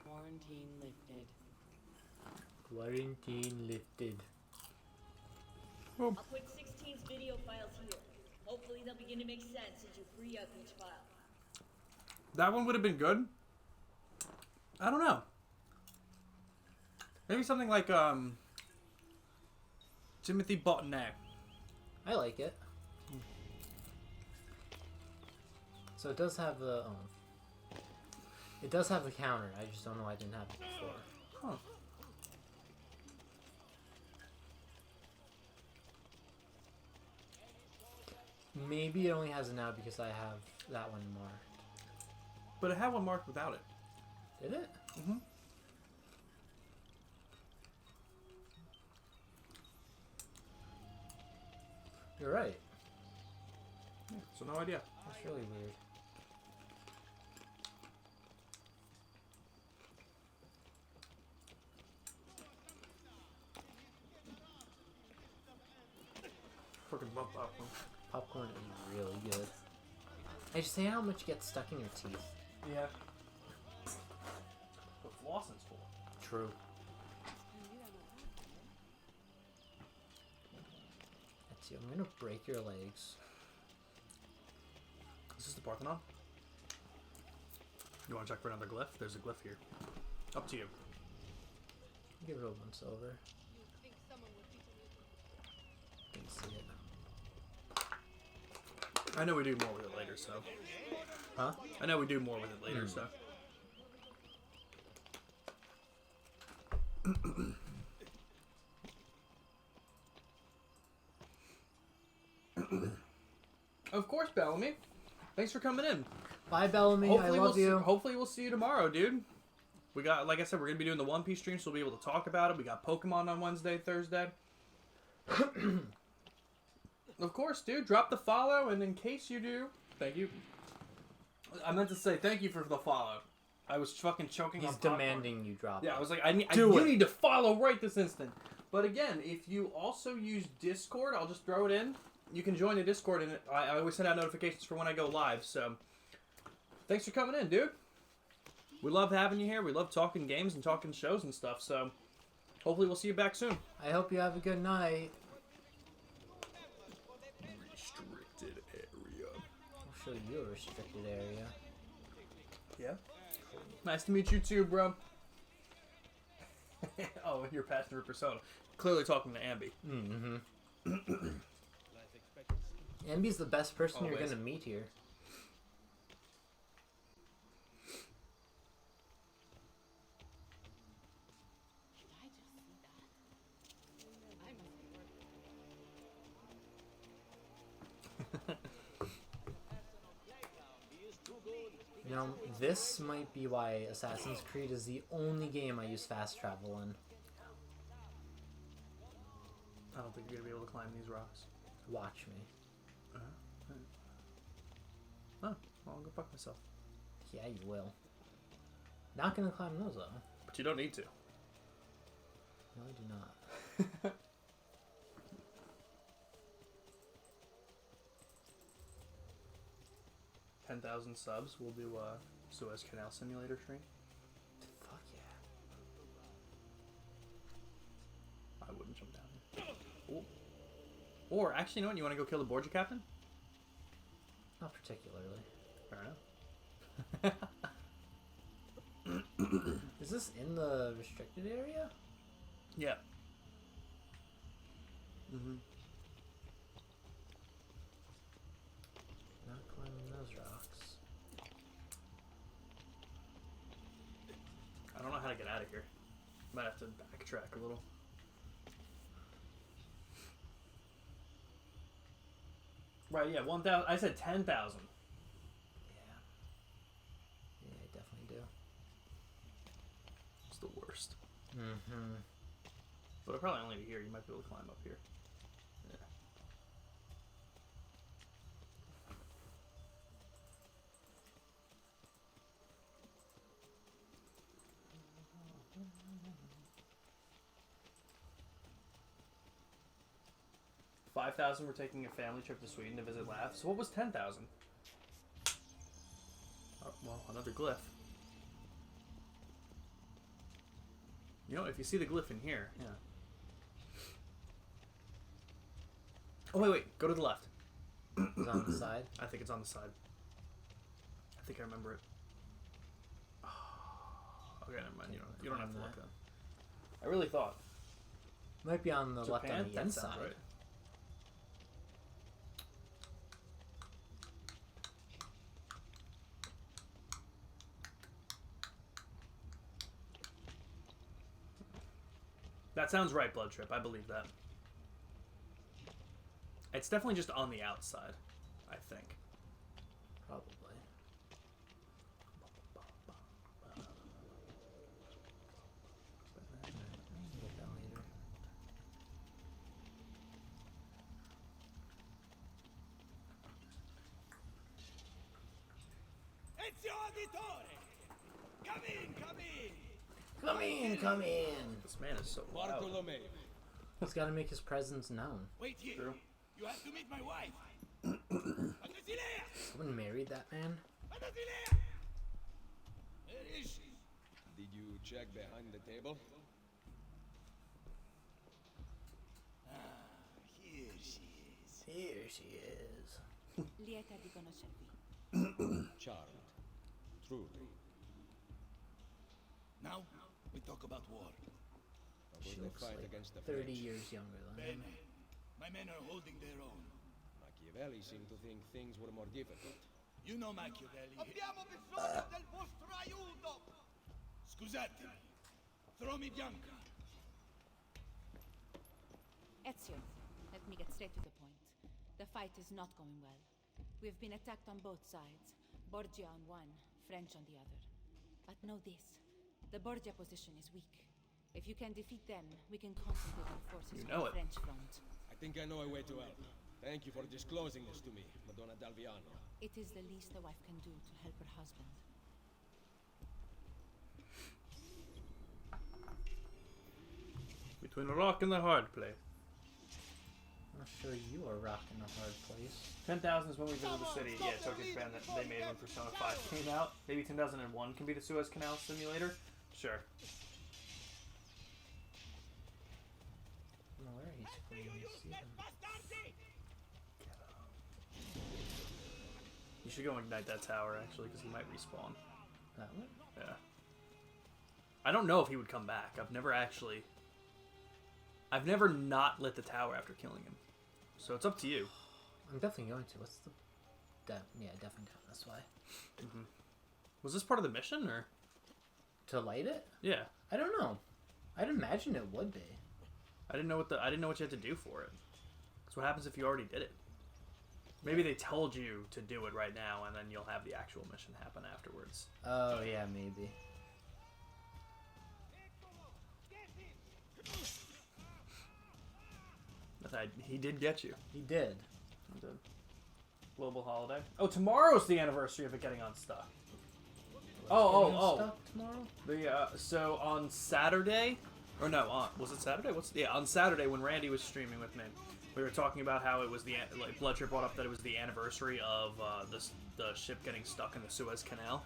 Quarantine lifted. Quarantine lifted. I'll put 16's video files here. Hopefully they'll begin to make sense as you free up each file. That one would have been good. I don't know. Maybe something like Timothy Botnet. I like it. So it does have the it does have the counter. I just don't know why I didn't have it before. Huh. Maybe it only has it now because I have that one marked. But it had one marked without it. Did it? Mm-hmm. You're right. Yeah, so no idea. That's really weird. Fucking love popcorn. Popcorn is really good. I just say how much gets stuck in your teeth. Yeah. But flossing's for. True. Let's see, I'm gonna break your legs. Is this the Parthenon? You want to check for another glyph? There's a glyph here. Up to you. Give it a once over. Didn't see it. I know we do more with it later, so. Huh? I know we do more with it later, so. Of course, Bellamy. Thanks for coming in. Bye, Bellamy. I love you. Hopefully we'll see you tomorrow, dude. We got, like I said, we're going to be doing the One Piece stream, so we'll be able to talk about it. We got Pokemon on Wednesday, Thursday. Of course, dude. Drop the follow, and in case you do, thank you. I meant to say thank you for the follow. I was fucking choking on popcorn. Demanding you drop Yeah, it. I was like, you need to follow right this instant. But again, if you also use Discord, I'll just throw it in. You can join the Discord, and I always send out notifications for when I go live, so thanks for coming in, dude. We love having you here. We love talking games and talking shows and stuff, so hopefully we'll see you back soon. I hope you have a good night. Restricted area. I'll show you a restricted area. Yeah? Nice to meet you too, bro. Oh, and you're passing for Persona. Clearly talking to Ambi. Mm-hmm. Ambi's the best person you're going to meet here. You know, this might be why Assassin's Creed is the only game I use fast travel in. I don't think you're going to be able to climb these rocks. Watch me. Oh, well, I'll go fuck myself. Yeah, you will. Not gonna climb those though. But you don't need to. No, I do not. 10,000 subs, we'll do Suez Canal Simulator stream. Fuck yeah. I wouldn't jump down here. Or, actually, you know what? You want to go kill the Borgia captain? Not particularly. Fair enough. Is this in the restricted area? Yeah. Mm-hmm. Not climbing those rocks. I don't know how to get out of here. Might have to backtrack a little. Right, yeah, 1,000. I said 10,000. Yeah. Yeah, I definitely do. It's the worst. Mm-hmm. But it'll probably only be here. You might be able to climb up here. Yeah. $5,000. We're taking a family trip to Sweden to visit Lav. So what was 10,000? Oh, well, another glyph. You know, if you see the glyph in here, yeah. Oh, wait. Go to the left. Is it on the side? I think it's on the side. I think I remember it. Okay, never mind. You don't have to look then. I really thought. Might be on the left on the that inside. sounds right. That sounds right, Blood Trip. I believe that. It's definitely just on the outside, I think. Probably. Get that later. Ezio Auditore! Come in, come in! Come in, come in! This man is so loud. Bartolome. He's got to make his presence known. Wait here. True. You have to meet my wife. Basilea! Someone married that man? Basilea! Where is she? Did you check behind the table? Here she is. Here she is. Lieta di conoscervi. Charmed. Truly. Now, we talk about war. How She will they looks fight like against the 30 French? years younger than him. Bene. My men are holding their own. Machiavelli seemed to think things were more difficult. You know Machiavelli. Abbiamo bisogno del vostro aiuto! Scusatemi. Throw me Bianca. Ezio, let me get straight to the point. The fight is not going well. We've been attacked on both sides. Borgia on one, French on the other. But know this, the Borgia position is weak. If you can defeat them, we can concentrate our forces on the French front. I think I know a way to help. Thank you for disclosing this to me, Madonna Dalviano. It is the least a wife can do to help her husband. Between a rock and a hard place. I'm sure you are rocking a hard place. 10,000 is when we visit the city. Yeah, Tokyo Japan, that they made when Persona 5 came out. Maybe 2001 can be the Suez Canal simulator. Sure. No, where he's going to see them. You should go and ignite that tower, actually, because he might respawn. That one? Yeah. I don't know if he would come back. I've never not lit the tower after killing him. So it's up to you. I'm definitely going to. What's the... yeah, definitely down this way. Mm-hmm. Was this part of the mission, or...? To light it? Yeah. I don't know. I'd imagine it would be. I didn't know what you had to do for it. That's what happens if you already did it. Maybe they told you to do it right now, and then you'll have the actual mission happen afterwards. Oh, yeah, maybe. He did get you. He did. He did. Global holiday. Oh, tomorrow's the anniversary of it getting unstuck. Stuck tomorrow? So on Saturday, or no, was it Saturday? On Saturday when Randy was streaming with me, we were talking about how it was Bloodtrip brought up that it was the anniversary of the ship getting stuck in the Suez Canal.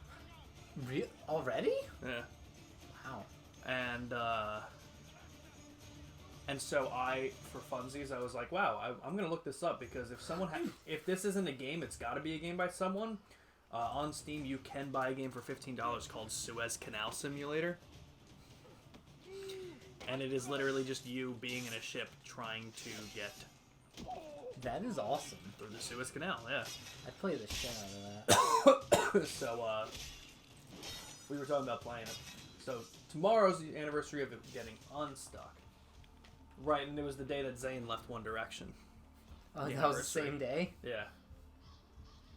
Already? Yeah. Wow. And so for funsies, I was like, wow, I'm gonna look this up, because if this isn't a game, it's got to be a game by someone. On Steam, you can buy a game for $15 called Suez Canal Simulator. And it is literally just you being in a ship trying to get... That is awesome. Through the Suez Canal, yeah. I'd play the shit out of that. So, we were talking about playing it. So, tomorrow's the anniversary of it getting unstuck. Right, and it was the day that Zayn left One Direction. Oh, that was the same day? Yeah.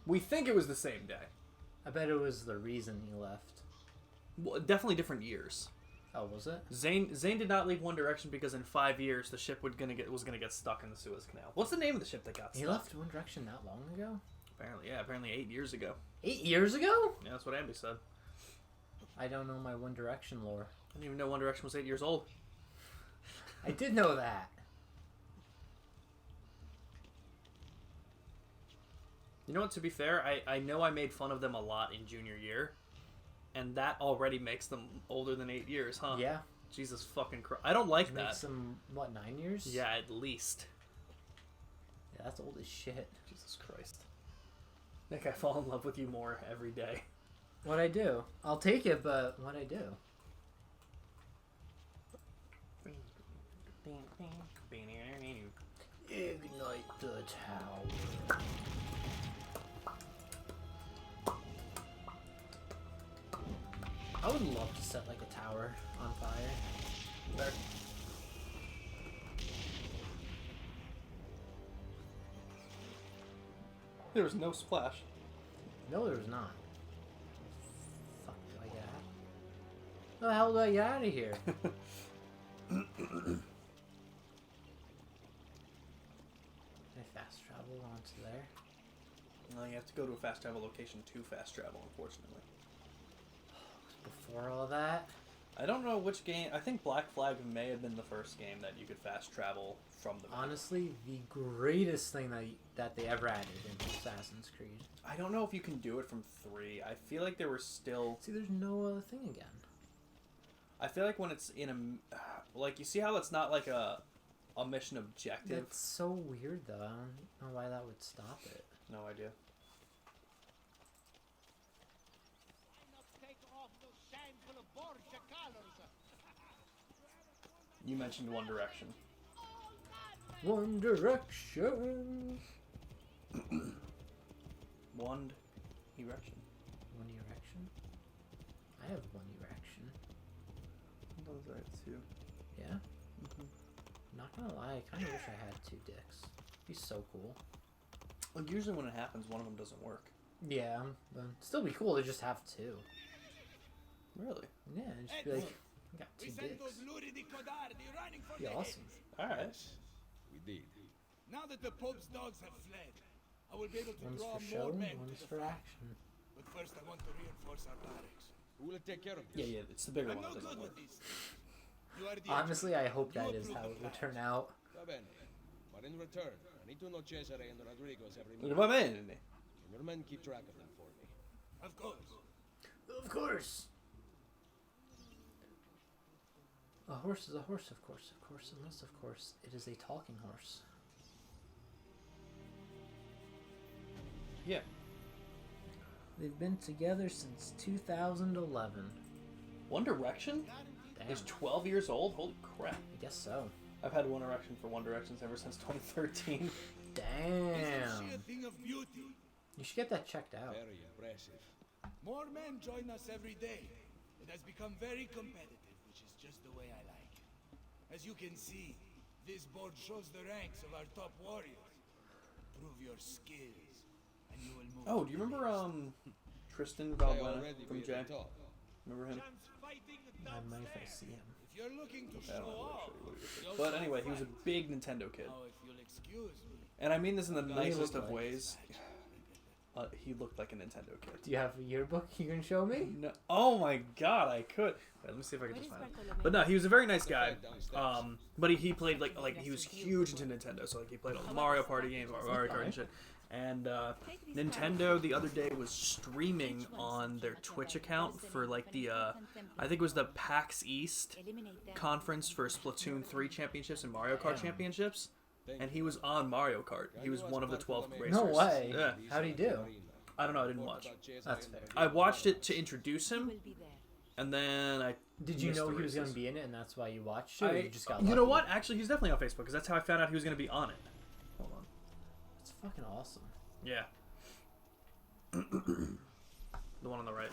We think it was the same day. I bet it was the reason he left. Well, definitely different years. Oh, was it? Zayn did not leave One Direction because in 5 years the ship was gonna get stuck in the Suez Canal. What's the name of the ship that got stuck? He left One Direction that long ago? Apparently 8 years ago. 8 years ago? Yeah, that's what Ambi said. I don't know my One Direction lore. I didn't even know One Direction was 8 years old. I did know that. You know what, to be fair, I know I made fun of them a lot in junior year, and that already makes them older than 8 years, huh? Yeah. Jesus fucking Christ. I don't like that. Makes them, what, 9 years? Yeah, at least. Yeah, that's old as shit. Jesus Christ. I think I fall in love with you more every day. What'd I do? I'll take it, but what'd I do? Ignite the tower. I would love to set like a tower on fire. There. There was no splash. No, there was not. Fuck, do I get out? How the hell do I get out of here? Can I fast travel onto there? No, you have to go to a fast travel location to fast travel, unfortunately. Before all that? I don't know which game. I think Black Flag may have been the first game that you could fast travel from the map. Honestly, the greatest thing that they ever added in Assassin's Creed. I don't know if you can do it from 3. I feel like there were still... See, there's no thing again. I feel like when it's in a... Like, you see how it's not like a mission objective? That's so weird, though. I don't know why that would stop it. No idea. You mentioned One Direction. One Direction. One erection. One erection? I have one erection. Those are two. Yeah? Not gonna lie, I kind of wish I had 2 dicks. It'd be so cool. Like, usually when it happens, one of them doesn't work. Yeah, but still be cool to just have 2. Really? Yeah, just be like, I got 2 dicks. Be awesome. Alright. We did. Now that the Pope's dogs have fled, I will be able to One's draw for show, more men one's to the for fight. action. But first I want to reinforce our barracks. Who will take care of Yeah, this? yeah, it's the bigger I'm one no that good doesn't with work. these things. You are the Honestly, I hope You that is approve how the it would plan. turn out. Va bene. But in return, I need to know Cesare and Rodrigo's every Va move. bene. Can your men keep track of them for me? Of course. Of course. A horse is a horse, of course, unless, of course, it is a talking horse. Yeah. They've been together since 2011. One Direction Damn. is 12 years old? Holy crap. I guess so. I've had One Erection for One Direction ever since 2013. Damn. Isn't she a thing of beauty? You should get that checked out. Very impressive. More men join us every day. It has become very competitive, which is just the way I like it. As you can see, this board shows the ranks of our top warriors. Prove your skills, and you will move. Oh, do you remember Tristan Valbuena already from be at Jay? the top. Remember him? I might if I see him. If you're looking to I show don't know off, actually. But anyway, he was a big Nintendo kid. now if you'll excuse me. And I mean this in the nicest look of like? ways. He looked like a Nintendo kid. Do you have a yearbook you can show me? No, oh my god, I could. Wait, let me see if I can just find it. But no, he was a very nice guy. But he played like he was huge into Nintendo, so like he played all the Mario Party games, Mario Kart and shit. And Nintendo the other day was streaming on their Twitch account for like the I think it was the PAX East conference for Splatoon 3 championships and Mario Kart championships. And he was on Mario Kart. He was one of the 12 racers. No way. Yeah. How'd he do? I don't know. I didn't watch. That's fair. I watched it to introduce him, and then I. Did you missed know the he was going to races. be in it, and that's why you watched it? Or you just got You know lucky? what? Actually, he's definitely on Facebook because that's how I found out he was going to be on it. Hold on. It's fucking awesome. Yeah. The one on the right.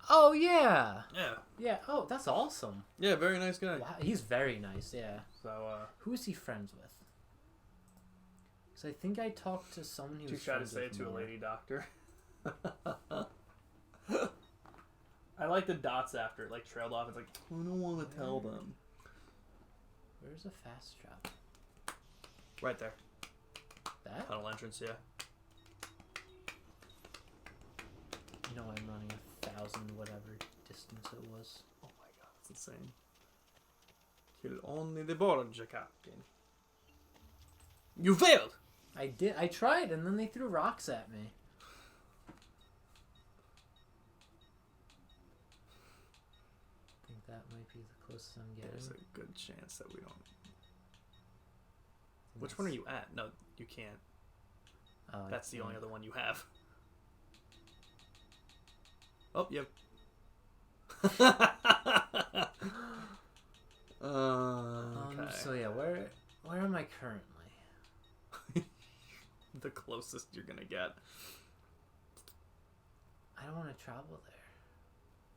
Oh yeah. Yeah. Yeah. Oh, that's awesome. Yeah, very nice guy. Wow, he's very nice. Yeah. So. Who is he friends with? Because I think I talked to someone he Too was shy to friends say with it to a more. lady doctor. I like the dots after it, like trailed off. It's like I don't want to tell them. Where's a fast trap? Right there. That? Tunnel entrance, yeah. You know I'm running 1,000 whatever distance it was. Oh my god, that's insane. Kill only the Borgia captain. You failed! I did. I tried, and then they threw rocks at me. I think that might be the closest I'm getting. There's a good chance that we don't. Which one are you at? No, you can't. Oh, That's the only other one you have. Oh, yep. Okay. So yeah, where am I currently? The closest you're gonna get. I don't want to travel there.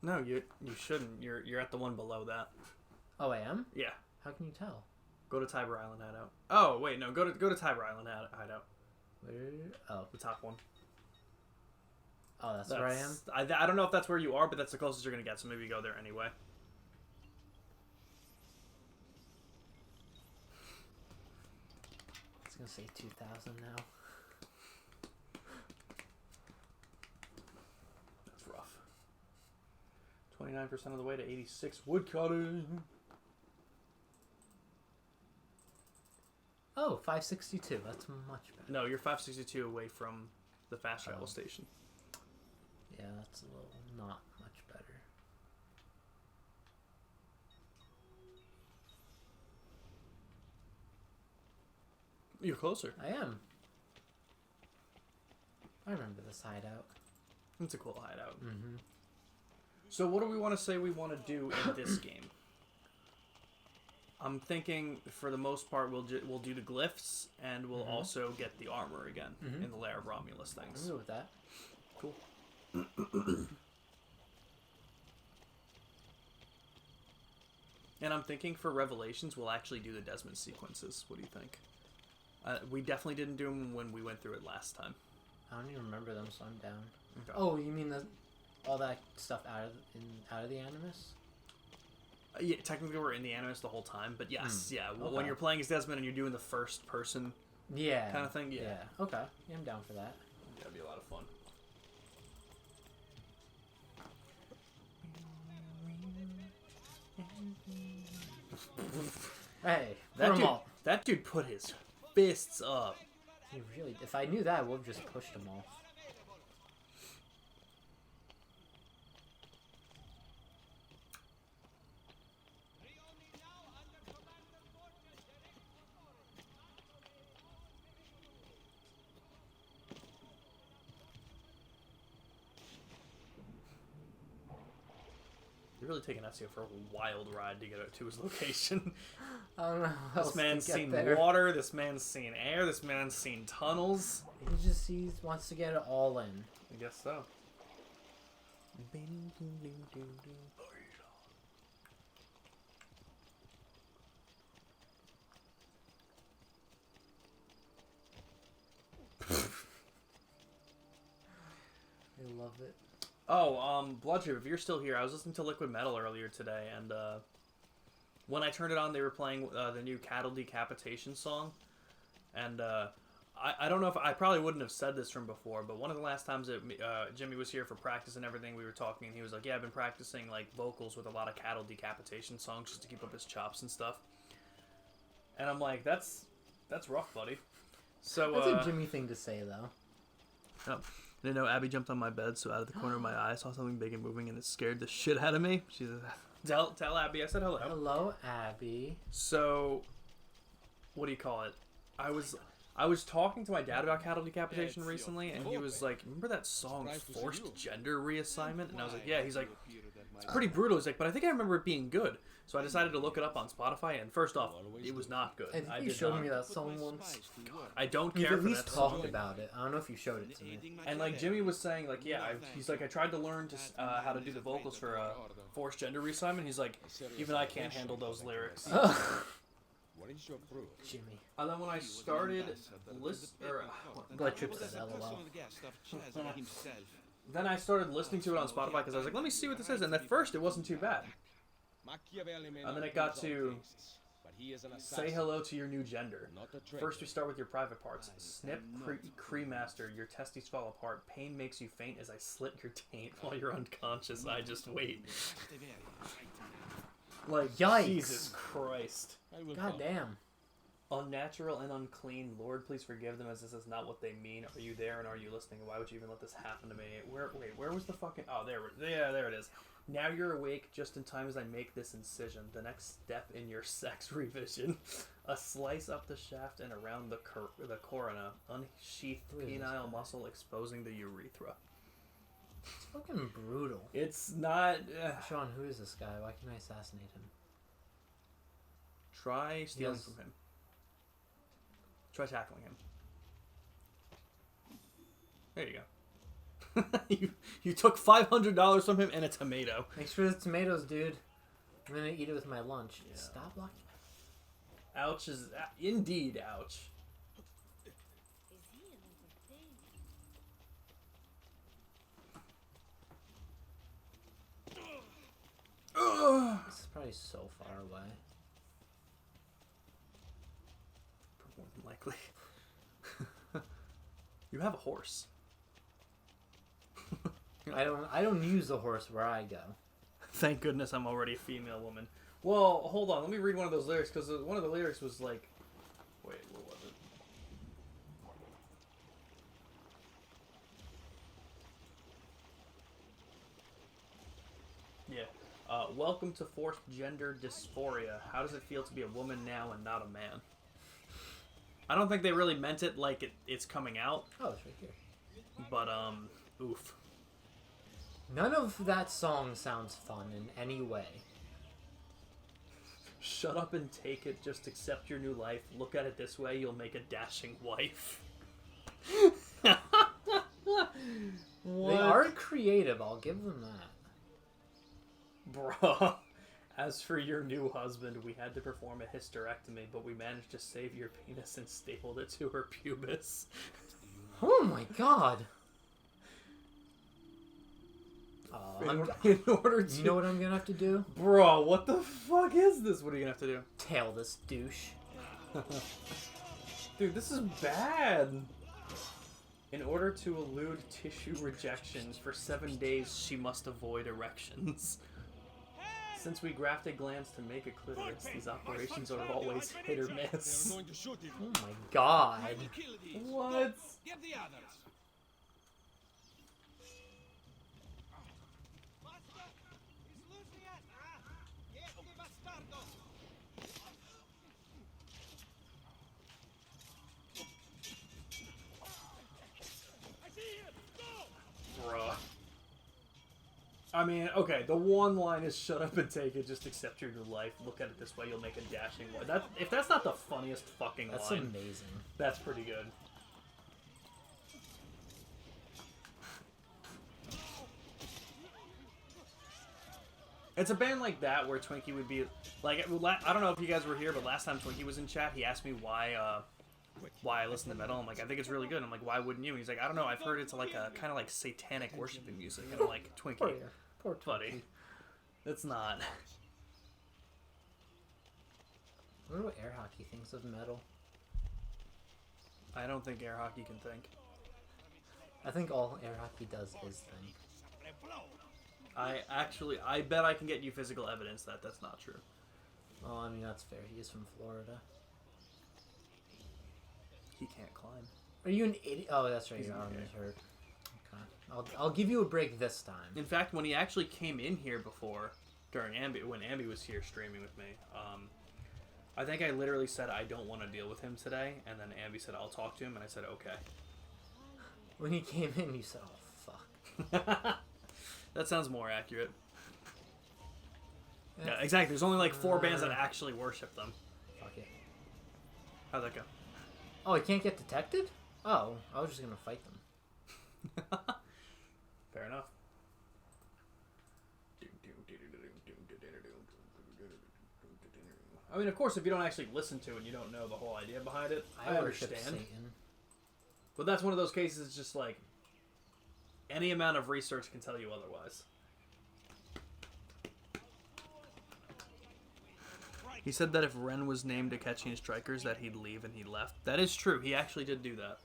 No, you shouldn't. You're at the one below that. Oh, I am? Yeah. How can you tell? Go to Tiber Island Hideout. Oh wait, no. Go to Tiber Island Hideout. Where? Oh, the top one. Oh, that's where I am. I don't know if that's where you are, but that's the closest you're gonna get. So maybe you go there anyway. I was gonna say 2,000 now. That's rough. 29% of the way to 86 woodcutting. Oh, 562. That's much better. No, you're 562 away from the fast travel station. Yeah, that's a little not much better. You're closer. I am. I remember this hideout. It's a cool hideout. Mm-hmm. So what do we want to say we want to do in this game? I'm thinking for the most part we'll do the glyphs and we'll also get the armor again in the Lair of Romulus things. I'm good with that. Cool. And I'm thinking for Revelations we'll actually do the Desmond sequences. What do you think? We definitely didn't do them when we went through it last time. I don't even remember them, so I'm down. Okay. Oh, you mean all that stuff out of the Animus? Yeah, technically we're in the Animus the whole time, but yes, yeah. Okay. When you're playing as Desmond and you're doing the first person kind of thing, yeah. Okay, yeah, I'm down for that. That'd be a lot of fun. Hey, that dude put his fists up. He really. If I knew that, I would have just pushed him off. You're really taking Ezio for a wild ride to get out to his location. I don't know. This man's seen water. This man's seen air. This man's seen tunnels. He wants to get it all in. I guess so. I love it. Oh, Bloodship, if you're still here, I was listening to Liquid Metal earlier today, and when I turned it on, they were playing the new Cattle Decapitation song, and I don't know if I probably wouldn't have said this from before, but one of the last times that Jimmy was here for practice and everything, we were talking, and he was like, "Yeah, I've been practicing like vocals with a lot of Cattle Decapitation songs just to keep up his chops and stuff," and I'm like, "That's rough, buddy." So that's a Jimmy thing to say, though. Oh. I know Abby jumped on my bed, so out of the corner of my eye I saw something big and moving, and it scared the shit out of me. She's like, tell Abby I said hello. Hello, Abby. So, what do you call it? I was talking to my dad about Cattle Decapitation recently, and he was like, "Remember that song Forced Gender Reassignment?" And I was like, "Yeah." He's like, "It's pretty brutal." He's like, "But I think I remember it being good." So I decided to look it up on Spotify, and first off, it was not good. I think you showed me that song once. I don't care You've for at least that talked song. about it. I don't know if you showed it to me. And like Jimmy was saying, like, yeah, he's like, I tried to learn how to do the vocals for Forced Gender Reassignment. He's like, even I can't handle those lyrics. What is your proof? Jimmy. And then when I started then I started listening to it on Spotify because I was like, let me see what this is. And at first, it wasn't too bad. And then it got to say hello to your new gender. First, we start with your private parts. Snip, cremaster, your testes fall apart. Pain makes you faint as I slit your taint while you're unconscious. I just wait. Like, yikes. Jesus Christ. God damn. Unnatural and unclean. Lord, please forgive them as this is not what they mean. Are you there and are you listening? Why would you even let this happen to me? Where was the fucking... Oh, there it is. Now you're awake just in time as I make this incision. The next step in your sex revision. A slice up the shaft and around the corona. Unsheathed penile muscle exposing the urethra. It's fucking brutal. It's not... Sean, who is this guy? Why can't I assassinate him? Try stealing from him. Try tackling him. There you go. you took $500 from him and a tomato. Thanks for the tomatoes, dude. I'm gonna eat it with my lunch. Yeah. Stop blocking. Ouch is... Indeed, ouch. This is probably so far away. More than likely. You have a horse. I don't use the horse where I go. Thank goodness I'm already a female woman. Well, hold on. Let me read one of those lyrics, because one of the lyrics was like... Wait, what was it? Yeah. Welcome to forced gender dysphoria. How does it feel to be a woman now and not a man? I don't think they really meant it like it's coming out. Oh, it's right here. But, oof. None of that song sounds fun in any way. Shut up and take it. Just accept your new life. Look at it this way. You'll make a dashing wife. They are creative. I'll give them that. Bruh. As for your new husband, we had to perform a hysterectomy, but we managed to save your penis and stapled it to her pubis. Oh my god. In order to... You know what I'm gonna have to do? Bro, what the fuck is this? What are you gonna have to do? Tail this douche. Dude, this is bad. In order to elude tissue rejections, for 7 days she must avoid erections. Since we grafted glands to make a clitoris, these operations are always hit or miss. Oh my god. What? Get the others. Bruh. I mean, okay, the one line is shut up and take it, just accept your new life, look at it this way, you'll make a dashing wife. If that's not the funniest fucking That's line... amazing. That's pretty good. It's a band like that where Twinkie would be... Like, I don't know if you guys were here, but last time Twinkie was in chat, he asked me why I listen to metal. I'm like, I think it's really good. I'm like, why wouldn't you? And he's like, I don't know. I've heard it's like a kind of like satanic worshiping music. And I'm like, Twinkie, poor buddy, it's not. I wonder what air hockey thinks of metal. I don't think air hockey can think. I think all air hockey does is think. I bet I can get you physical evidence that that's not true. Oh, I mean, that's fair. He is from Florida. He can't climb. Are you an idiot? Oh, that's right. Your arm is hurt. Okay. I'll give you a break this time. In fact, when he actually came in here before, during when Ambi was here streaming with me, I think I literally said I don't want to deal with him today, and then Ambi said I'll talk to him, and I said okay. When he came in, you said, "Oh fuck." That sounds more accurate. Yeah, exactly. There's only like 4 bands that actually worship them. Fuck it. How'd that go? Oh, he can't get detected? Oh, I was just gonna fight them. Fair enough. I mean, of course, if you don't actually listen to it and you don't know the whole idea behind it, I understand. Satan. But that's one of those cases, it's just like, any amount of research can tell you otherwise. He said that if Ren was named Akechi in Strikers, that he'd leave, and he left. That is true. He actually did do that.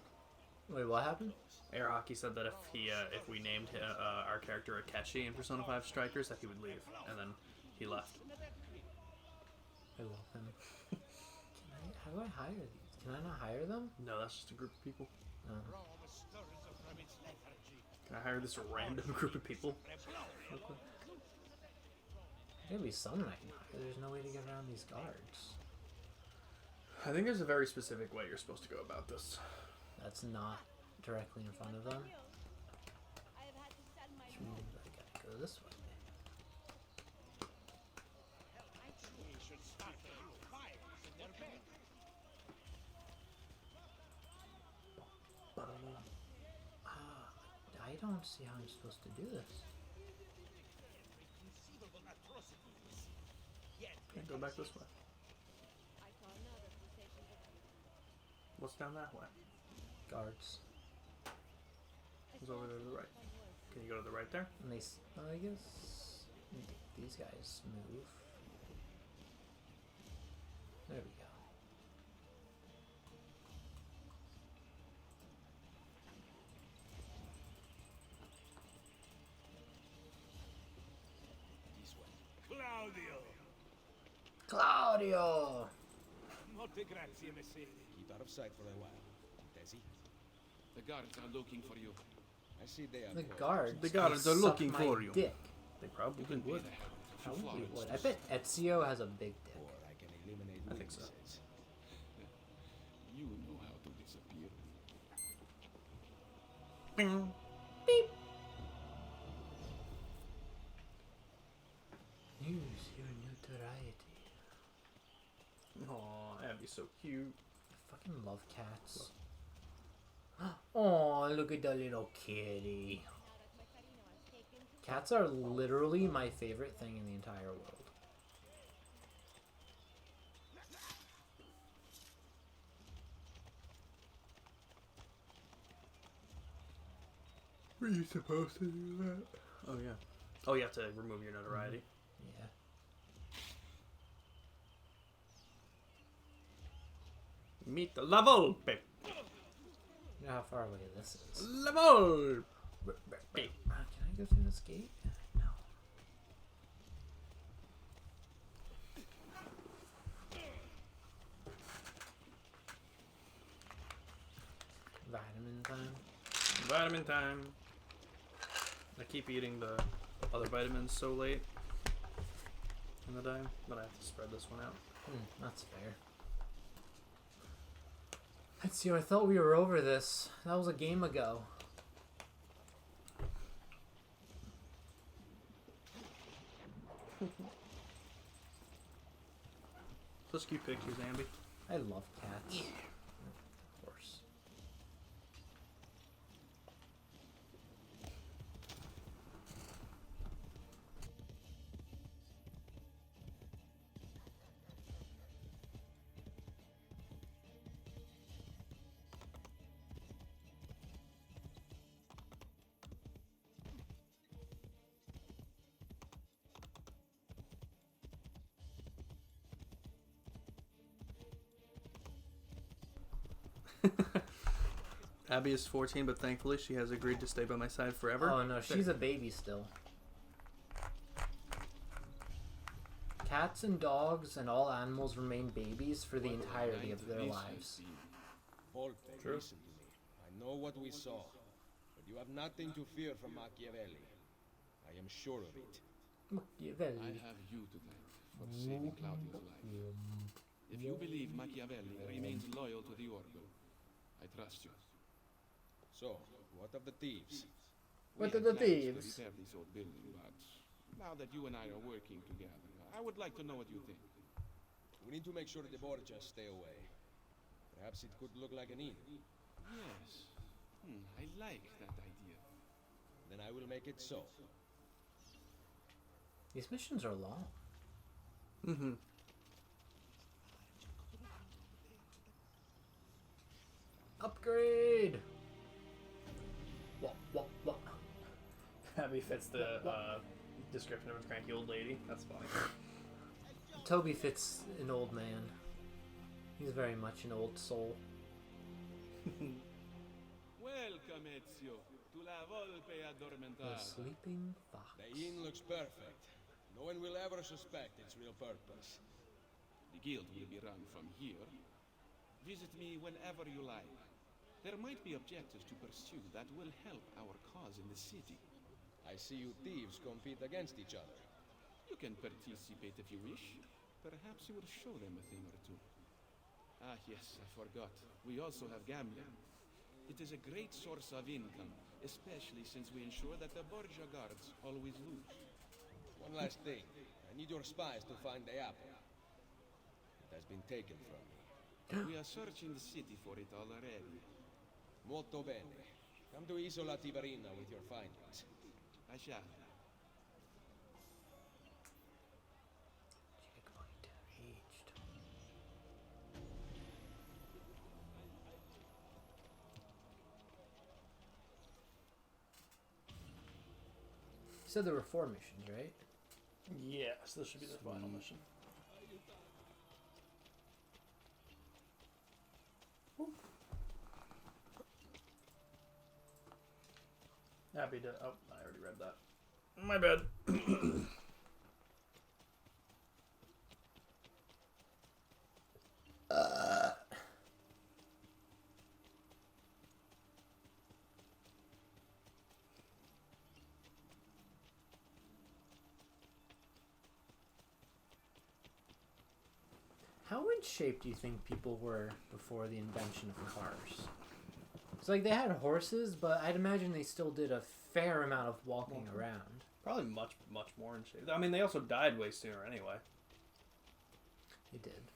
Wait, what happened? Air Hockey said that if we named our character Akechi in Persona 5 Strikers, that he would leave, and then he left. I love him. How do I hire these? Can I not hire them? No, that's just a group of people. Oh. Can I hire this random group of people? There's gotta be someone I can hire. There's no way to get around these guards. I think there's a very specific way you're supposed to go about this. That's not directly in front of them. Which means I gotta go this way. I don't see how I'm supposed to do this. Okay, go back this way. What's down that way? Guards. Who's over there to the right? Can you go to the right there? And they, I guess these guys move. There we go. Claudio! Molte grazie, messere. Keep out of sight for a while. Desi? The guards are looking for you. I see they are. The guards are looking for you. Dick. They probably would. Probably would. I bet Ezio has a big dick. Or I can eliminate I think so. You know how to disappear. Bing. Beep. Use your notoriety. be so cute. I fucking love cats. Oh, look at the little kitty. Cats are literally my favorite thing in the entire world. Were you supposed to do that? Oh, yeah. Oh, you have to remove your notoriety. Yeah. Meet the level, babe. You know how far away this is. Level, babe. Can I go through this gate? No. Vitamin time. Vitamin time. I keep eating the other vitamins so late in the day, but I have to spread this one out. That's fair. Let's see, I thought we were over this. That was a game ago. Such cute pictures, Ambi. I love cats. Of course. Abby is 14, but thankfully she has agreed to stay by my side forever. Oh no, she's a baby still. Cats and dogs and all animals remain babies for the entirety of their lives. Volpe, True. listen to me. I know what we saw, but you have nothing to fear from Machiavelli. I am sure of it. Machiavelli. I have you to thank for saving Claudio's life. If you believe Machiavelli remains loyal to the Order, I trust you. So, what of the thieves? What We are the had plans thieves? to repair this old building, but now that you and I are working together, I would like to know what you think. We need to make sure the Borgias stay away. Perhaps it could look like an inn. Yes. I like that idea. Then I will make it so. These missions are long. Mm-hmm. Upgrade! What? Abby fits the description of a cranky old lady. That's funny. Toby fits an old man. He's very much an old soul. Welcome, Ezio, to La Volpe The Addormentata. sleeping fox. The inn looks perfect. No one will ever suspect its real purpose. The guild will be run from here. Visit me whenever you like. There might be objectives to pursue that will help our cause in the city. I see you thieves compete against each other. You can participate if you wish. Perhaps you will show them a thing or two. Ah, yes, I forgot. We also have gambling. It is a great source of income, especially since we ensure that the Borgia guards always lose. One last thing. I need your spies to find the apple. It has been taken from me. We are searching the city for it already. Molto bene. Come to Isola Tiberina with your findings. I shall. Checkpoint reached. You said there were 4 missions, right? Yes, this should be the final mission. Happy to. Oh, I already read that. My bad. How in shape do you think people were before the invention of cars? It's like they had horses, but I'd imagine they still did a fair amount of walking around. Probably much more in shape. I mean, they also died way sooner anyway. They did.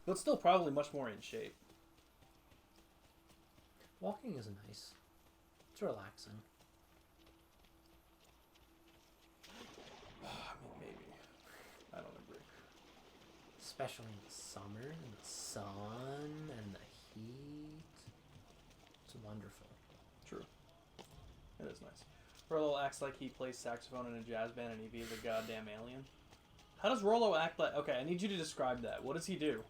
But still probably much more in shape. Walking is nice. It's relaxing. I mean, maybe. I don't agree. Especially in the summer, and the sun, and the heat. It's wonderful. True. It is nice. Rollo acts like he plays saxophone in a jazz band and Evie is a goddamn alien. How does Rollo act like... Okay, I need you to describe that. What does he do?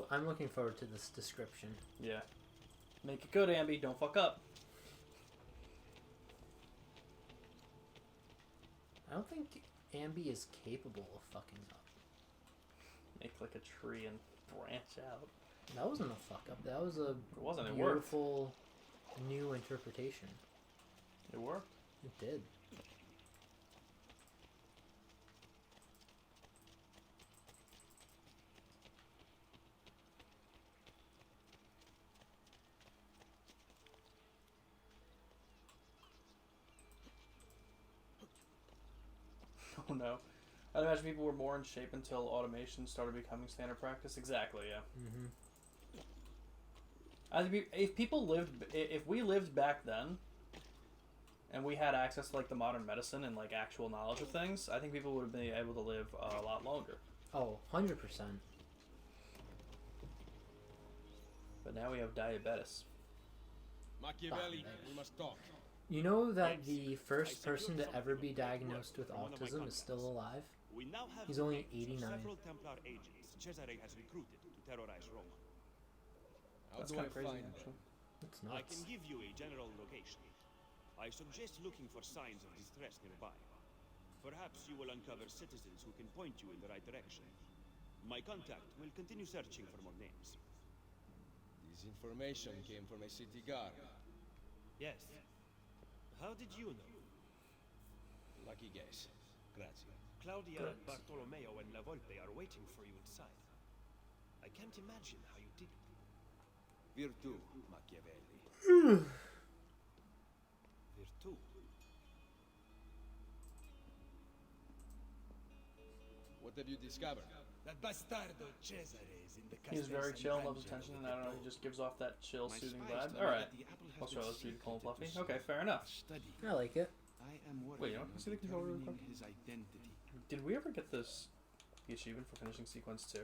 I'm looking forward to this description. Yeah. Make it good, Ambi. Don't fuck up. I don't think Ambi is capable of fucking up. Make like a tree and branch out. That wasn't a fuck up. That was a beautiful new interpretation. It worked. It did. Oh no. I'd imagine people were more in shape until automation started becoming standard practice. Exactly, yeah. Mm-hmm. I think if we lived back then, and we had access to like the modern medicine and like actual knowledge of things, I think people would have been able to live a lot longer. Oh, 100%. But now we have diabetes. Machiavelli, we must talk. You know that the first person to ever be diagnosed with autism is still alive? He's only 89. Several Templar agents Cesare has recruited to terrorize Rome. That's kind of crazy, actually. It's nuts. I can give you a general location. I suggest looking for signs of distress nearby. Perhaps you will uncover citizens who can point you in the right direction. My contact will continue searching for more names. This information came from a city guard. Yes. How did you know? Lucky guess. Grazie. Claudia, Bartolomeo, and La Volpe are waiting for you inside. I can't imagine how you did it. Virtù, Machiavelli. Virtù. What have you discovered? That bastardo Cesare is in the He's very chill, loves Francia attention, with and I the don't know, he just gives off that chill, My soothing spies vibe. tell me Alright. that the apple has I'll show been us beautiful and fluffy. secreted to Okay, fair enough. study. I like it. I am working Wait, you want to see the controller real quick? his identity. Did we ever get the achievement for finishing sequence 2?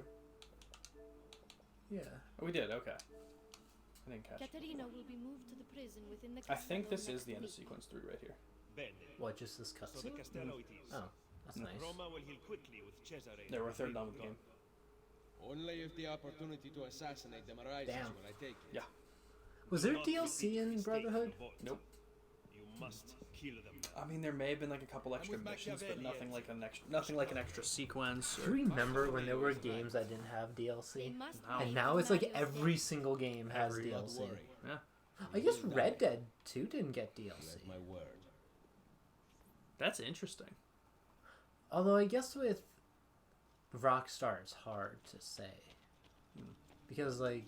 Yeah. Oh, we did, okay. I didn't catch it. Caterina will be moved to the prison within the I think this castello is the end of next week. sequence 3 right here. Bene. What, just this So cutscene? the Castello it is. Oh, that's nice. Roma will heal quickly with Cesare. There, we're a third done with the game. Only if the opportunity to assassinate them arises Damn. will I take it. Yeah. Was there Do not DLC repeat in the Brotherhood? mistake of old. Nope. You must kill them now. I mean, there may have been like a couple extra with missions, but Machiavelli, nothing like an extra sequence. Do you remember when there were games that didn't have DLC? They must No. And make now it's like Manuel's every death. single game has Every- DLC. Don't worry. Yeah, I guess Red Dead 2 didn't get You DLC. have my word. that's interesting. Although I guess with Rockstar it's hard to say. Because like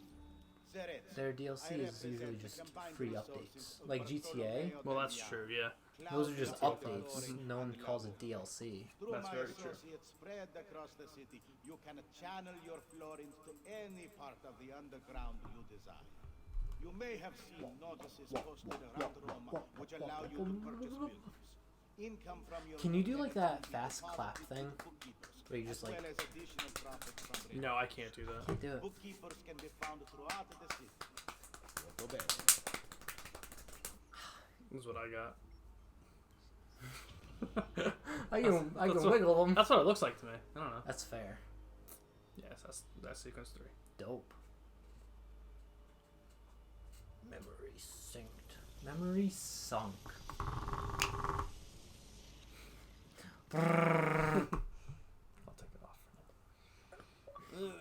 their DLC is usually just free updates. Like GTA, Well, that's true. Yeah, those are just updates. No one calls it DLC. Through That's my very true. associates spread across the city, you can channel your florins to any part of the underground you desire. You may have seen notices posted around Rome which allow you to purchase buildings. Income from your Can you do like that can be fast clap deposited thing? to bookkeepers, Where you just as like well as additional profits from rent. no, I can't do that. can't do it. Bookkeepers can be found throughout the city. Molto bene. This is what I got. I can That's wiggle them. That's what it looks like to me. I don't know. That's fair. Yes, that's sequence 3. Dope. Memory synced. Memory sunk. I'll take it off for now.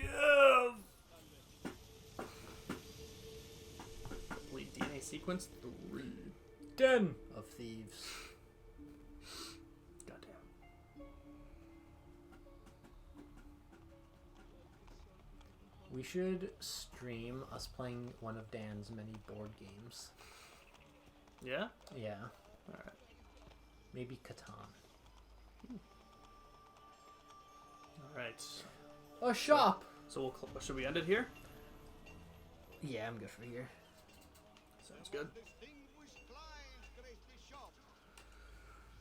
Yes! Complete DNA sequence 3. Den of Thieves. Goddamn. We should stream us playing one of Dan's many board games. Yeah? Yeah. Alright. Maybe Catan. Alright. A shop. So should we end it here? Yeah, I'm good for here. Sounds good.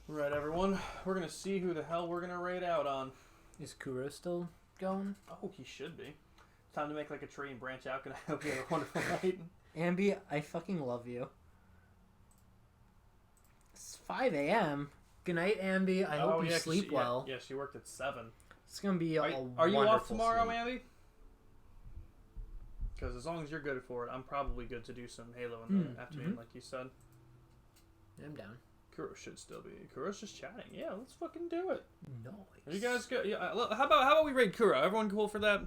All right, everyone. We're gonna see who the hell we're gonna raid out on. Is Kuro still going? Oh, he should be. Time to make like a tree and branch out. And I hope you have a wonderful night. Ambi, I fucking love you. It's 5 a.m. Good night, Ambi. I hope you sleep well. Yeah, she worked at 7. It's gonna be Are you off tomorrow, Ambi? Because as long as you're good for it, I'm probably good to do some Halo in the afternoon, like you said. I'm down. Kuro should still be. Kuro's just chatting. Yeah, let's fucking do it. Nice. Are you guys good? Yeah. How about we raid Kuro? Everyone cool for that?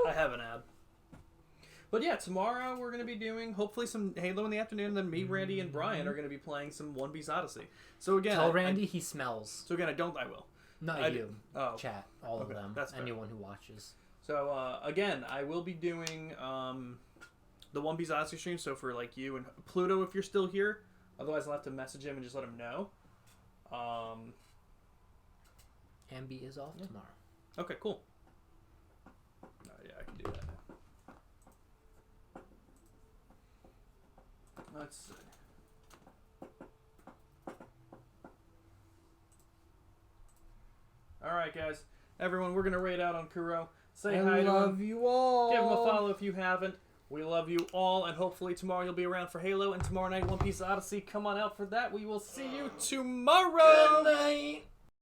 I have an ad. But yeah, tomorrow we're going to be doing hopefully some Halo in the afternoon. Then me, Randy, and Brian are going to be playing some One Piece Odyssey. So again, tell Randy he smells. So again, I will. Not you. Oh, chat. All of them. That's anyone who watches. So again, I will be doing the One Piece Odyssey stream. So for like you and Pluto, if you're still here, otherwise I'll have to message him and just let him know. Ambi is off tomorrow. Okay, cool. Yeah, I can do that now. Let's see. Alright, guys. Everyone, we're going to raid out on Kuro. Say hi to him. I love you all. Give him a follow if you haven't. We love you all, and hopefully tomorrow you'll be around for Halo, and tomorrow night One Piece Odyssey. Come on out for that. We will see you tomorrow. Good night.